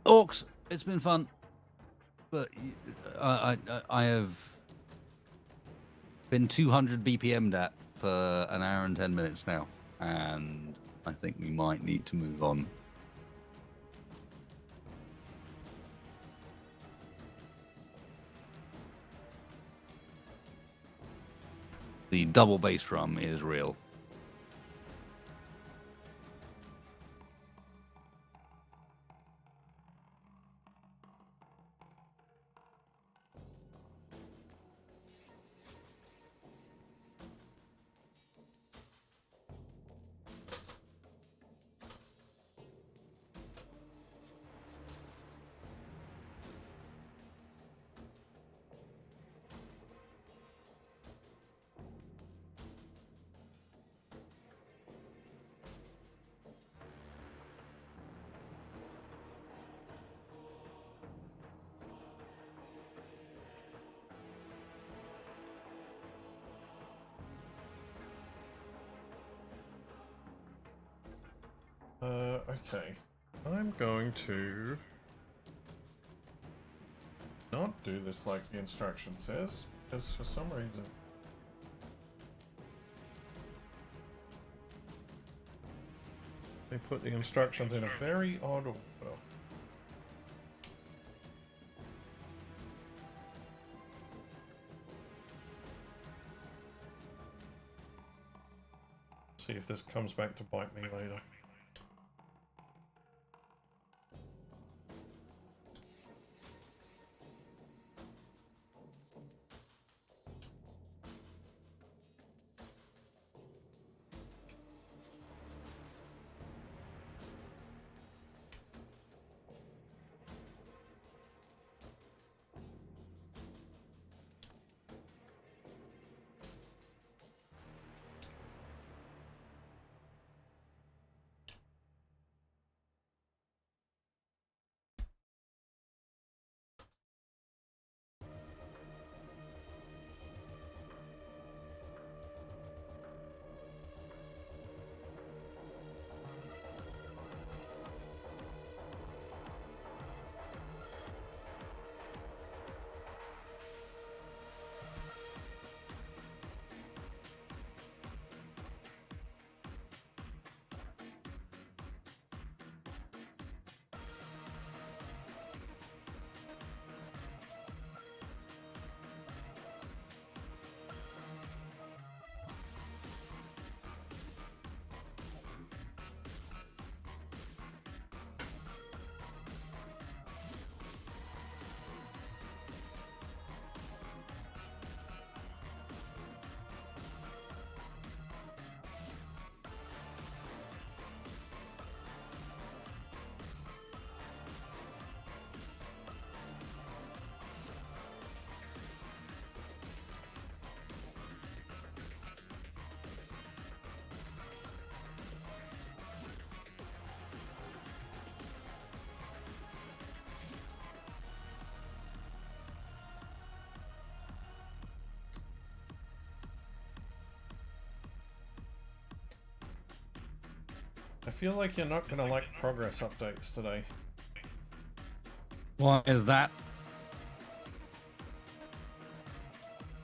B: Orcs, it's been fun, but I have been 200 BPM'd at for an hour and 10 minutes now, and I think we might need to move on. The double bass drum is real.
A: Okay. I'm going to not do this like the instruction says, because for some reason they put the instructions in a very odd order. See if this comes back to bite me later. I feel like you're not gonna like progress updates today.
B: Why is that?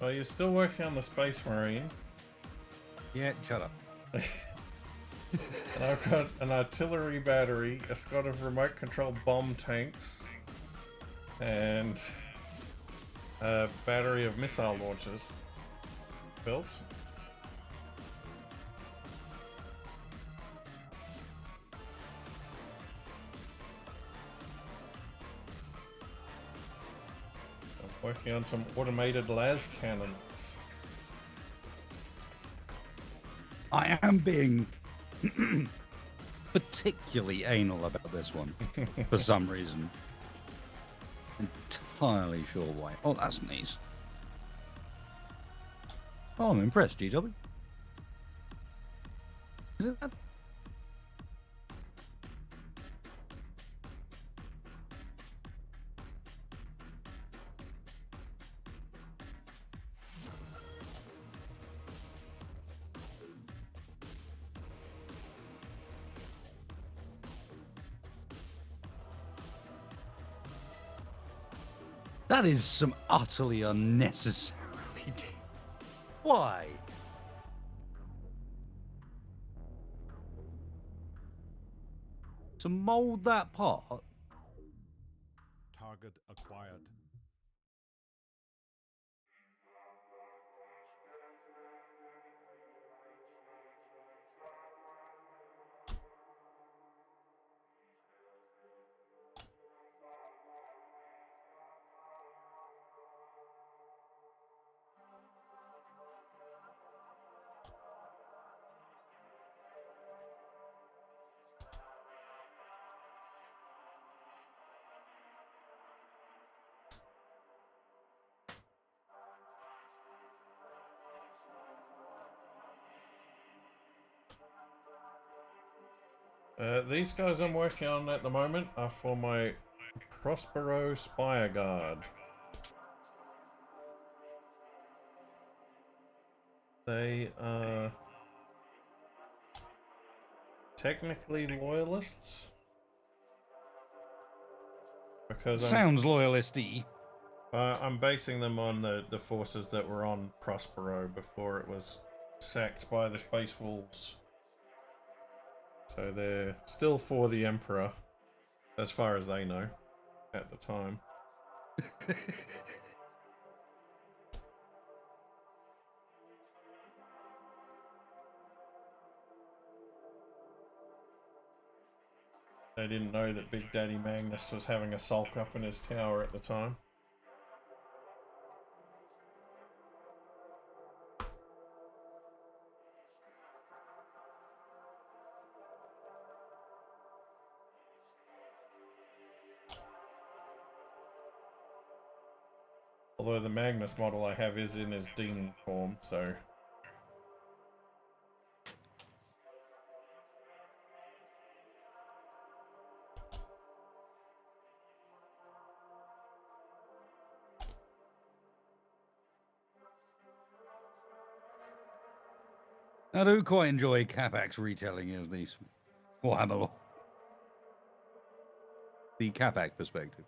A: Well, you're still working on the Space Marine.
B: Yeah, shut up.
A: And I've got an artillery battery, a squad of remote control bomb tanks, and a battery of missile launchers built. I'm working on some automated las cannons.
B: I am being particularly anal about this one for some reason. Entirely sure why. Oh, that's nice. Oh, I'm impressed, GW. That is some utterly unnecessarily. Why? To mold that part?
C: Target acquired.
A: These guys I'm working on at the moment are for my Prospero Spire Guard. They are technically loyalists because
B: Sounds loyalisty.
A: I'm basing them on the forces that were on Prospero before it was sacked by the Space Wolves. So they're still for the Emperor, as far as they know, at the time. They didn't know that Big Daddy Magnus was having a sulk up in his tower at the time. Although the Magnus model I have is in his demon form, so...
B: I do quite enjoy Capac's retelling of these Warhammer. The Capac perspective.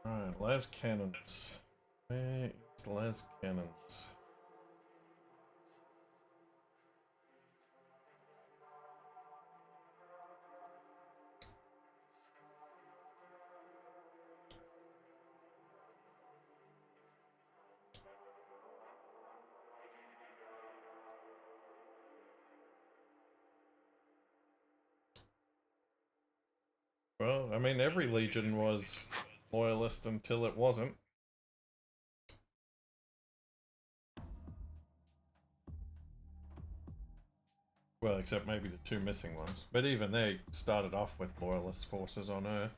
A: Right, las cannons. Where is las cannons? Well, I mean, every legion was loyalist until it wasn't. Well, except maybe the two missing ones. But even they started off with loyalist forces on Earth.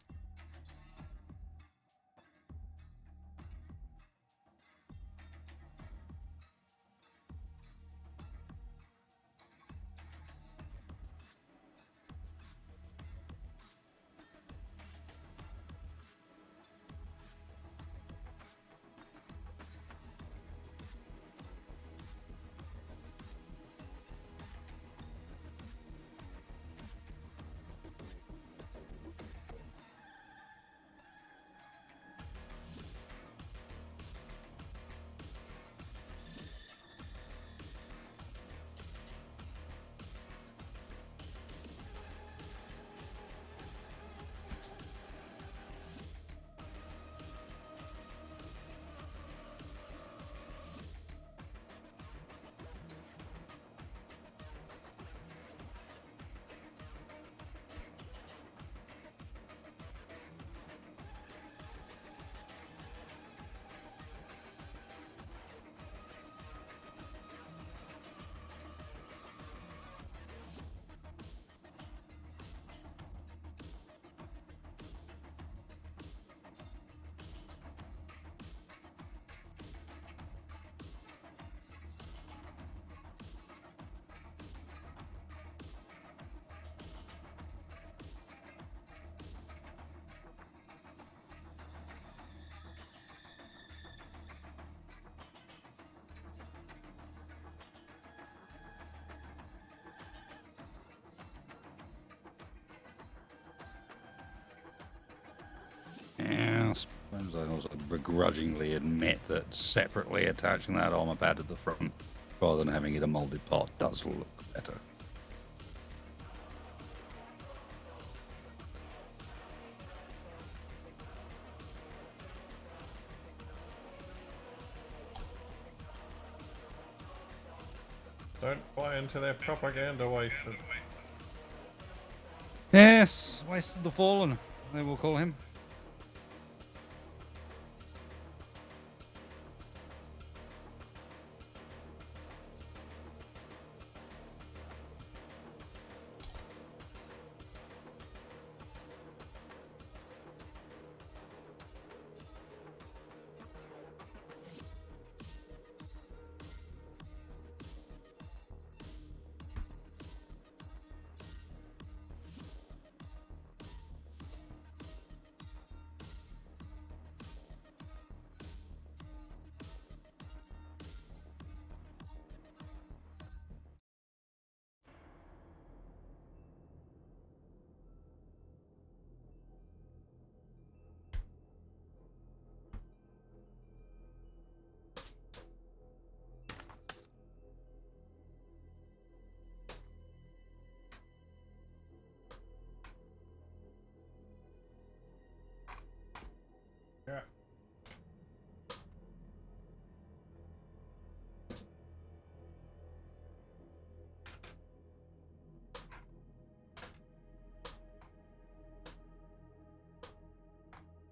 B: Yeah, I suppose I also begrudgingly admit that separately attaching that armor pad to the front rather than having it a molded part does look better.
A: Don't buy into their propaganda, wasted.
B: Yes, wasted the fallen, they will call him.
A: Yeah.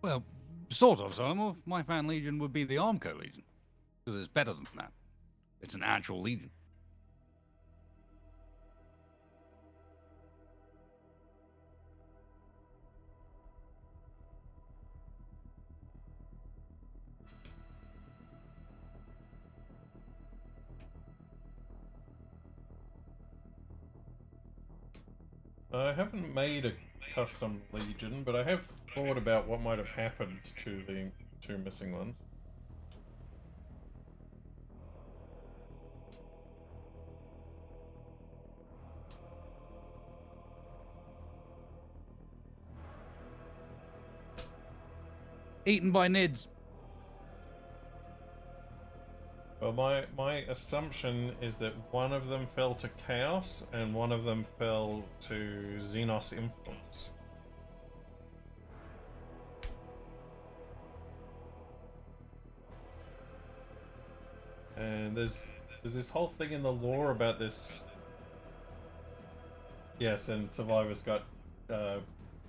B: Well, sort of, so my fan legion would be the Armco Legion, because it's better than that. It's an actual legion.
A: I haven't made a custom legion, but I have thought about what might have happened to the two missing ones.
B: Eaten by Nids.
A: Well, my assumption is that one of them fell to Chaos and one of them fell to Xenos Influence. And there's this whole thing in the lore about this. Yes, and survivors got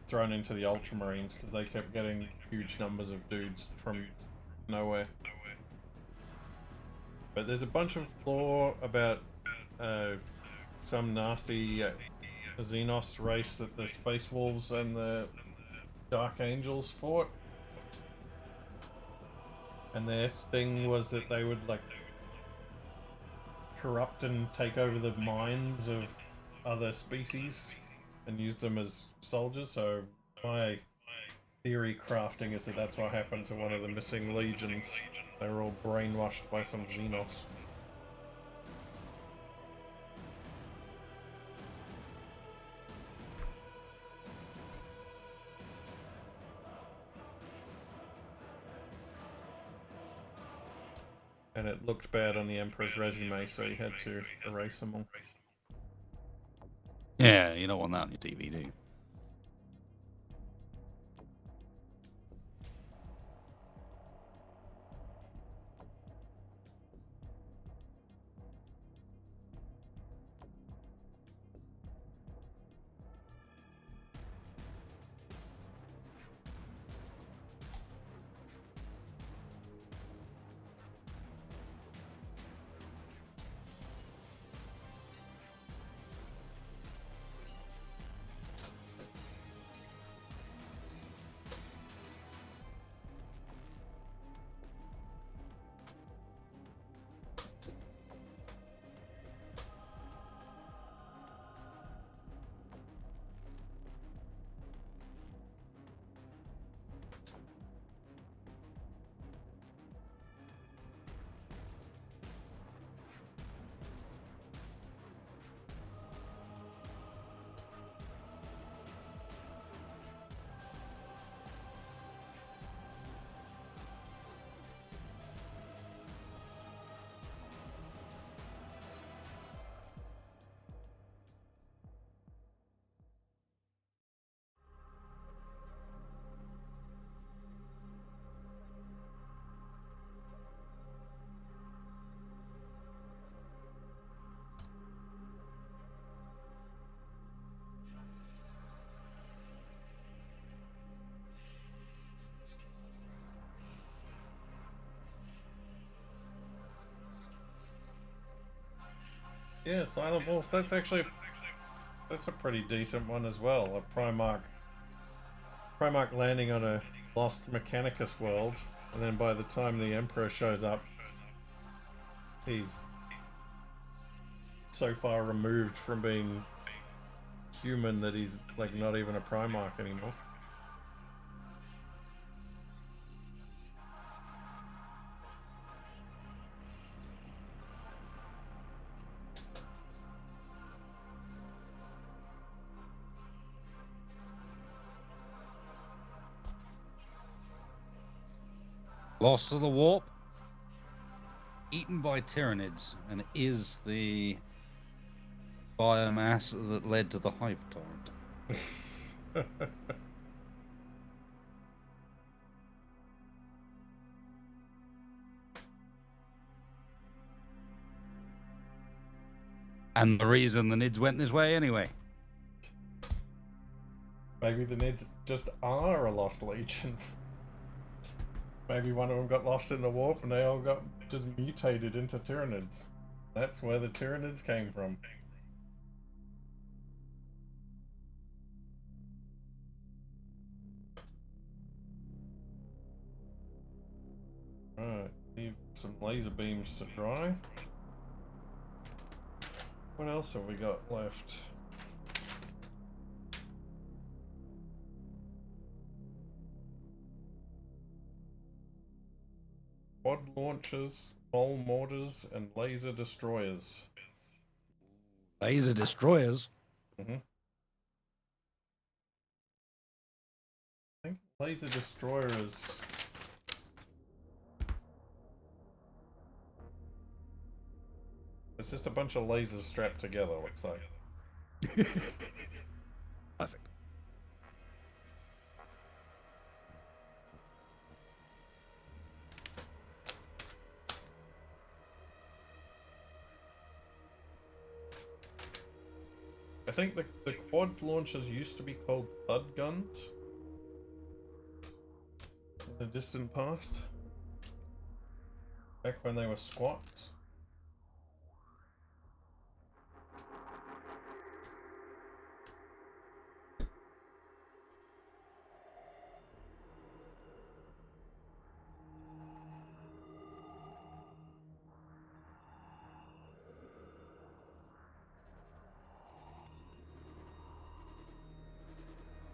A: thrown into the Ultramarines because they kept getting huge numbers of dudes from nowhere. But there's a bunch of lore about some nasty Xenos race that the Space Wolves and the Dark Angels fought. And their thing was that they would like corrupt and take over the minds of other species and use them as soldiers. So my theory crafting is that that's what happened to one of the missing legions. They were all brainwashed by some Xenos. And it looked bad on the Emperor's resume, so he had to erase them all.
B: Yeah, you don't want that on your TV, do you?
A: Yeah, Silent Wolf, that's a pretty decent one as well. A Primarch landing on a lost Mechanicus world, and then by the time the Emperor shows up, he's so far removed from being human that he's like not even a Primarch anymore.
B: Lost to the warp, eaten by Tyranids, and is the biomass that led to the Hive Torrent. And the reason the Nids went this way anyway.
A: Maybe the Nids just are a lost legion. Maybe one of them got lost in the warp and they all got just mutated into Tyranids. That's where the Tyranids came from. Right, leave some laser beams to dry. What else have we got left? Quad launchers, mole mortars, and laser destroyers.
B: Laser destroyers.
A: I think laser destroyer is... It's just a bunch of lasers strapped together, looks like.
B: Perfect.
A: I think the quad launchers used to be called thud guns in the distant past. Back when they were squats.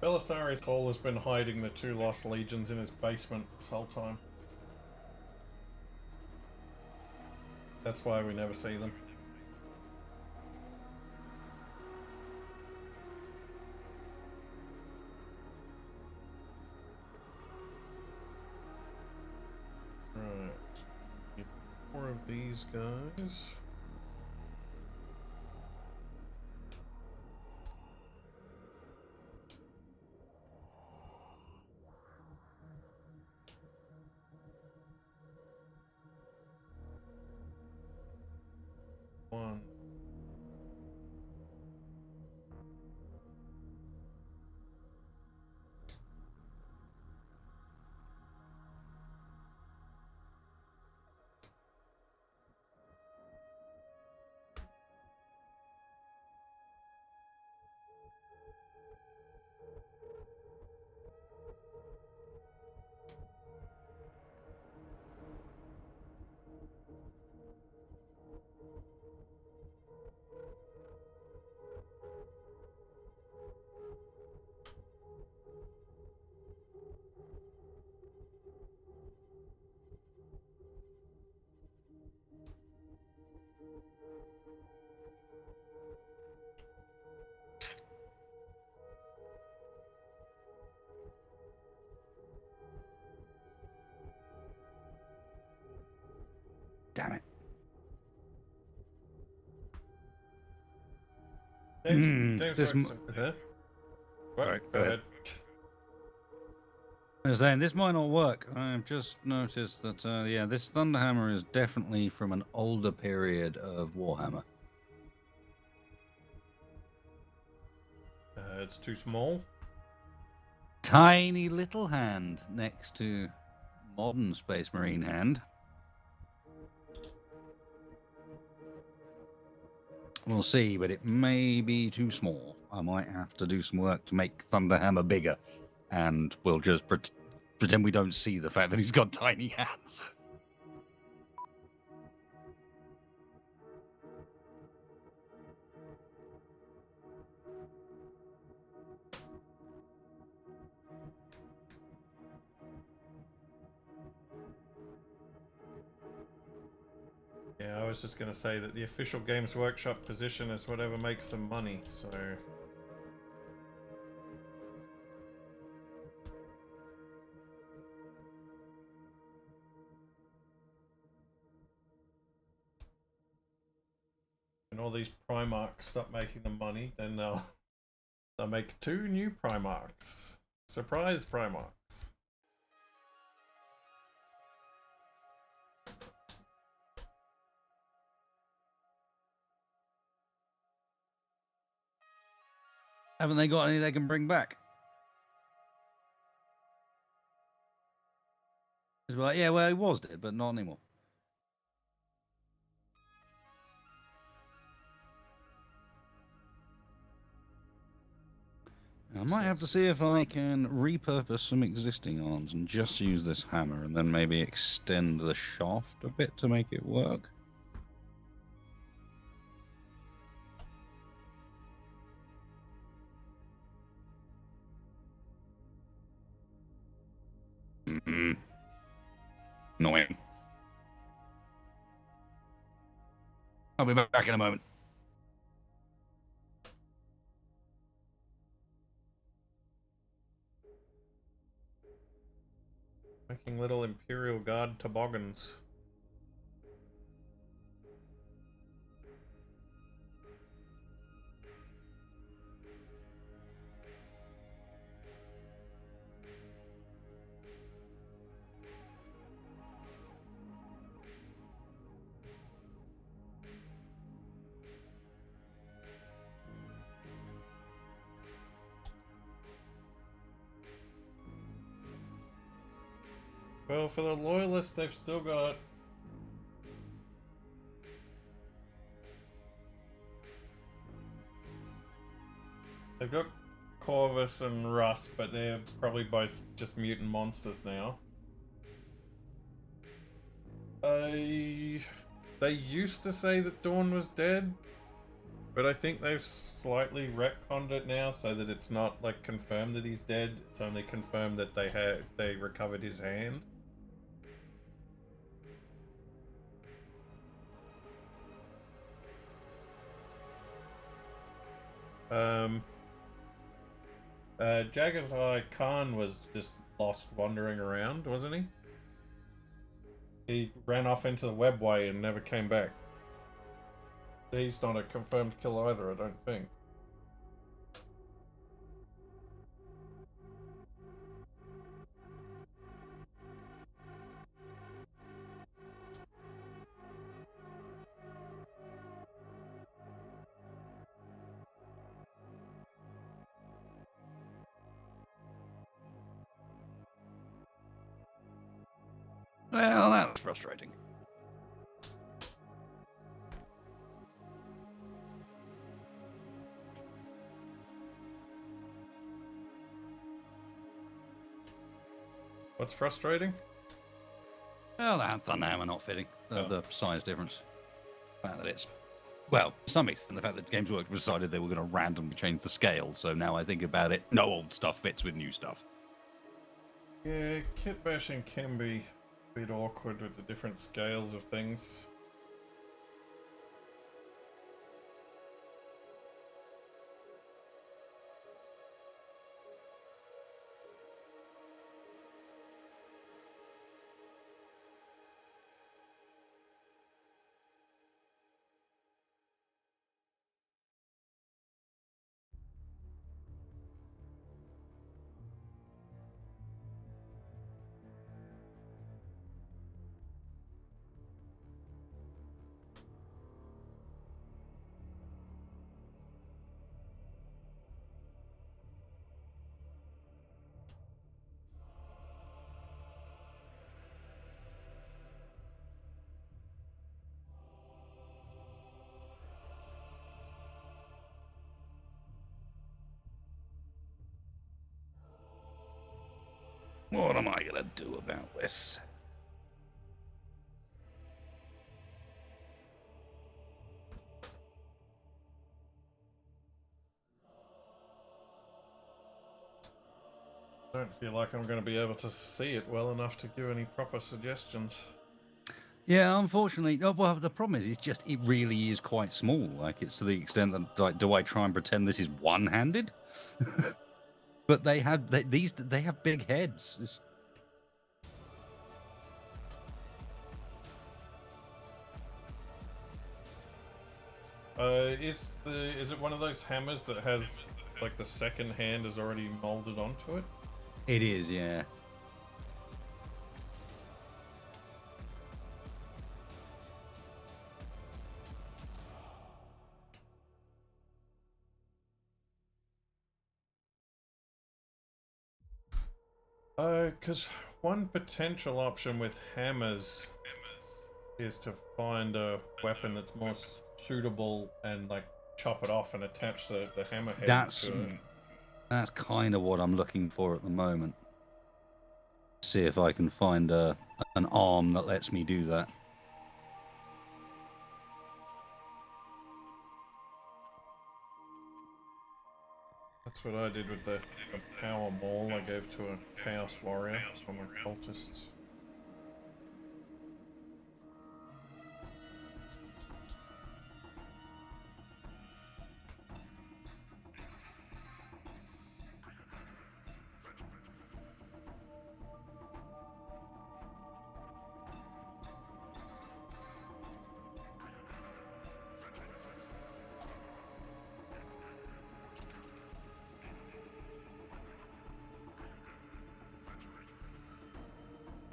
A: Belisarius Call has been hiding the 2 lost legions in his basement this whole time. That's why we never see them. Right. Get 4 of these guys. One.
B: Damn it.
A: James
B: This
A: works. Huh? What?
B: Sorry,
A: Go ahead.
B: I was saying, this might not work. I've just noticed that, yeah, this Thunderhammer is definitely from an older period of Warhammer.
A: It's too small.
B: Tiny little hand next to modern Space Marine hand. We'll see, but it may be too small. I might have to do some work to make Thunderhammer bigger, and we'll just pretend we don't see the fact that he's got tiny hands.
A: Yeah, I was just going to say that the official Games Workshop position is whatever makes them money, so... When all these Primarchs stop making them money, then they'll make 2 new Primarchs. Surprise Primarchs.
B: Haven't they got any they can bring back? It's like, yeah, well, he was dead, but not anymore. I might have to see if I can repurpose some existing arms and just use this hammer and then maybe extend the shaft a bit to make it work. Annoying. I'll be back in a moment.
A: Making little Imperial Guard toboggans. Well, for the Loyalists, they've still got... They've got Corvus and Russ, but they're probably both just mutant monsters now. They used to say that Dawn was dead, But I think they've slightly retconned it now so that it's not like confirmed that he's dead. It's only confirmed that they recovered his hand. Jagged Eye Khan was just lost wandering around, wasn't he? He ran off into the webway and never came back. He's not a confirmed kill either, I don't think.
B: Well, that was frustrating.
A: What's frustrating?
B: Well, that Thunderhammer not fitting.
A: Oh.
B: The size difference. The fact that it's, well, to some extent, the fact that Games Workshop decided they were going to randomly change the scale. So now I think about it, no old stuff fits with new stuff.
A: Yeah, kit bashing can be a bit awkward with the different scales of things.
B: What am I going to do about this?
A: I don't feel like I'm going to be able to see it well enough to give any proper suggestions.
B: Yeah, unfortunately. Oh, well, the problem is, it really is quite small. Like, it's to the extent that, like, do I try and pretend this is one-handed? But they have they have big heads.
A: Is it one of those hammers that has like the second hand is already molded onto it?
B: It is, yeah.
A: Because one potential option with hammers is to find a weapon that's more suitable and like chop it off and attach the hammerhead
B: That's
A: to it.
B: that's kind of what I'm looking for at the moment. See if I can find an arm that lets me do that.
A: That's what I did with the power maul I gave to a chaos warrior from the cultists.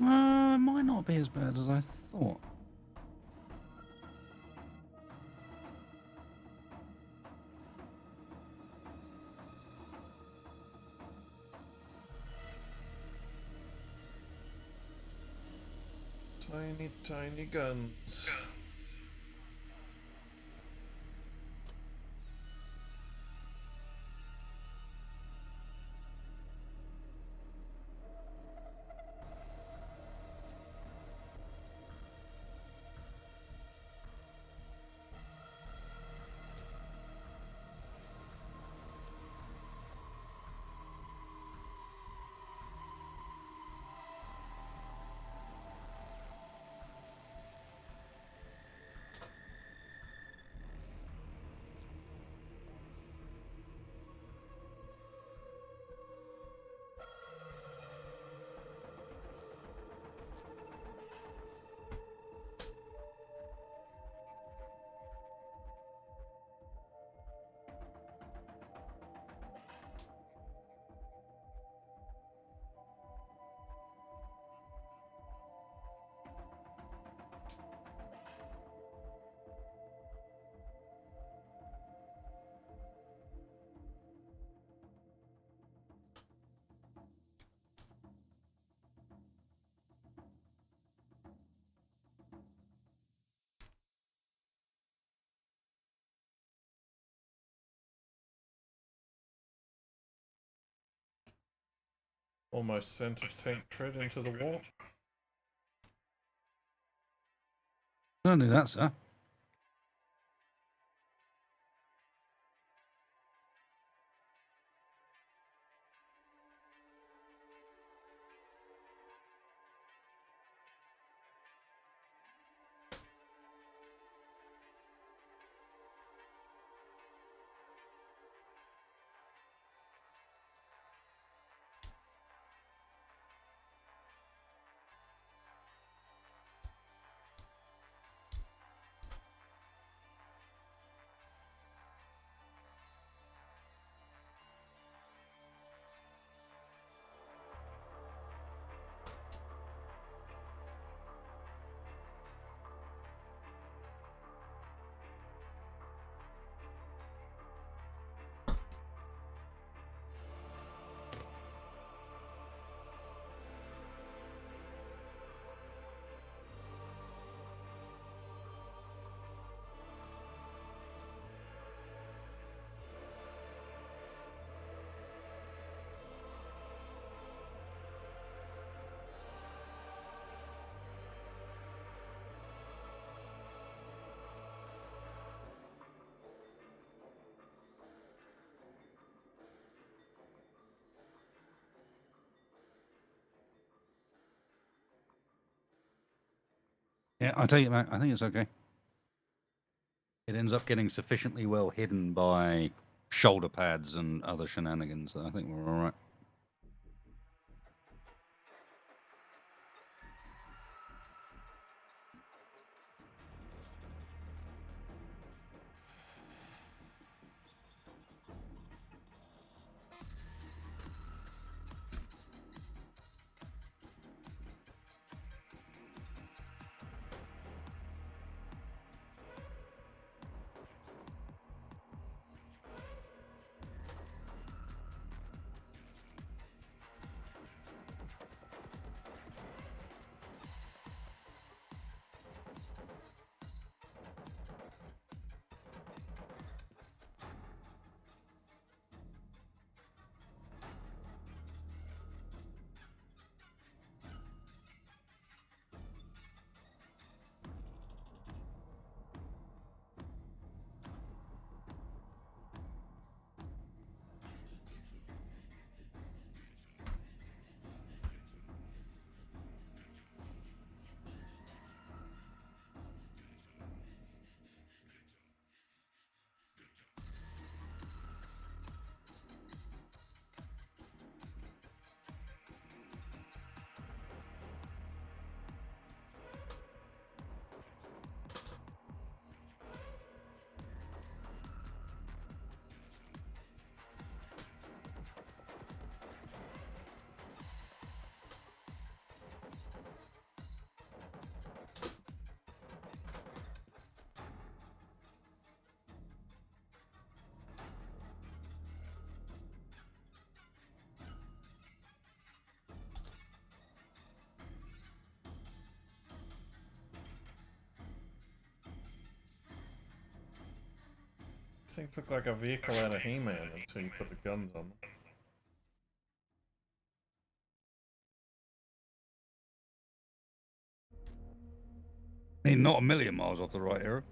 B: It might not be as bad as I thought.
A: Tiny, tiny guns. Almost sent a tank tread into the wall.
B: Don't do that, sir. Yeah, I'll tell you, mate, I think it's okay. It ends up getting sufficiently well hidden by shoulder pads and other shenanigans that I think we're all right.
A: These things look like a vehicle out of He-Man until you put the guns on them.
B: I mean, not a million miles off the right era.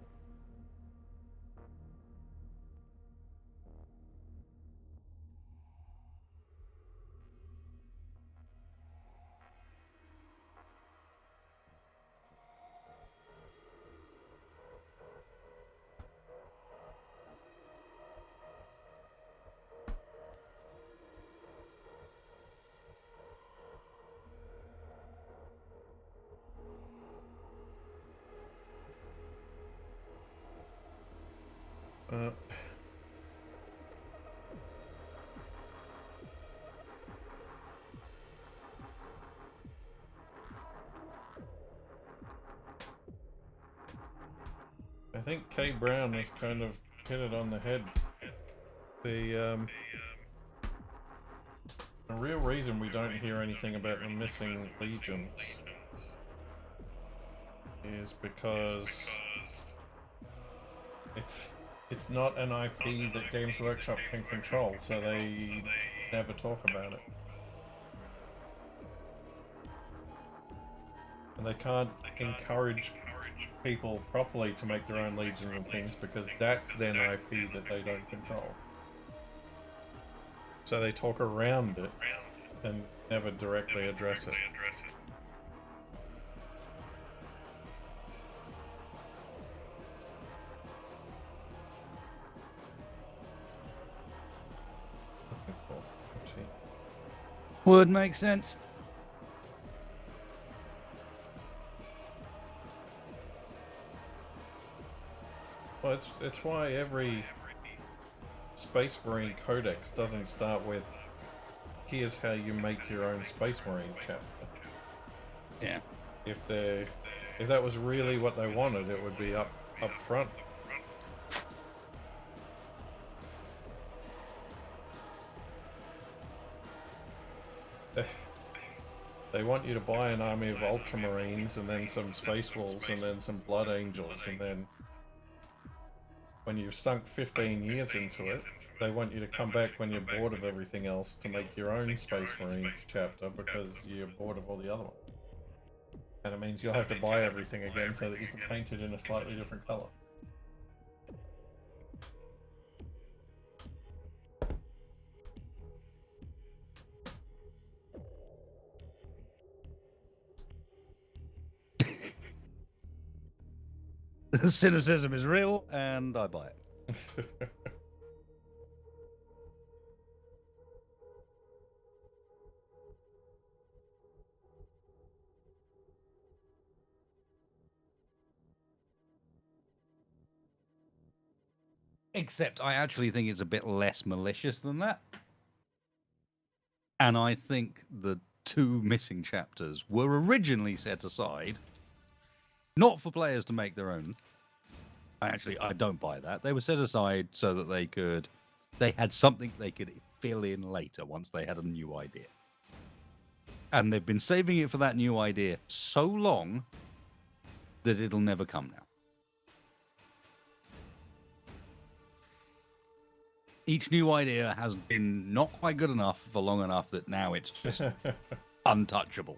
A: Uh, I think K. Brown has kind of hit it on the head. The real reason we don't hear anything about the missing legions is because it's not an IP that Games Workshop can control, so they never talk about it. And they can't encourage people properly to make their own legions and things because that's then IP that they don't control. So they talk around it and never directly address it.
B: Would make sense.
A: Well, it's why every Space Marine Codex doesn't start with here's how you make your own Space Marine chapter.
B: Yeah.
A: If that was really what they wanted, it would be up front. They want you to buy an army of Ultramarines and then some Space Wolves and then some Blood Angels, and then when you've sunk 15 years into it, they want you to come back when you're bored of everything else to make your own Space Marine chapter because you're bored of all the other ones. And it means you'll have to buy everything again so that you can paint it in a slightly different color.
B: The cynicism is real, and I buy it. Except I actually think it's a bit less malicious than that. And I think the 2 missing chapters were originally set aside not for players to make their own. I don't buy that. They were set aside so that they had something they could fill in later once they had a new idea. And they've been saving it for that new idea so long that it'll never come now. Each new idea has been not quite good enough for long enough that now it's just untouchable.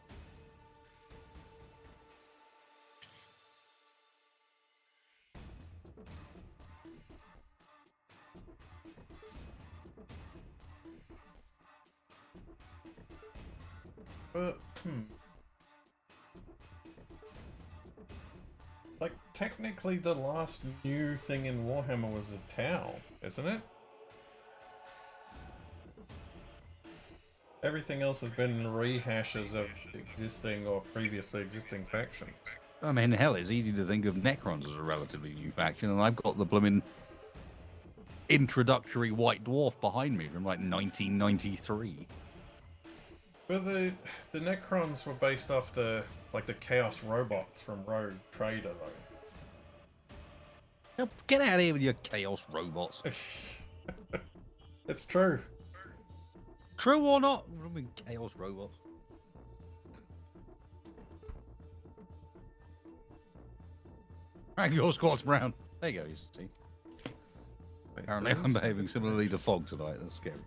A: But, like, technically the last new thing in Warhammer was the Tau, isn't it? Everything else has been rehashes of existing or previously existing factions.
B: I mean, hell, it's easy to think of Necrons as a relatively new faction, and I've got the blooming introductory White Dwarf behind me from like 1993.
A: But the Necrons were based off the Chaos robots from Rogue Trader, though.
B: Now, get out of here with your Chaos robots.
A: It's true.
B: True or not? I mean, Chaos robots. Drag your squats, Brown. There you go, you see. Apparently I'm behaving similarly to Fog tonight. That's scary.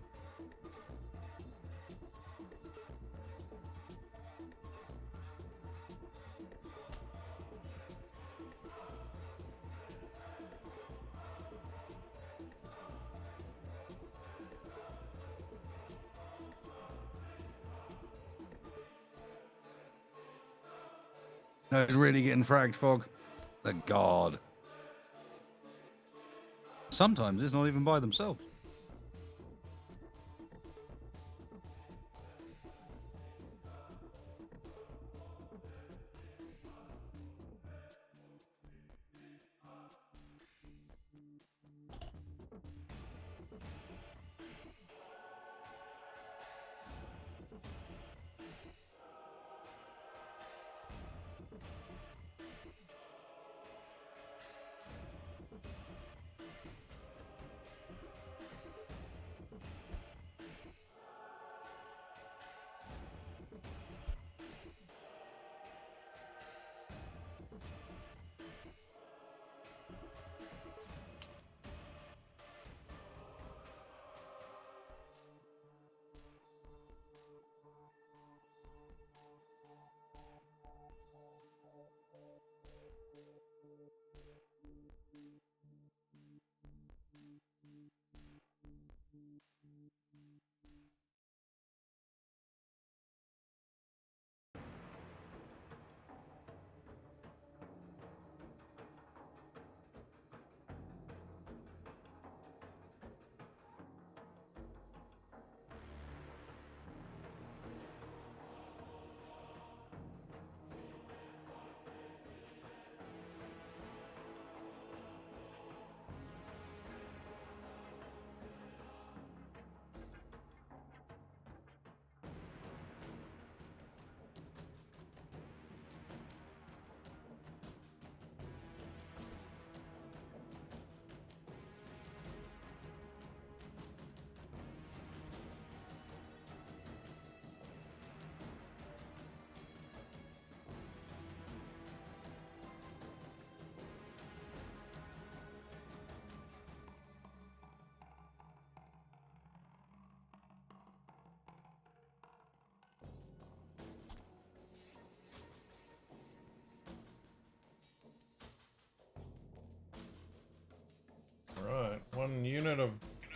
B: No, it's really getting fragged, Fog. The God. Sometimes it's not even by themselves.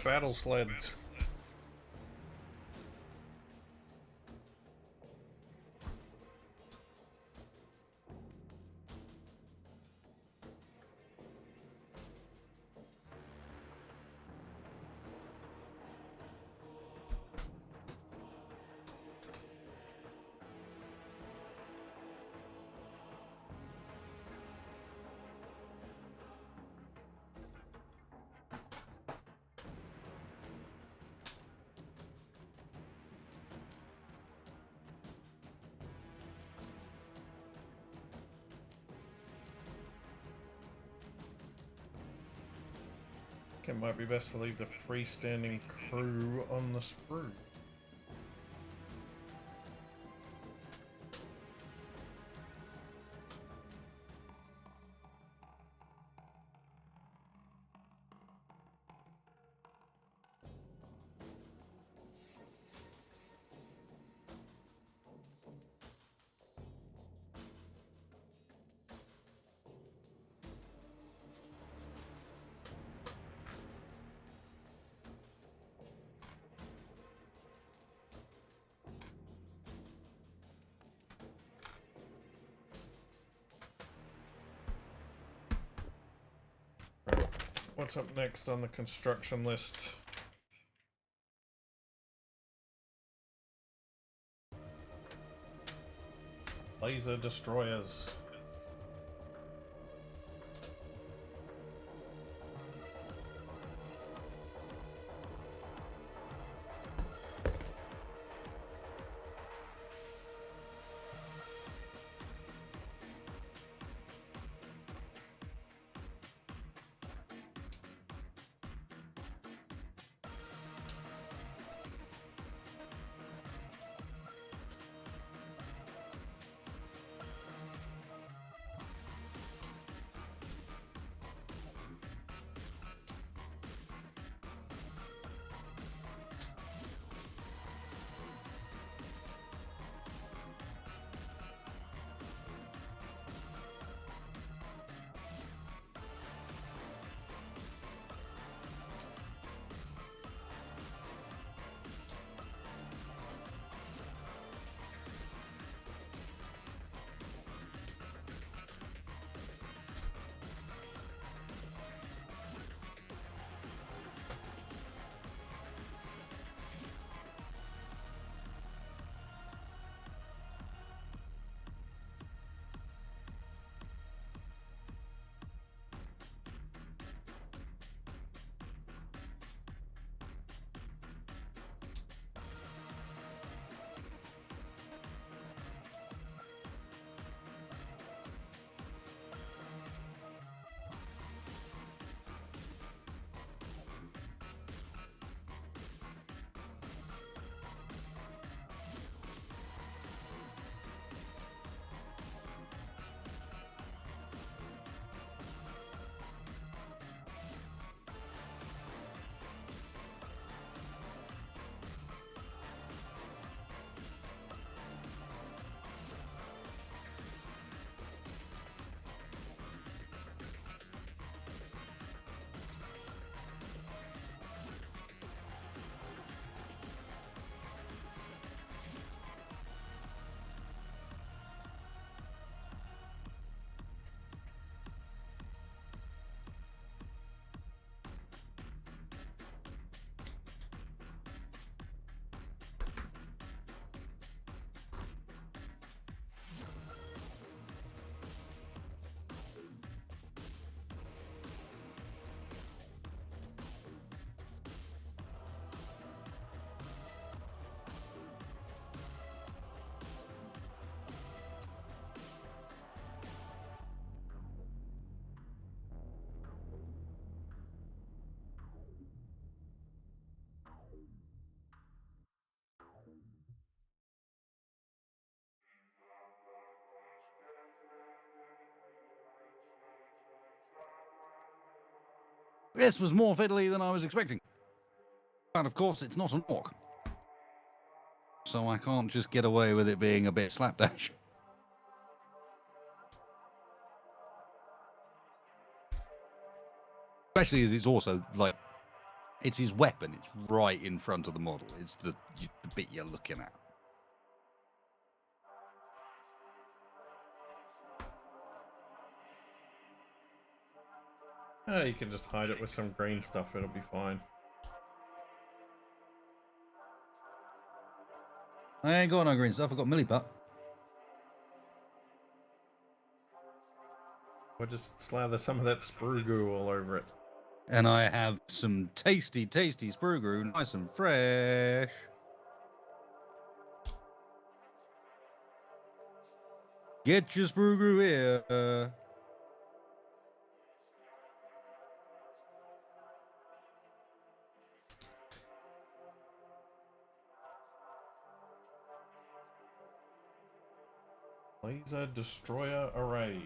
A: battle sleds. It might be best to leave the freestanding crew on the sprue. What's up next on the construction list? Laser destroyers.
B: This was more fiddly than I was expecting. But of course, it's not an orc. So I can't just get away with it being a bit slapdash. Especially as it's also, like, It's his weapon. It's right in front of the model. It's the bit you're looking at.
A: You can just hide it with some green stuff. It'll be fine.
B: I ain't got no green stuff. I've got milliput.
A: Or just slather some of that sprue goo all over it.
B: And I have some tasty, tasty sprue goo, nice and fresh. Get your sprue goo here.
A: Laser destroyer array.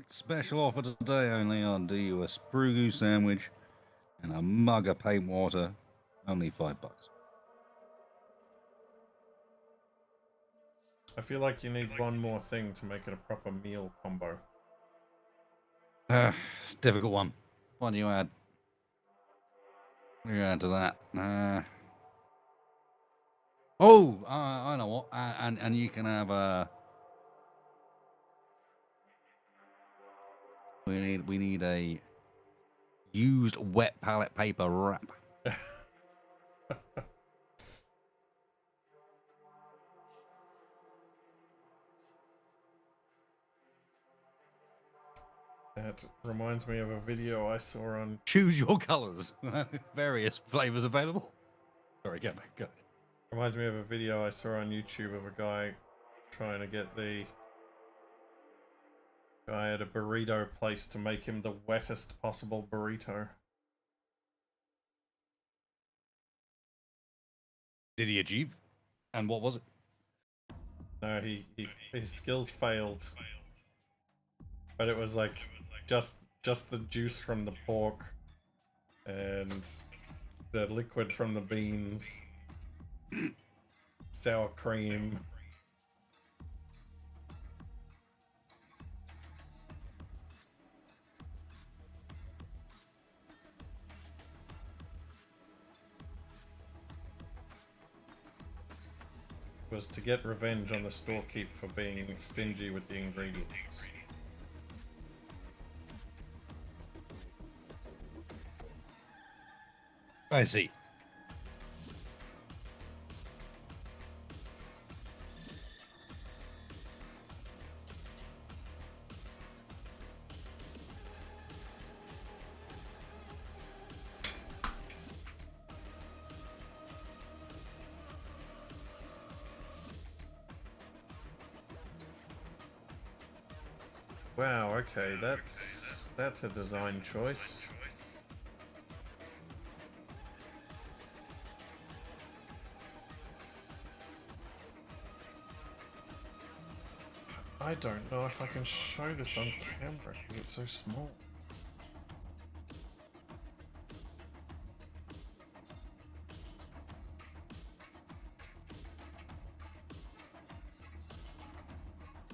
B: Special offer today only. I'll do you a sprue goo sandwich and a mug of paint water. Only $5.
A: I feel like you need one more thing to make it a proper meal combo.
B: Difficult one. What do you add? What do you add to that? I know what. And you can have we need a used wet palette paper wrap.
A: That reminds me of a video I saw on...
B: Choose your colors. Various flavors available. Sorry, go back. Go.
A: Reminds me of a video I saw on YouTube of a guy trying to get the guy at a burrito place to make him the wettest possible burrito.
B: Did he achieve? And what was it?
A: No, his skills failed. But it was like just the juice from the pork and the liquid from the beans, sour cream. Was to get revenge on the storekeep for being stingy with the ingredients.
B: I see.
A: Wow, okay, that's a design choice. I don't know if I can show this on camera because it's so small.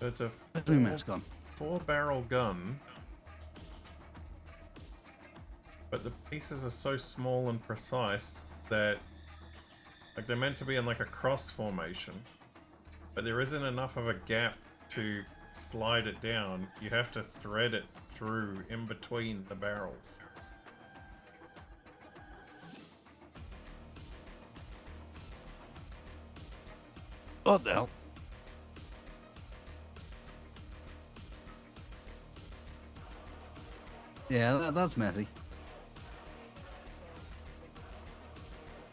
A: It's a
B: Gun.
A: 4-barrel gun, but the pieces are so small and precise that like they're meant to be in like a cross formation, but there isn't enough of a gap to slide it down. You have to thread it through in between the barrels.
B: What the hell? Yeah, that's messy.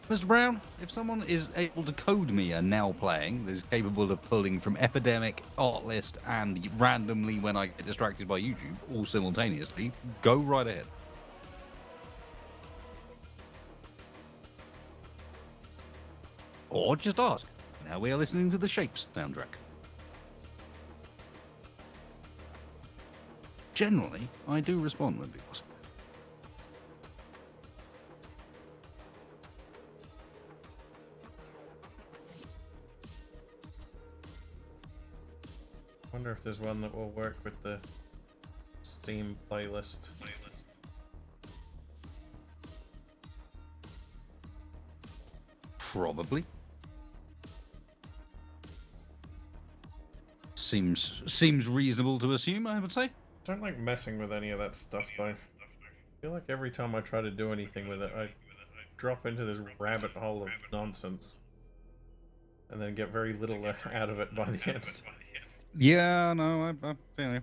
B: Mr. Brown, if someone is able to code me a now playing that is capable of pulling from Epidemic, Artlist, and randomly when I get distracted by YouTube, all simultaneously, go right ahead. Or just ask. Now we are listening to the Shapes soundtrack. Generally, I do respond when people ask.
A: Wonder if there's one that will work with the Steam playlist.
B: Probably. Seems reasonable to assume, I would say.
A: Don't like messing with any of that stuff though. I feel like every time I try to do anything with it, I drop into this rabbit hole of nonsense. And then get very little out of it by the end.
B: Yeah, no, I feel you.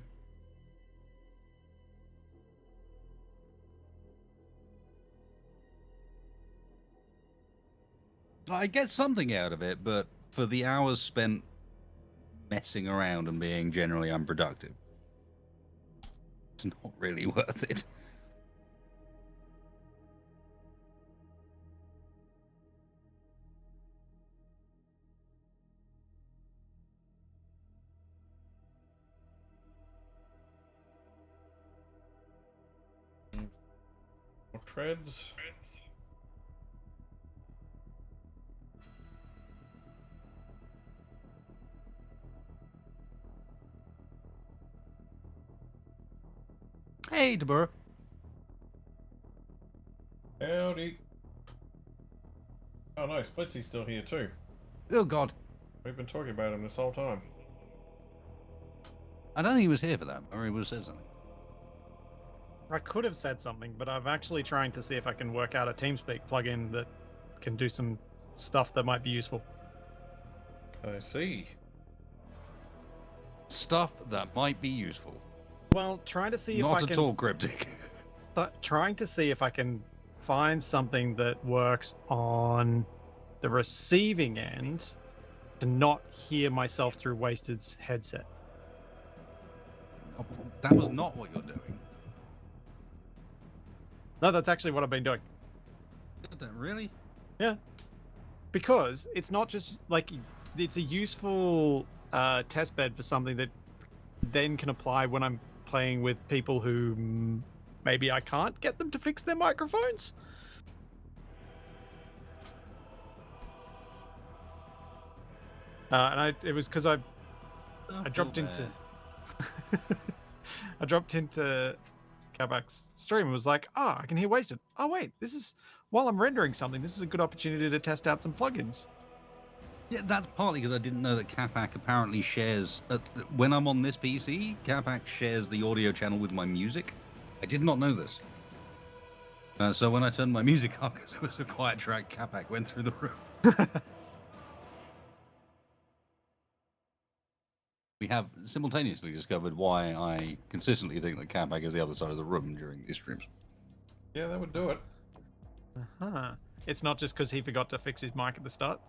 B: I get something out of it, but for the hours spent messing around and being generally unproductive, it's not really worth it.
A: More treads.
B: Hey, Deborah.
A: Howdy. Oh no, Splitsy's still here too.
B: Oh, God.
A: We've been talking about him this whole time.
B: I don't think he was here for that, or he would have said something.
D: I could have said something, but I'm actually trying to see if I can work out a TeamSpeak plugin that can do some stuff that might be useful.
A: I see.
B: Stuff that might be useful.
D: Well, trying to see if
B: Not
D: I
B: at
D: can...
B: all cryptic.
D: Trying to see if I can find something that works on the receiving end to not hear myself through Wasted's headset.
B: Oh, that was not what you're doing.
D: No, that's actually what I've been doing.
B: Really?
D: Yeah. Because it's not just like it's a useful test bed for something that then can apply when I'm playing with people who maybe I can't get them to fix their microphones. And it was because I dropped into I dropped into Capac's stream and was like, I can hear Wasted. Oh wait, this is while I'm rendering something, this is a good opportunity to test out some plugins.
B: Yeah, that's partly because I didn't know that Capac apparently shares... when I'm on this PC, Capac shares the audio channel with my music. I did not know this. So when I turned my music up, because it was a quiet track, Capac went through the roof. We have simultaneously discovered why I consistently think that Capac is the other side of the room during these streams.
A: Yeah, that would do it.
D: Uh-huh. It's not just because he forgot to fix his mic at the start.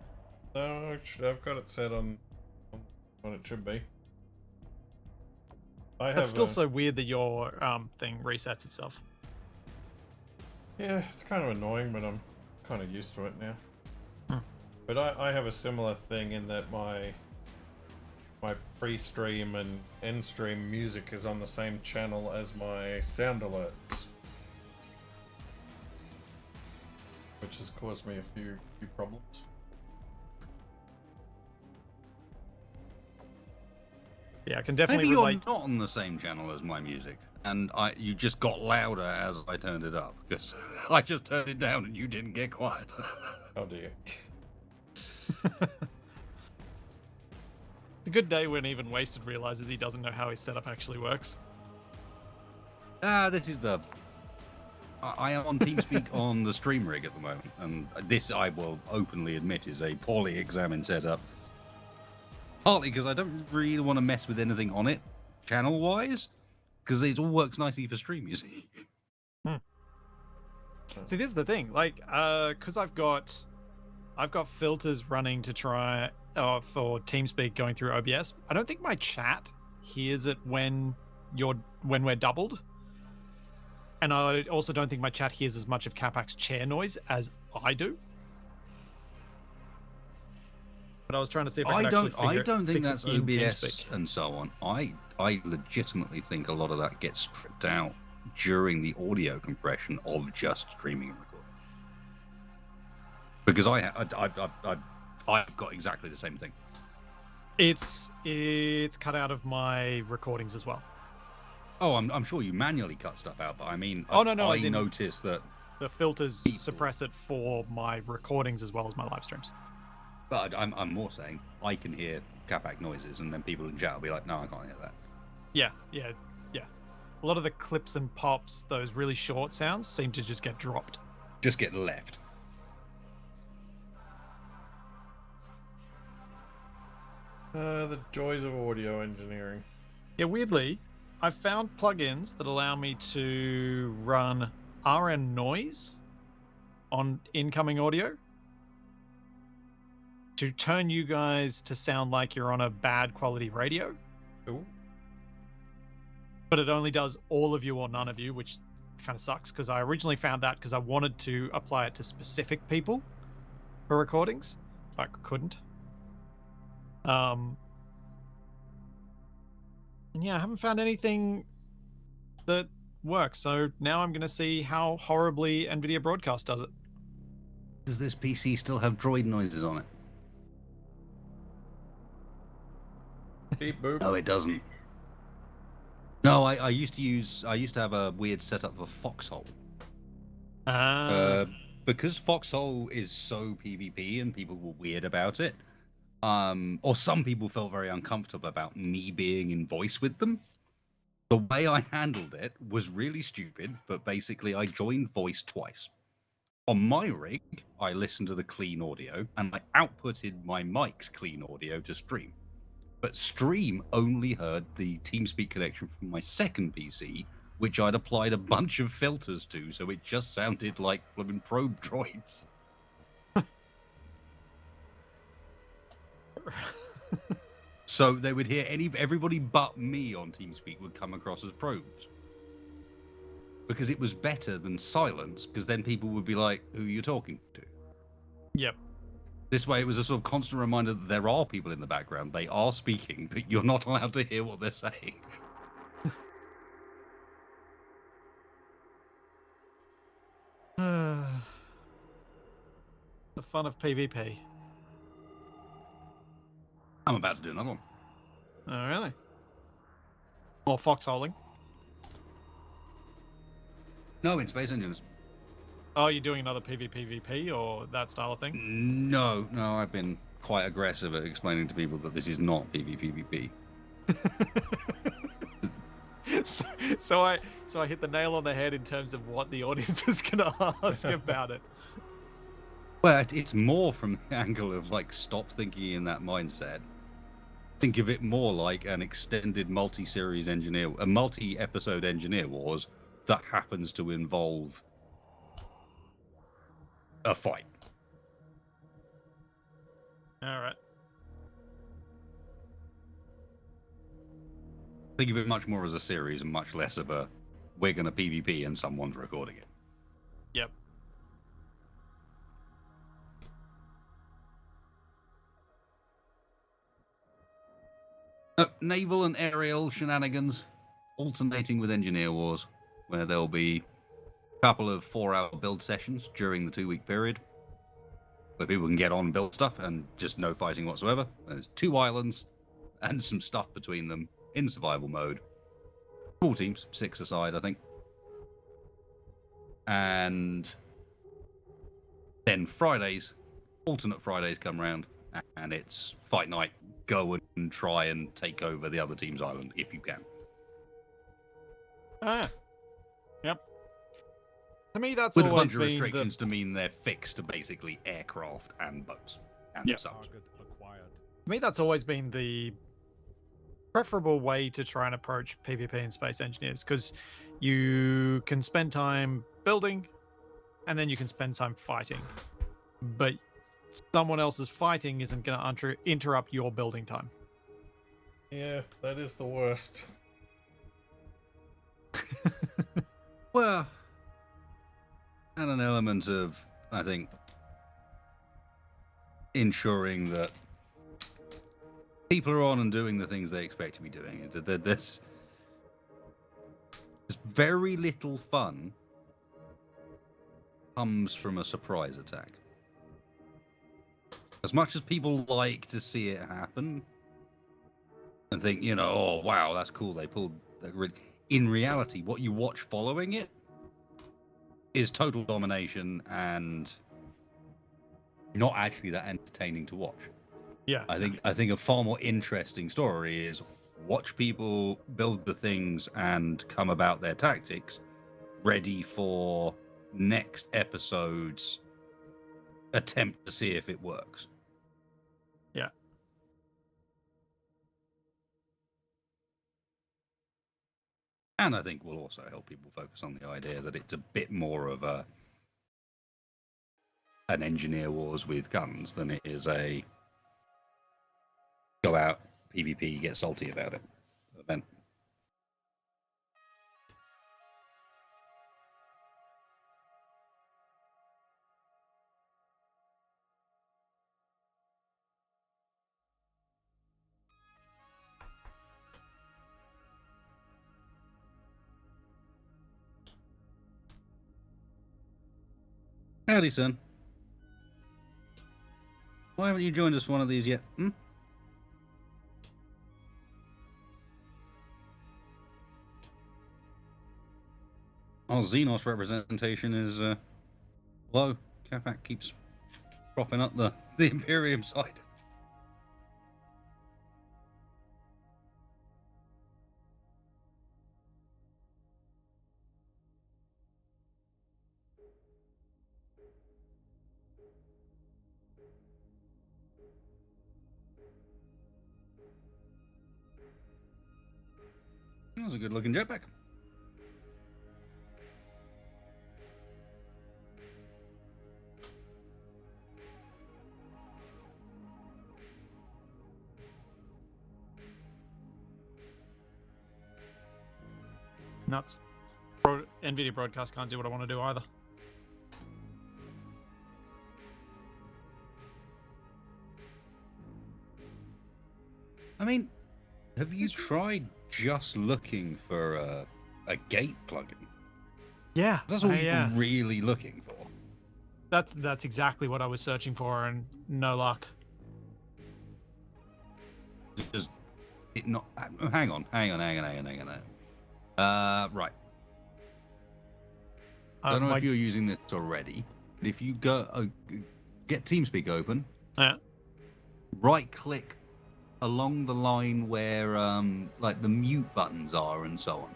A: No, I've got it set on what it should be.
D: It's still so weird that your thing resets itself.
A: Yeah, it's kind of annoying, but I'm kind of used to it now.
D: Hmm.
A: But I have a similar thing in that my pre-stream and end-stream music is on the same channel as my sound alerts, which has caused me a few problems.
D: Yeah, I can definitely
B: Maybe
D: relate.
B: you're not on the same channel as my music, and you just got louder as I turned it up, because I just turned it down and you didn't get quieter.
A: Oh dear.
D: It's a good day when even Wasted realizes he doesn't know how his setup actually works.
B: This is the... I am on TeamSpeak on the stream rig at the moment, and this, I will openly admit, is a poorly examined setup. Partly because I don't really want to mess with anything on it, channel-wise, because it all works nicely for stream, you see.
D: See, this is the thing. Like, because I've got filters running to try for TeamSpeak going through OBS. I don't think my chat hears it when we're doubled, and I also don't think my chat hears as much of Capac's chair noise as I do. But I was trying to see if I could
B: I don't think
D: fix
B: that's
D: it in
B: OBS
D: TeamSpeak.
B: and so on. I legitimately think a lot of that gets stripped out during the audio compression of just streaming and recording. Because I've got exactly the same thing.
D: It's cut out of my recordings as well.
B: Oh, I'm sure you manually cut stuff out, but I mean,
D: Oh, no,
B: I
D: as in-
B: noticed that.
D: The filters
B: People.
D: suppress it for my recordings as well as my live streams.
B: But I'm more saying I can hear Capac noises, and then people in chat will be like, "No, I can't hear that."
D: Yeah. A lot of the clips and pops, those really short sounds, seem to just get dropped.
B: Just get left.
A: The joys of audio engineering.
D: Yeah, weirdly, I've found plugins that allow me to run RN noise on incoming audio to turn you guys to sound like you're on a bad quality radio.
A: Ooh.
D: But it only does all of you or none of you, which kind of sucks because I originally found that because I wanted to apply it to specific people for recordings, but couldn't. And yeah, I haven't found anything that works. So now I'm going to see how horribly NVIDIA Broadcast does it.
B: Does this PC still have droid noises on it?
A: Beep boop.
B: No, it doesn't. No, I used to have a weird setup for Foxhole. Because Foxhole is so PvP and people were weird about it. Or some people felt very uncomfortable about me being in voice with them. The way I handled it was really stupid, but basically I joined voice twice. On my rig, I listened to the clean audio and I outputted my mic's clean audio to stream. But stream only heard the TeamSpeak connection from my second PC, which I'd applied a bunch of filters to, so it just sounded like blooming probe droids. So they would hear everybody but me on TeamSpeak would come across as probes. Because it was better than silence, because then people would be like, who are you talking to?
D: Yep.
B: This way, it was a sort of constant reminder that there are people in the background. They are speaking, but you're not allowed to hear what they're saying.
D: The fun of PvP.
B: I'm about to do another one.
D: Oh, really? More foxholing?
B: No, in Space Engines.
D: Oh, you're doing another PvPvP or that style of thing?
B: No, I've been quite aggressive at explaining to people that this is not PvPvP.
D: So I hit the nail on the head in terms of what the audience is going to ask about it.
B: Well, it's more from the angle of, like, stop thinking in that mindset. Think of it more like an extended a multi-episode engineer wars that happens to involve a fight.
D: All right.
B: Think of it much more as a series and much less of a we're going to PvP and someone's recording it.
D: Yep.
B: Naval and aerial shenanigans, alternating with engineer wars, where there'll be a couple of 4-hour build sessions during the 2-week period, where people can get on and build stuff and just no fighting whatsoever. There's 2 islands and some stuff between them in survival mode. Small teams, 6 aside, I think. And then Fridays, alternate Fridays come round, and it's fight night. Go and try and take over the other team's island if you can.
D: Ah. Yep. To me, that's
B: With a
D: always
B: bunch of
D: been
B: restrictions to mean they're fixed to basically aircraft and boats and
D: Yep.
B: such.
C: Target acquired.
D: To me, that's always been the preferable way to try and approach PvP and space engineers, because you can spend time building, and then you can spend time fighting. But someone else's fighting isn't going to interrupt your building time.
A: Yeah, that is the worst.
B: Well, and an element of, I think, ensuring that people are on and doing the things they expect to be doing. There's very little fun comes from a surprise attack. As much as people like to see it happen and think, oh wow, that's cool, they pulled that. In reality, what you watch following it is total domination and not actually that entertaining to watch.
D: Yeah.
B: I think a far more interesting story is watch people build the things and come about their tactics ready for next episode's attempt to see if it works.
D: Yeah.
B: And I think will also help people focus on the idea that it's a bit more of an engineer wars with guns than it is a go out PvP, get salty about it event. Howdy, son. Why haven't you joined us for one of these yet? Our Xenos representation is low. Capac keeps propping up the Imperium side. That was a good looking jetpack.
D: Nuts. NVIDIA broadcast can't do what I want to do either.
B: I mean, have you tried just looking for a gate plugin?
D: Yeah.
B: That's all you're really looking for.
D: That's exactly what I was searching for, and no luck.
B: Does it not? Hang on. Right. I don't know if you're using this already, but if you go get TeamSpeak open, right-click along the line where like the mute buttons are and so on.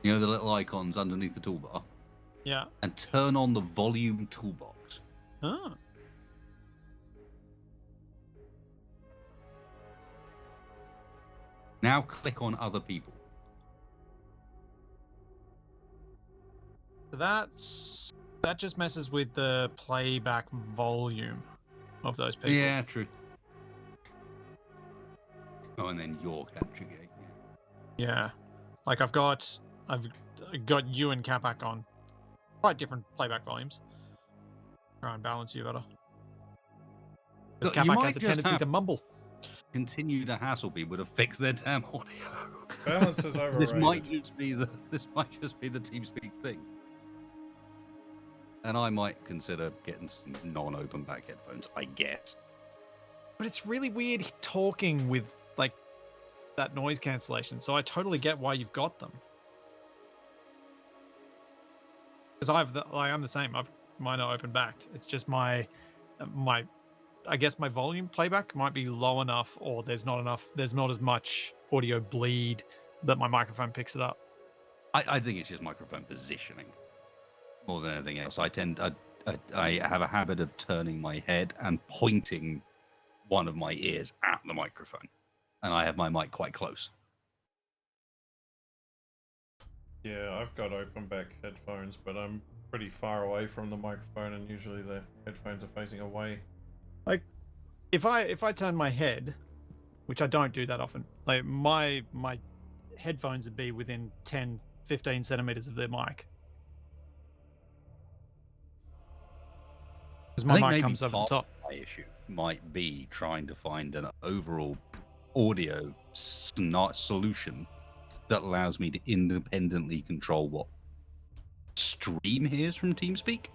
B: The little icons underneath the toolbar.
D: Yeah.
B: And turn on the volume toolbox.
D: Oh.
B: Now click on other people.
D: That just messes with the playback volume of those people.
B: Yeah, true. Oh, and then your capture gate.
D: Yeah. Like I've got you and Capac on quite different playback volumes. Try and balance you better. Because Capac has a tendency to mumble.
B: Continue to hassle people to fix their damn audio.
A: Balance is overrated.
B: This might just be the TeamSpeak thing. And I might consider getting some non-open back headphones, I guess.
D: But it's really weird talking with like that noise cancellation. So I totally get why you've got them. Because I'm the same. Mine are open backed. It's just my I guess my volume playback might be low enough, or there's not as much audio bleed that my microphone picks it up.
B: I think it's just microphone positioning more than anything else. I have a habit of turning my head and pointing one of my ears at the microphone, and I have my mic quite close.
A: Yeah, I've got open back headphones, but I'm pretty far away from the microphone, and usually the headphones are facing away.
D: Like, if I turn my head, which I don't do that often, like my headphones would be within 10, 15 centimeters of their mic. Because
B: I
D: my
B: think
D: mic
B: maybe
D: comes over the
B: part
D: top.
B: of my issue might be trying to find an overall audio solution that allows me to independently control what Stream hears from TeamSpeak.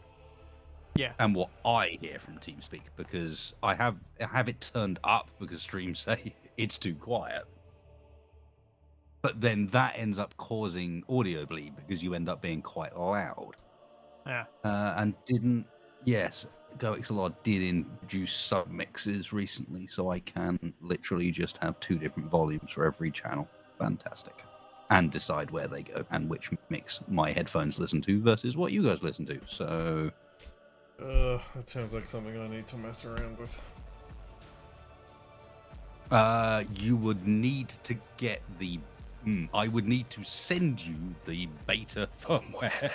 D: Yeah.
B: And what I hear from TeamSpeak, because I have it turned up because Stream say it's too quiet. But then that ends up causing audio bleed because you end up being quite loud.
D: Yeah.
B: Yes, GoXLR did introduce submixes recently, so I can literally just have 2 different volumes for every channel. Fantastic. And decide where they go and which mix my headphones listen to versus what you guys listen to. So
A: That sounds like something I need to mess around with.
B: you would need to get the. I would need to send you the beta firmware.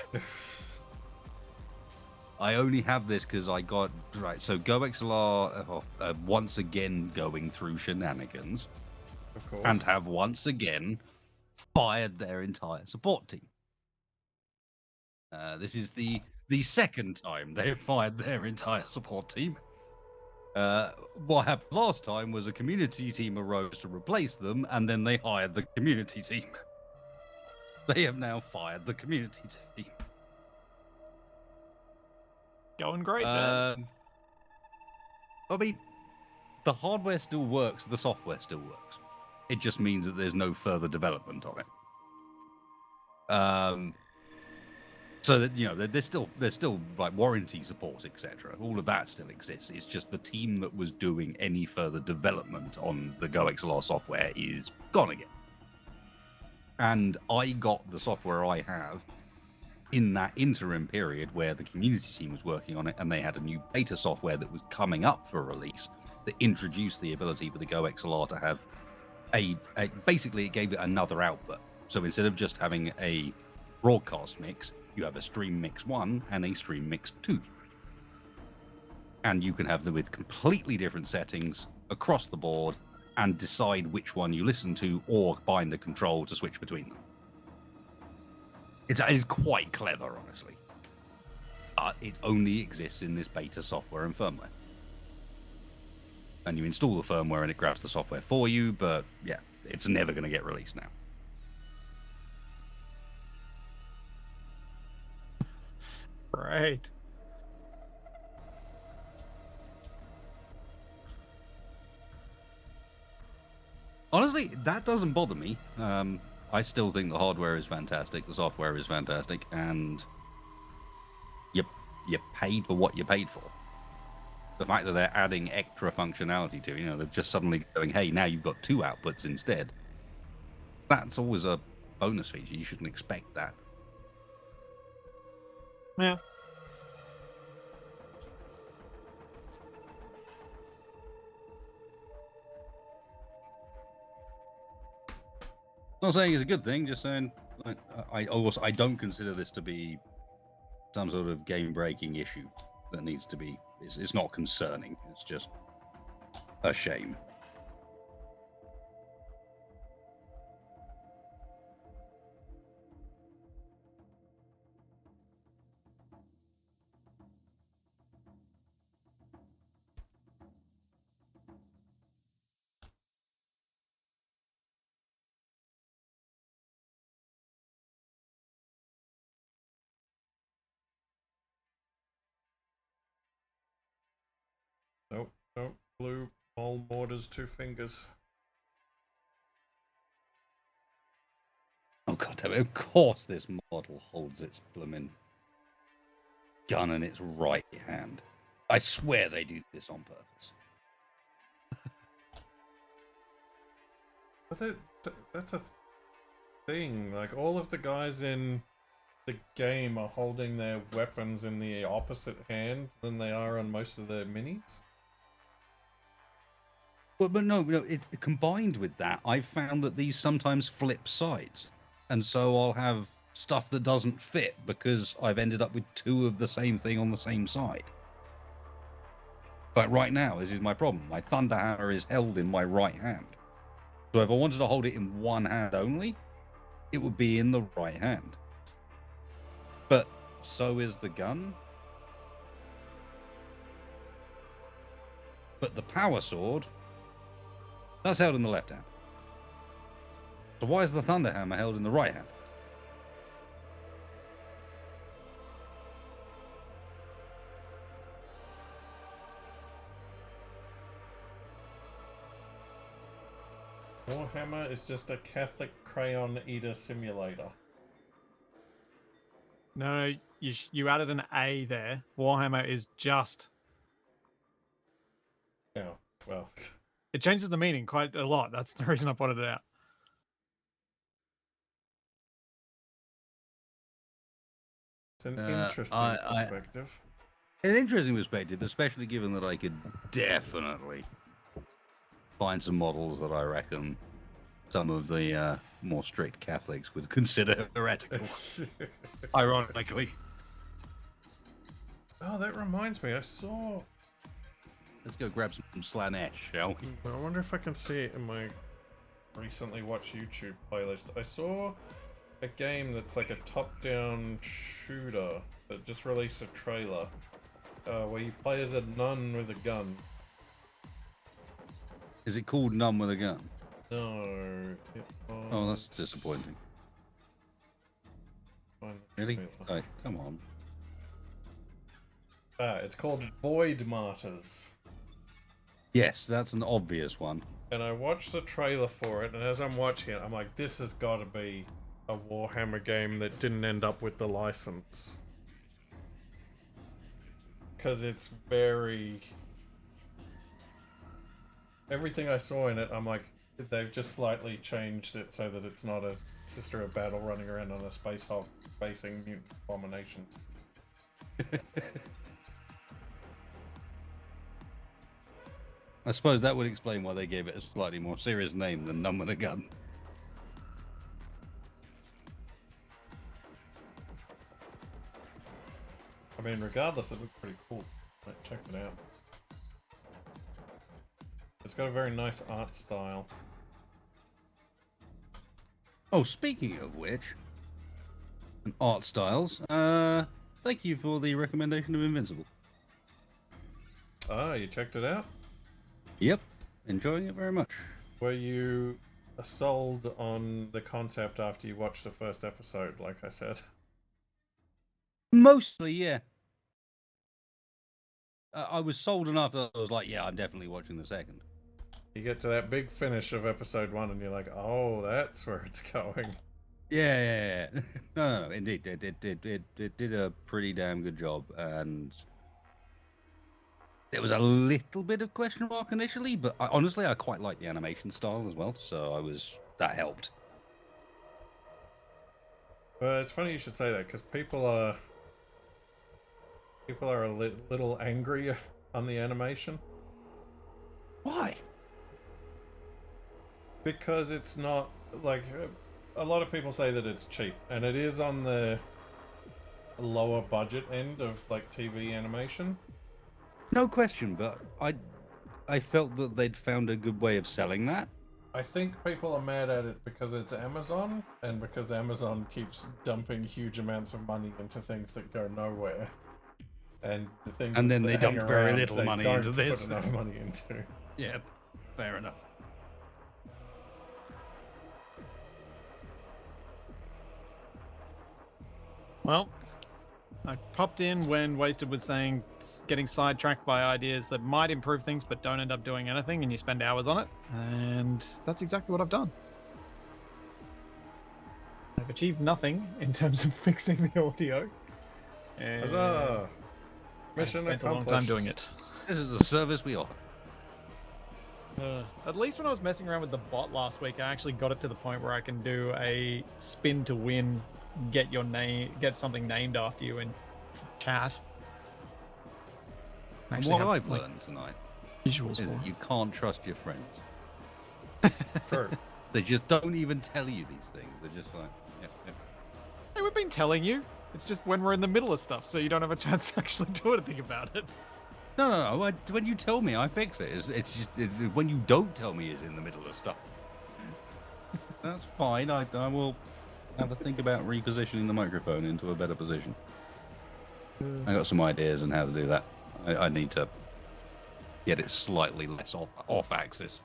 B: I only have this because I got right. So GoXLR once again going through shenanigans,
A: Of course.
B: and have once again fired their entire support team. This is the second time they've fired their entire support team. What happened last time was a community team arose to replace them, and then they hired the community team. They have now fired the community team.
D: Going great, man.
B: I mean, the hardware still works, the software still works. It just means that there's no further development on it. So that there's still like warranty support, etc. All of that still exists. It's just the team that was doing any further development on the GoXLR software is gone again. And I got the software I have in that interim period where the community team was working on it, and they had a new beta software that was coming up for release that introduced the ability for the GoXLR to have basically it gave it another output. So instead of just having a broadcast mix, you have a stream mix 1 and a stream mix 2. And you can have them with completely different settings across the board and decide which one you listen to, or bind the control to switch between them. It is quite clever, honestly. But it only exists in this beta software and firmware. And you install the firmware and it grabs the software for you, but yeah, it's never going to get released now.
D: Right.
B: Honestly, that doesn't bother me. I still think the hardware is fantastic, the software is fantastic, and you paid for what you paid for. The fact that they're adding extra functionality to it, they're just suddenly going, hey, now you've got 2 outputs instead. That's always a bonus feature. You shouldn't expect that.
D: Yeah.
B: Not saying it's a good thing, just saying I don't consider this to be some sort of game-breaking issue that needs to be. It's not concerning. It's just a shame.
A: Nope. Blue mole mortars 2 fingers.
B: Oh god damn it! Of course, this model holds its bloomin' gun in its right hand. I swear they do this on purpose.
A: But that's a thing. Like, all of the guys in the game are holding their weapons in the opposite hand than they are on most of their minis.
B: But no, combined with that, I've found that these sometimes flip sides, and so I'll have stuff that doesn't fit because I've ended up with two of the same thing on the same side. But right now, this is my problem. My Thunderhammer is held in my right hand. So if I wanted to hold it in one hand only, it would be in the right hand. But so is the gun. But the power sword, that's held in the left hand. So why is the Thunderhammer held in the right hand?
A: Warhammer is just a Catholic crayon eater simulator.
D: No, you added an A there. Warhammer is just.
A: Yeah, well,
D: It changes the meaning quite a lot. That's the reason I pointed it out.
A: it's an interesting perspective.
B: An interesting perspective, especially given that I could definitely find some models that I reckon some of the more strict Catholics would consider heretical. Ironically.
A: Oh, that reminds me. I saw.
B: Let's go grab some Slanesh, shall we?
A: I wonder if I can see it in my recently watched YouTube playlist. I saw a game that's like a top-down shooter that just released a trailer where you play as a nun with a gun.
B: Is it called None with a Gun?
A: No.
B: Oh, that's disappointing. Really? Oh, come on.
A: It's called Void Martyrs.
B: Yes, that's an obvious one.
A: And I watched the trailer for it, and as I'm watching it, I'm like, this has got to be a Warhammer game that didn't end up with the license. Because it's very... Everything I saw in it, I'm like, they've just slightly changed it so that it's not a Sister of Battle running around on a space hulk facing mutant abominations.
B: I suppose that would explain why they gave it a slightly more serious name than None with a Gun.
A: I mean, regardless, it looked pretty cool. Check it out. It's got a very nice art style.
B: Oh, speaking of which, art styles, thank you for the recommendation of Invincible.
A: Ah, you checked it out?
B: Yep, enjoying it very much.
A: Were you sold on the concept after you watched the first episode, like I said?
B: Mostly, yeah. I was sold enough that I was like, yeah, I'm definitely watching the second.
A: You get to that big finish of episode 1 and you're like, oh, that's where it's going.
B: Yeah. No, indeed. It did a pretty damn good job, and there was a little bit of question mark initially, but honestly, I quite like the animation style as well, so that helped.
A: Well, it's funny you should say that, because people are a little angry on the animation.
B: Why?
A: Because it's not, like, a lot of people say that it's cheap, and it is on the lower budget end of, like, TV animation.
B: No question, but I felt that they'd found a good way of selling that.
A: I think people are mad at it because it's Amazon, and because Amazon keeps dumping huge amounts of money into things that go nowhere. And the things
B: And then
A: that
B: they
A: hang
B: dump very
A: around,
B: little
A: they
B: money
A: don't
B: into this.
A: put enough money into.
B: Yeah, fair enough.
D: Well, I popped in when Wasted was saying getting sidetracked by ideas that might improve things but don't end up doing anything, and you spend hours on it. And that's exactly what I've done. I've achieved nothing in terms of fixing the audio. And
A: Huzzah!
D: I've
A: Mission
D: spent
A: accomplished.
D: a long time doing it.
B: This is a service we offer.
D: At least when I was messing around with the bot last week, I actually got it to the point where I can do a spin to win, get something named after you in chat.
B: And
D: Actually
B: what
D: have,
B: I've
D: like,
B: learned tonight
D: visuals
B: is
D: for
B: that
D: it.
B: you can't trust your friends.
A: True.
B: They just don't even tell you these things. They're just like, yeah.
D: Hey, been telling you. It's just when we're in the middle of stuff, so you don't have a chance to actually do anything about it.
B: No. When you tell me, I fix it. It's when you don't tell me it's in the middle of stuff. That's fine. I will have a think about repositioning the microphone into a better position. I got some ideas on how to do that. I need to get it slightly less off axis.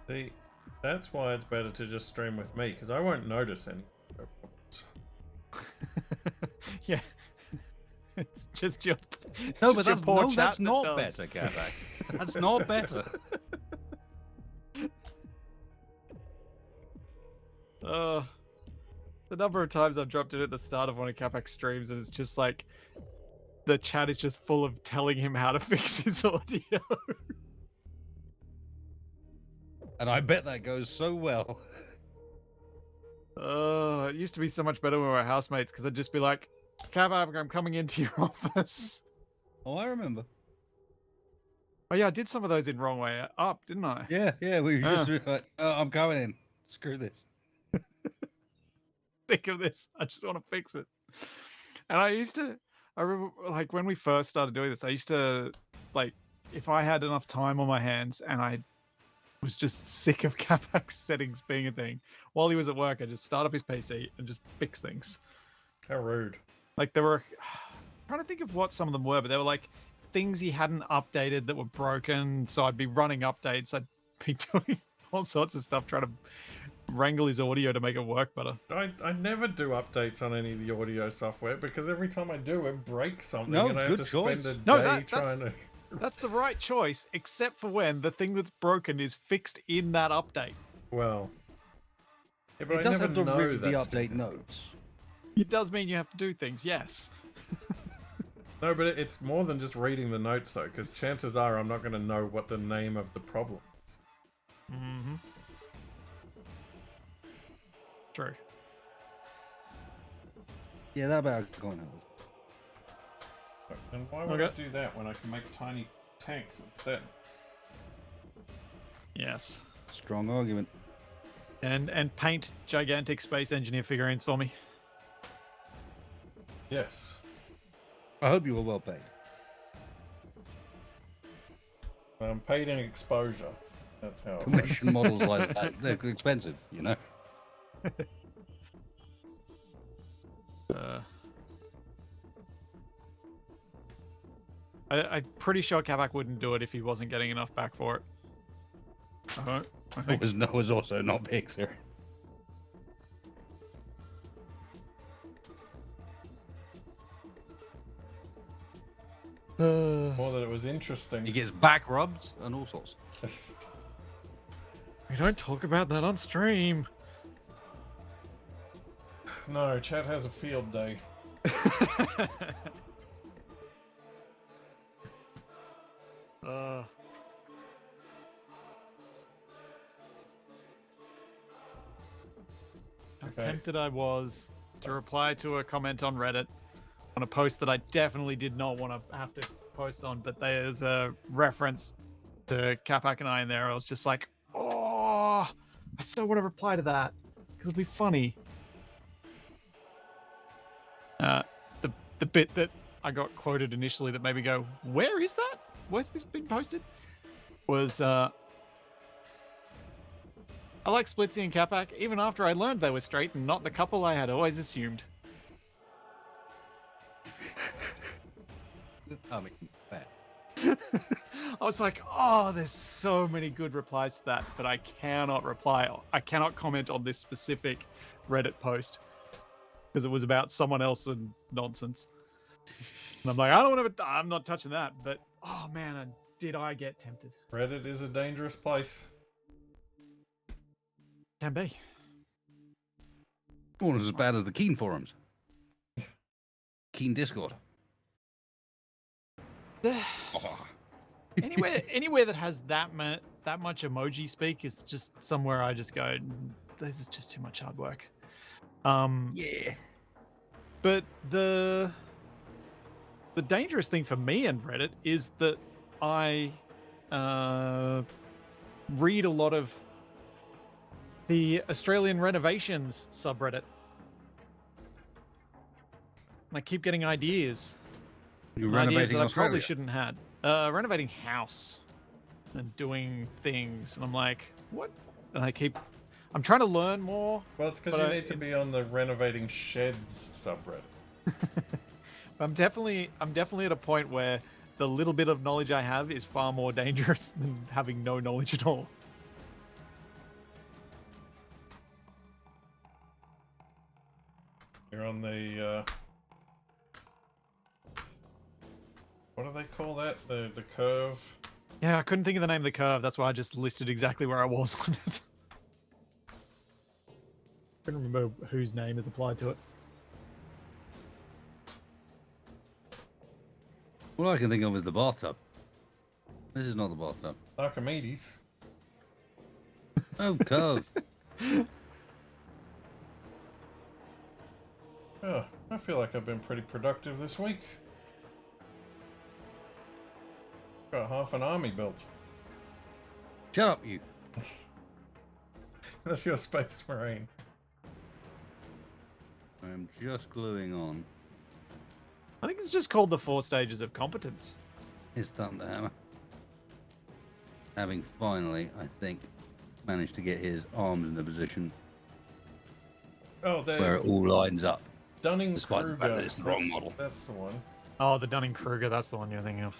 A: See, that's why it's better to just stream with me, because I won't notice any problems.
D: Yeah. It's just your. It's
B: No,
D: just
B: but
D: your
B: that's,
D: poor
B: no,
D: chat
B: that's
D: that
B: not
D: does.
B: better, Capac. That's not better.
D: The number of times I've dropped in at the start of one of Capac streams, and it's just like the chat is just full of telling him how to fix his audio.
B: And I bet that goes so well.
D: It used to be so much better when we were housemates because I'd just be like, Capac, I'm coming into your office.
B: Oh, I remember.
D: Oh yeah, I did some of those in wrong way up, didn't I?
B: Yeah, we
D: Ah.
B: just like, oh, I'm coming in. Screw this.
D: Think of this. I just want to fix it. And I remember like when we first started doing this, I used to like, if I had enough time on my hands and I was just sick of Capac's settings being a thing, while he was at work, I'd just start up his PC and just fix things.
A: How rude.
D: Like there were, I'm trying to think of what some of them were, but they were like things he hadn't updated that were broken. So I'd be running updates. I'd be doing all sorts of stuff, trying to wrangle his audio to make it work better.
A: I never do updates on any of the audio software because every time I do, it breaks something
B: No,
A: and I have
B: good
A: to spend
B: choice.
A: a
D: No,
A: day trying to...
D: That's the right choice, except for when the thing that's broken is fixed in that update.
A: Well... Yeah, but
B: It
A: I
B: does
A: never
B: have to
A: know
B: read the
A: that's
B: update
A: gonna-
B: notes.
D: It does mean you have to do things, yes.
A: No, but it's more than just reading the notes though, because chances are I'm not going to know what the name of the problem is.
D: Mm-hmm. True.
B: Yeah, that about going on.
A: And why would
D: Okay.
A: I do that when I can make tiny tanks instead?
D: Yes.
B: Strong argument.
D: And paint gigantic space engineer figurines for me.
A: Yes.
B: I hope you were well paid.
A: Paid in exposure. That's how it works.
B: Commission models like that, they're expensive, you know.
D: I'm pretty sure Capac wouldn't do it if he wasn't getting enough back for it. I think.
B: Was also not Pixar.
A: More that it was interesting.
B: He gets back rubbed and all sorts.
D: We don't talk about that on stream.
A: No, Chad has a field day. How Okay.
D: tempted I was to reply to a comment on Reddit on a post that I definitely did not want to have to post on, but there's a reference to Capac and I in there. I was just like, oh, I so want to reply to that because it'll be funny. The bit that I got quoted initially that made me go, where is that? Where's this been posted? Was I like Splitsy and Capac even after I learned they were straight and not the couple I had always assumed.
B: I mean, fair.
D: I was like, oh, there's so many good replies to that, but I cannot reply. I cannot comment on this specific Reddit post because it was about someone else and nonsense. And I'm like, I don't want to. I'm not touching that. But oh man, did I get tempted?
A: Reddit is a dangerous place.
D: Can be.
B: Almost as bad as the Keen forums. Keen Discord. Oh.
D: Anywhere that has that much emoji speak is just somewhere I just go, this is just too much hard work.
B: Yeah.
D: But the dangerous thing for me and Reddit is that I read a lot of the Australian renovations subreddit. I keep getting ideas.
B: You're
D: Ideas
B: renovating
D: that I
B: Australia.
D: probably shouldn't had. Renovating house and doing things, and I'm like, what? And I'm trying to learn more.
A: Well, it's because
D: But
A: you need to be on the renovating sheds subreddit.
D: I'm definitely at a point where the little bit of knowledge I have is far more dangerous than having no knowledge at all.
A: You're on the, what do they call that? The curve?
D: Yeah, I couldn't think of the name of the curve. That's why I just listed exactly where I was on it. I couldn't remember whose name is applied to it.
B: All I can think of is the bathtub. This is not the bathtub.
A: Archimedes.
B: Oh, curve.
A: Yeah, I feel like I've been pretty productive this week. Got half an army built.
B: Shut up, you.
A: That's your Space Marine.
B: I'm just gluing on.
D: I think it's just called the 4 stages of competence.
B: His Thunderhammer. Having finally, I think, managed to get his arms in a position
A: Oh,
B: where it all lines up. Despite the
A: Dunning-Kruger.
B: fact that it's the wrong model.
A: That's the one.
D: Oh, the Dunning-Kruger, that's the one you're thinking of.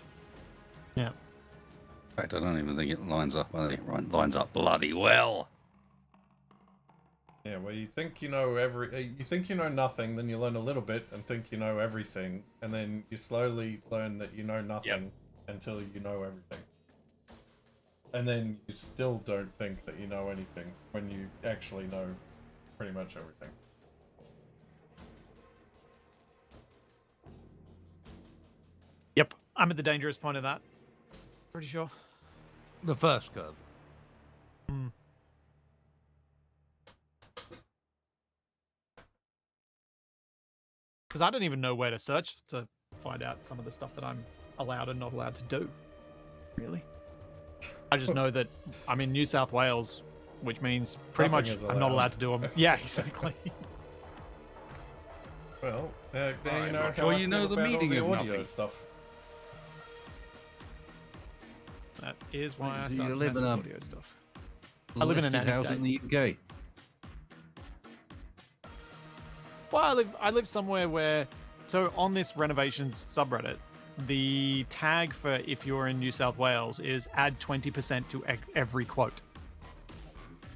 D: Yeah.
B: In fact, I don't even think it lines up. I think it lines up bloody well.
A: Yeah, well, you think you know you think you know nothing, then you learn a little bit and think you know everything, and then you slowly learn that you know nothing until you know everything. And then you still don't think that you know anything when you actually know pretty much everything.
D: Yep, I'm at the dangerous point of that. Pretty sure.
B: The first curve.
D: Hmm. Because I don't even know where to search to find out some of the stuff that I'm allowed and not allowed to do. Really? I just know that I'm in New South Wales, which means pretty
A: Nothing
D: much
A: is
D: I'm not
A: allowed.
D: allowed to do them. Yeah, exactly.
A: Well, now you
B: I'm
A: know
B: not
A: how
B: sure
A: I
B: you
A: feel
B: know the
A: about all
B: meaning
A: the
B: of
A: audio
B: nothing.
A: stuff.
D: That is why I
B: Do you
D: started to
B: live
D: mess
B: in
D: with
B: a
D: audio stuff. I live in a
B: Listed
D: nanny
B: house
D: state.
B: in the UK.
D: Well, I live somewhere where, so on this renovations subreddit, the tag for if you're in New South Wales is add 20% to every quote.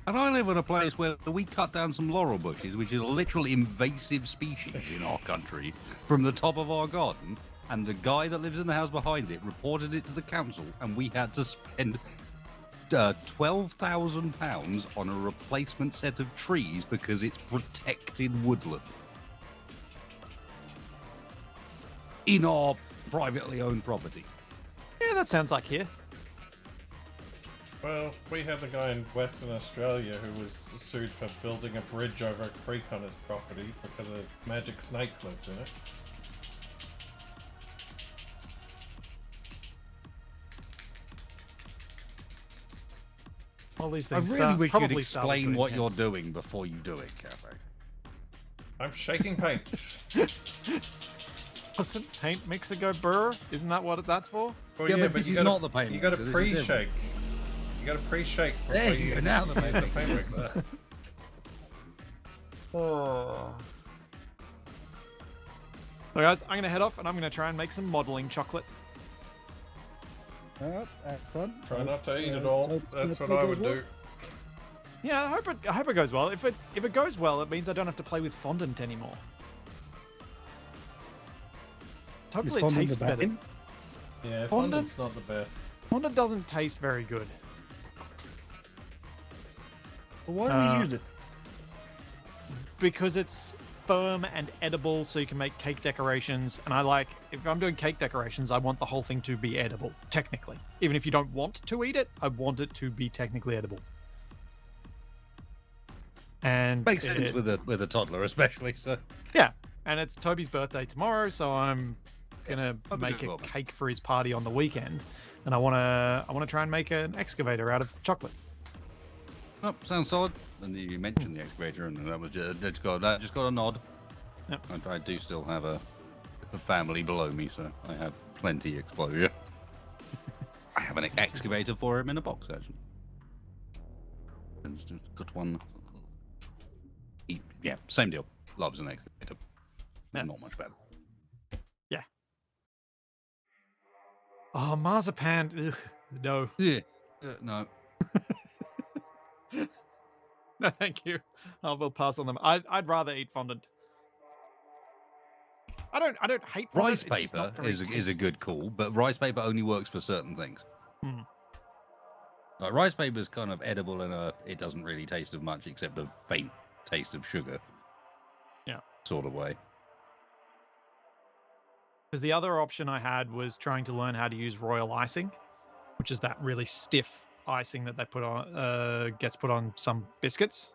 B: And I live in a place where we cut down some laurel bushes, which is a literal invasive species in our country, from the top of our garden. And the guy that lives in the house behind it reported it to the council, and we had to spend £12,000 on a replacement set of trees because it's protected woodland in our privately owned property.
D: Yeah, that sounds like here.
A: Well, we had the guy in Western Australia who was sued for building a bridge over a creek on his property because a magic snake lived in it.
D: All these
B: I
D: things
B: really wish you'd
D: probably start with
B: explain
D: good
B: what you're
D: intents.
B: doing before you do it, Capac.
A: I'm shaking paint.
D: Doesn't paint mixer go burr? Isn't that what that's for?
A: Well,
B: Yeah, but this
A: you
B: is
A: gotta-
B: not the paint
A: You got to
B: mixer, this is different.
A: pre-shake. You got to pre-shake before
B: There
A: you
B: you go, now the
A: use
B: paint
A: the
B: mixer.
A: paint mixer.
D: Oh. So guys, I'm gonna head off and I'm gonna try and make some modeling chocolate.
B: That's fun.
A: Try not to eat it all. That's what I would do.
D: Yeah, I hope it goes well. If it goes well, it means I don't have to play with fondant anymore. Hopefully it tastes better.
A: Yeah,
D: Fondant?
A: fondant's not the best.
D: Fondant doesn't taste very good.
B: Why do we use it?
D: Because it's firm and edible, so you can make cake decorations. And if I'm doing cake decorations, I want the whole thing to be edible, technically. Even if you don't want to eat it, I want it to be technically edible. And
B: Makes sense with a toddler, especially. So
D: yeah, and it's Toby's birthday tomorrow, so I'm gonna
B: Hope it
D: make
B: goes
D: a
B: well, man.
D: cake for his party on the weekend, and I wanna try and make an excavator out of chocolate.
B: oh, sounds solid. And you mentioned the excavator, and that was just got a nod.
D: Yep.
B: And I do still have a a family below me, so I have plenty exposure. I have an excavator for him in a box, actually. And just got one. Yeah, same deal. Loves an excavator.
D: Yeah.
B: Not much better.
D: Yeah. Oh, marzipan. Ugh, no.
B: Yeah. No.
D: No, thank you. I will pass on them. I'd rather eat fondant. I don't hate fondant.
B: Rice
D: it's just
B: paper
D: not very
B: is a
D: tasty.
B: good call, but rice paper only works for certain things.
D: Hmm.
B: Like rice paper is kind of edible in it doesn't really taste of much except a faint taste of sugar.
D: Yeah.
B: Sort of way.
D: Because the other option I had was trying to learn how to use royal icing, which is that really stiff icing that they put on, gets put on some biscuits.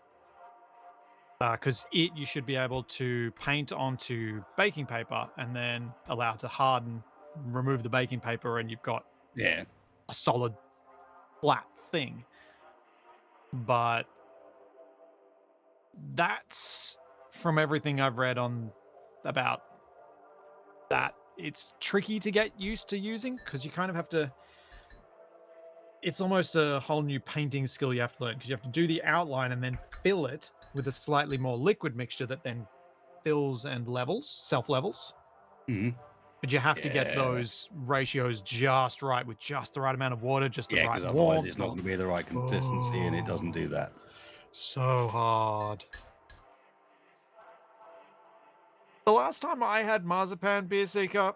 D: Because you should be able to paint onto baking paper and then allow it to harden, remove the baking paper, and you've got
B: Yeah.
D: a solid flat thing. But that's from everything I've read on about that. It's tricky to get used to using because you kind of have to. It's almost a whole new painting skill you have to learn because you have to do the outline and then fill it with a slightly more liquid mixture that then fills and self levels.
B: Hmm.
D: But you have to get
B: Yeah.
D: those ratios just right with just the right amount of water, just the
B: Yeah,
D: right
B: because otherwise
D: warmth.
B: it's not going to be the right consistency and it doesn't do that.
D: So hard. The last time I had marzipan beer seeker,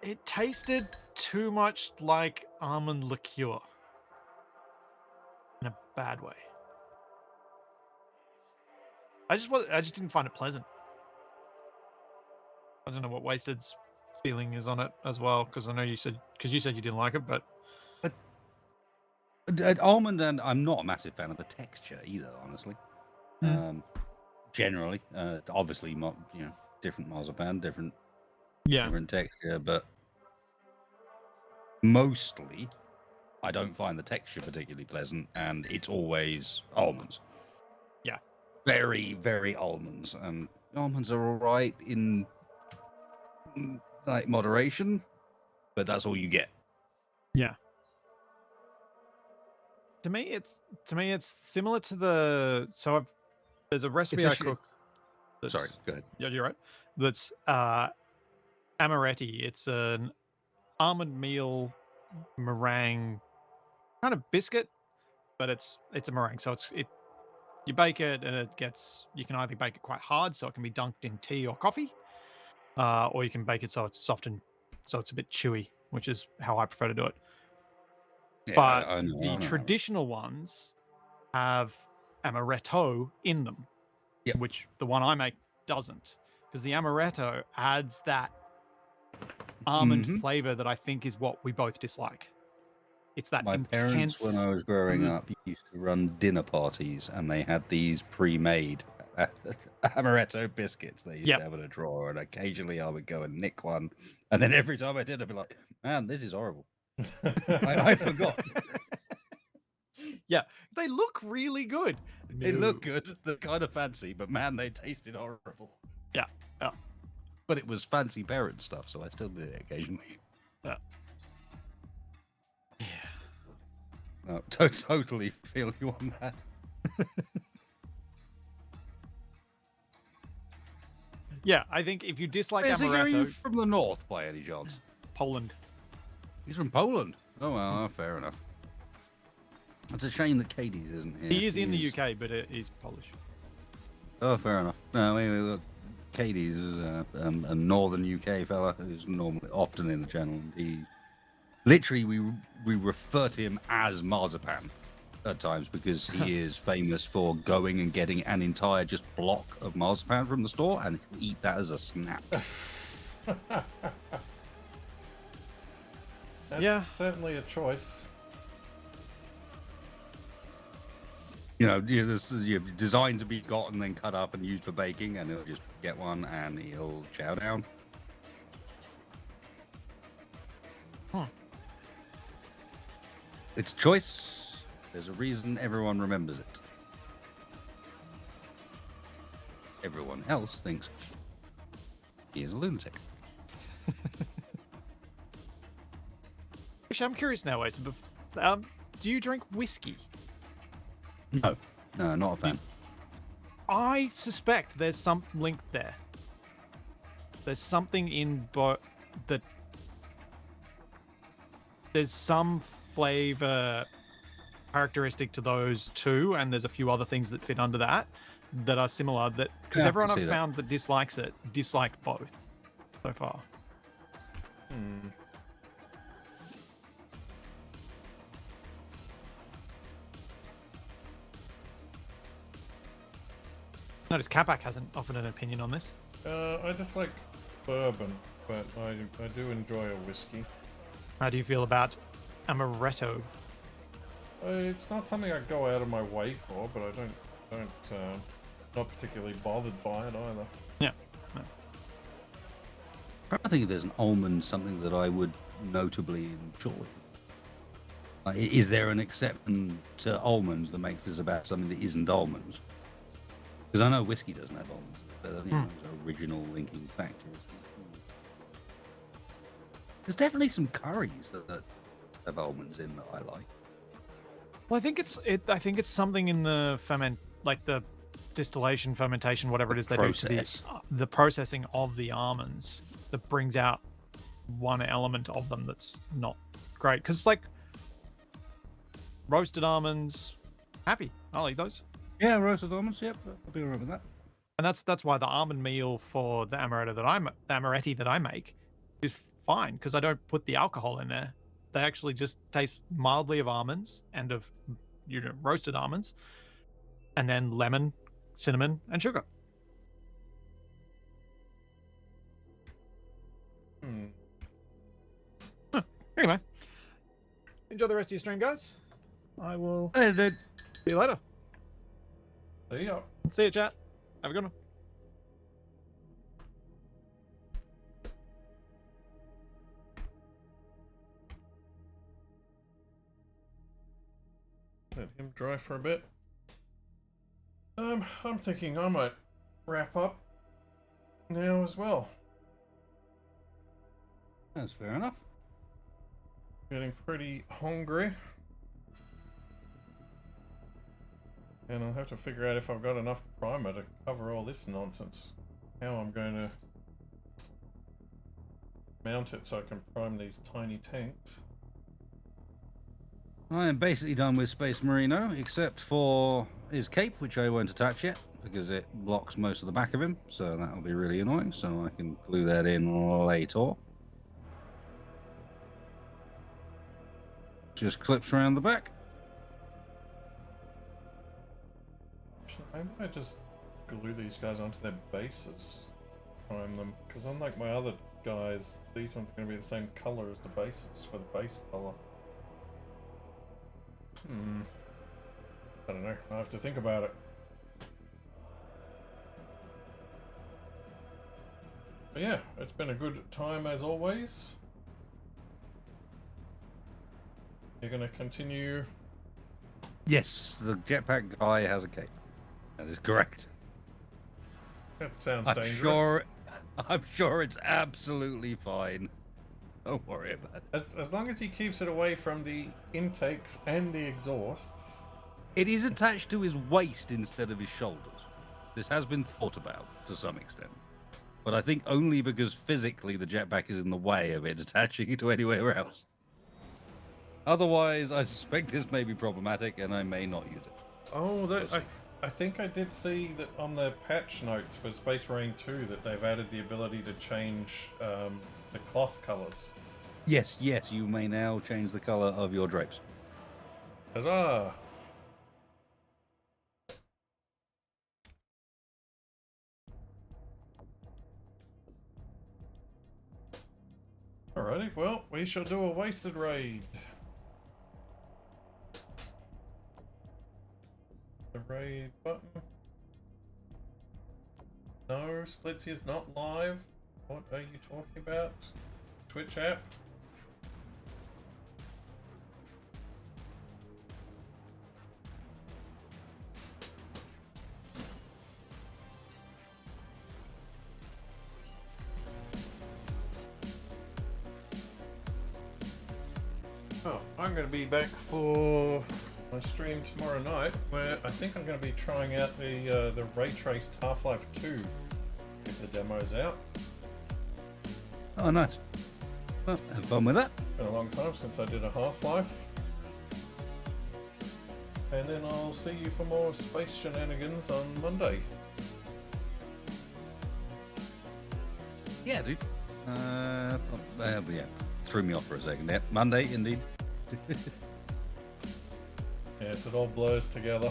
D: it tasted too much like almond liqueur in a bad way. I just didn't find it pleasant. I don't know what Wasted's feeling is on it as well, because I know you said you didn't like it, but
B: Almond, and I'm not a massive fan of the texture either, honestly. Generally, obviously, different marzipan, different texture, but mostly, I don't find the texture particularly pleasant, and it's always almonds.
D: Yeah.
B: Very, very almonds, and almonds are all right in like moderation, but that's all you get.
D: Yeah. To me, it's similar to there's a recipe I cook.
B: Sorry, go ahead.
D: Yeah, you're right. That's amaretti. It's an almond meal meringue kind of biscuit, but it's a meringue. So you bake it and you can either bake it quite hard so it can be dunked in tea or coffee, or you can bake it so it's soft and so it's a bit chewy, which is how I prefer to do it.
B: Yeah,
D: But
B: I know,
D: the traditional ones have amaretto in them, which the one I make doesn't, because the amaretto adds that almond flavor that I think is what we both dislike. It's that
B: My
D: intense.
B: parents, when I was growing up, used to run dinner parties, and they had these pre-made amaretto biscuits they used to have in a drawer, and occasionally I would go and nick one, and then every time I did, I'd be like, "Man, this is horrible." I forgot.
D: Yeah, they look really good.
B: They look good. They're kind of fancy, but man, they tasted horrible.
D: Yeah, yeah.
B: But it was fancy parent stuff, so I still did it occasionally.
D: Yeah.
B: No, totally feel you on that.
D: Yeah, I think if you dislike
B: Are
D: amaretto,
B: you from the north by any chance?
D: Poland.
B: He's from Poland. Oh well, fair enough. It's a shame that Katie's isn't here.
D: He is in the UK, but he's Polish.
B: Oh, fair enough. No, Katie's a northern UK fella who's often in the channel. He literally we refer to him as Marzipan at times because he is famous for going and getting an entire just block of marzipan from the store and he'll eat that as a snack.
A: That's certainly a choice.
B: This is designed to be got and then cut up and used for baking, and he'll just get one and he'll chow down. It's choice. There's a reason everyone remembers it. Everyone else thinks He is a lunatic.
D: Actually, I'm curious now, Ace. Do you drink whiskey?
B: No, no, not a fan.
D: I suspect there's some link there. There's something in that. There's some flavor characteristic to those two, and there's a few other things that fit under that are similar. That because
B: Yeah, I
D: everyone
B: can
D: I've
B: see that.
D: found that dislikes it dislike both so far.
A: Hmm.
D: Notice Capac hasn't offered an opinion on this.
A: I just like bourbon, but I do enjoy a whiskey.
D: How do you feel about amaretto?
A: It's not something I go out of my way for, but I don't not particularly bothered by it either.
D: Yeah.
B: I think if there's an almond, something that I would notably enjoy. Like, is there an exception to almonds that makes this about something that isn't almonds? Because I know whiskey doesn't have almonds. But I think those original linking factors. There's definitely some curries that have almonds in that I like.
D: Well, I think it's something in the the distillation, fermentation, whatever it is they do to the processing of the almonds that brings out one element of them that's not great. Because like roasted almonds, happy. I'll eat those.
B: Yeah, roasted almonds. Yep, I'll be alright with that.
D: And that's why the almond meal for the amaretti that I make is fine because I don't put the alcohol in there. They actually just taste mildly of almonds and of roasted almonds, and then lemon, cinnamon, and sugar. Anyway, enjoy the rest of your stream, guys. I will
B: Hey, dude.
D: see you later.
A: See ya.
D: See you, chat. Have a good one.
A: Let him dry for a bit. I'm thinking I might wrap up now as well.
B: That's fair enough.
A: Getting pretty hungry. And I'll have to figure out if I've got enough primer to cover all this nonsense. How I'm going to mount it so I can prime these tiny tanks.
B: I am basically done with Space Marino, except for his cape, which I won't attach yet, because it blocks most of the back of him, so that'll be really annoying, so I can glue that in later. Just clips around the back.
A: Maybe I just glue these guys onto their bases. Prime them. Because unlike my other guys, these ones are going to be the same color as the bases for the base color. I don't know. I have to think about it. But yeah, it's been a good time as always. You're going to continue.
B: Yes, the jetpack guy has a cape. That is correct.
A: That sounds
B: I'm
A: dangerous.
B: I'm sure it's absolutely fine. Don't worry about it.
A: As long as he keeps it away from the intakes and the exhausts.
B: It is attached to his waist instead of his shoulders. This has been thought about to some extent. But I think only because physically the jetpack is in the way of it attaching it to anywhere else. Otherwise, I suspect this may be problematic and I may not use it.
A: Oh, I think I did see that on the patch notes for Space Marine 2 that they've added the ability to change the cloth colours.
B: Yes, you may now change the color of your drapes.
A: Huzzah! Alrighty, well, we shall do a wasted raid. The raid button. No, Splitsy is not live. What are you talking about? Twitch app? Oh, I'm going to be back for my stream tomorrow night, where I think I'm going to be trying out the ray traced Half-Life 2 if the demo's out.
B: Oh, nice. Well, have fun with that.
A: Been a long time since I did a Half-Life. And then I'll see you for more space shenanigans on Monday.
B: Yeah, dude. Yeah, threw me off for a second there. Monday, indeed.
A: Yes, it all blurs together.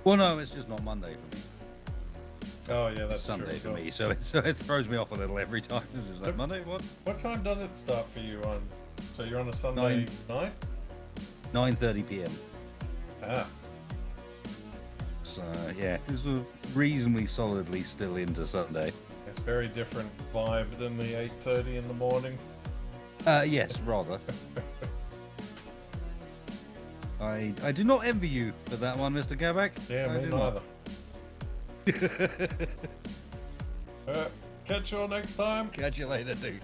B: Well, no, it's just not Monday for me.
A: Oh yeah,
B: It's
A: that's
B: Sunday
A: true.
B: for me, so it throws me off a little every time. It's just like, Monday, what?
A: What time does it start for you on? So you're on a Sunday night?
B: 9:30 p.m.
A: Ah,
B: So, yeah, it's reasonably solidly still into Sunday.
A: it's very different vibe than the 8:30 in the morning.
B: Yes, rather. I do not envy you for that one, Mr. Capac.
A: Yeah,
B: I
A: me
B: do not.
A: neither. Catch you all next time.
B: Catch you later, dude.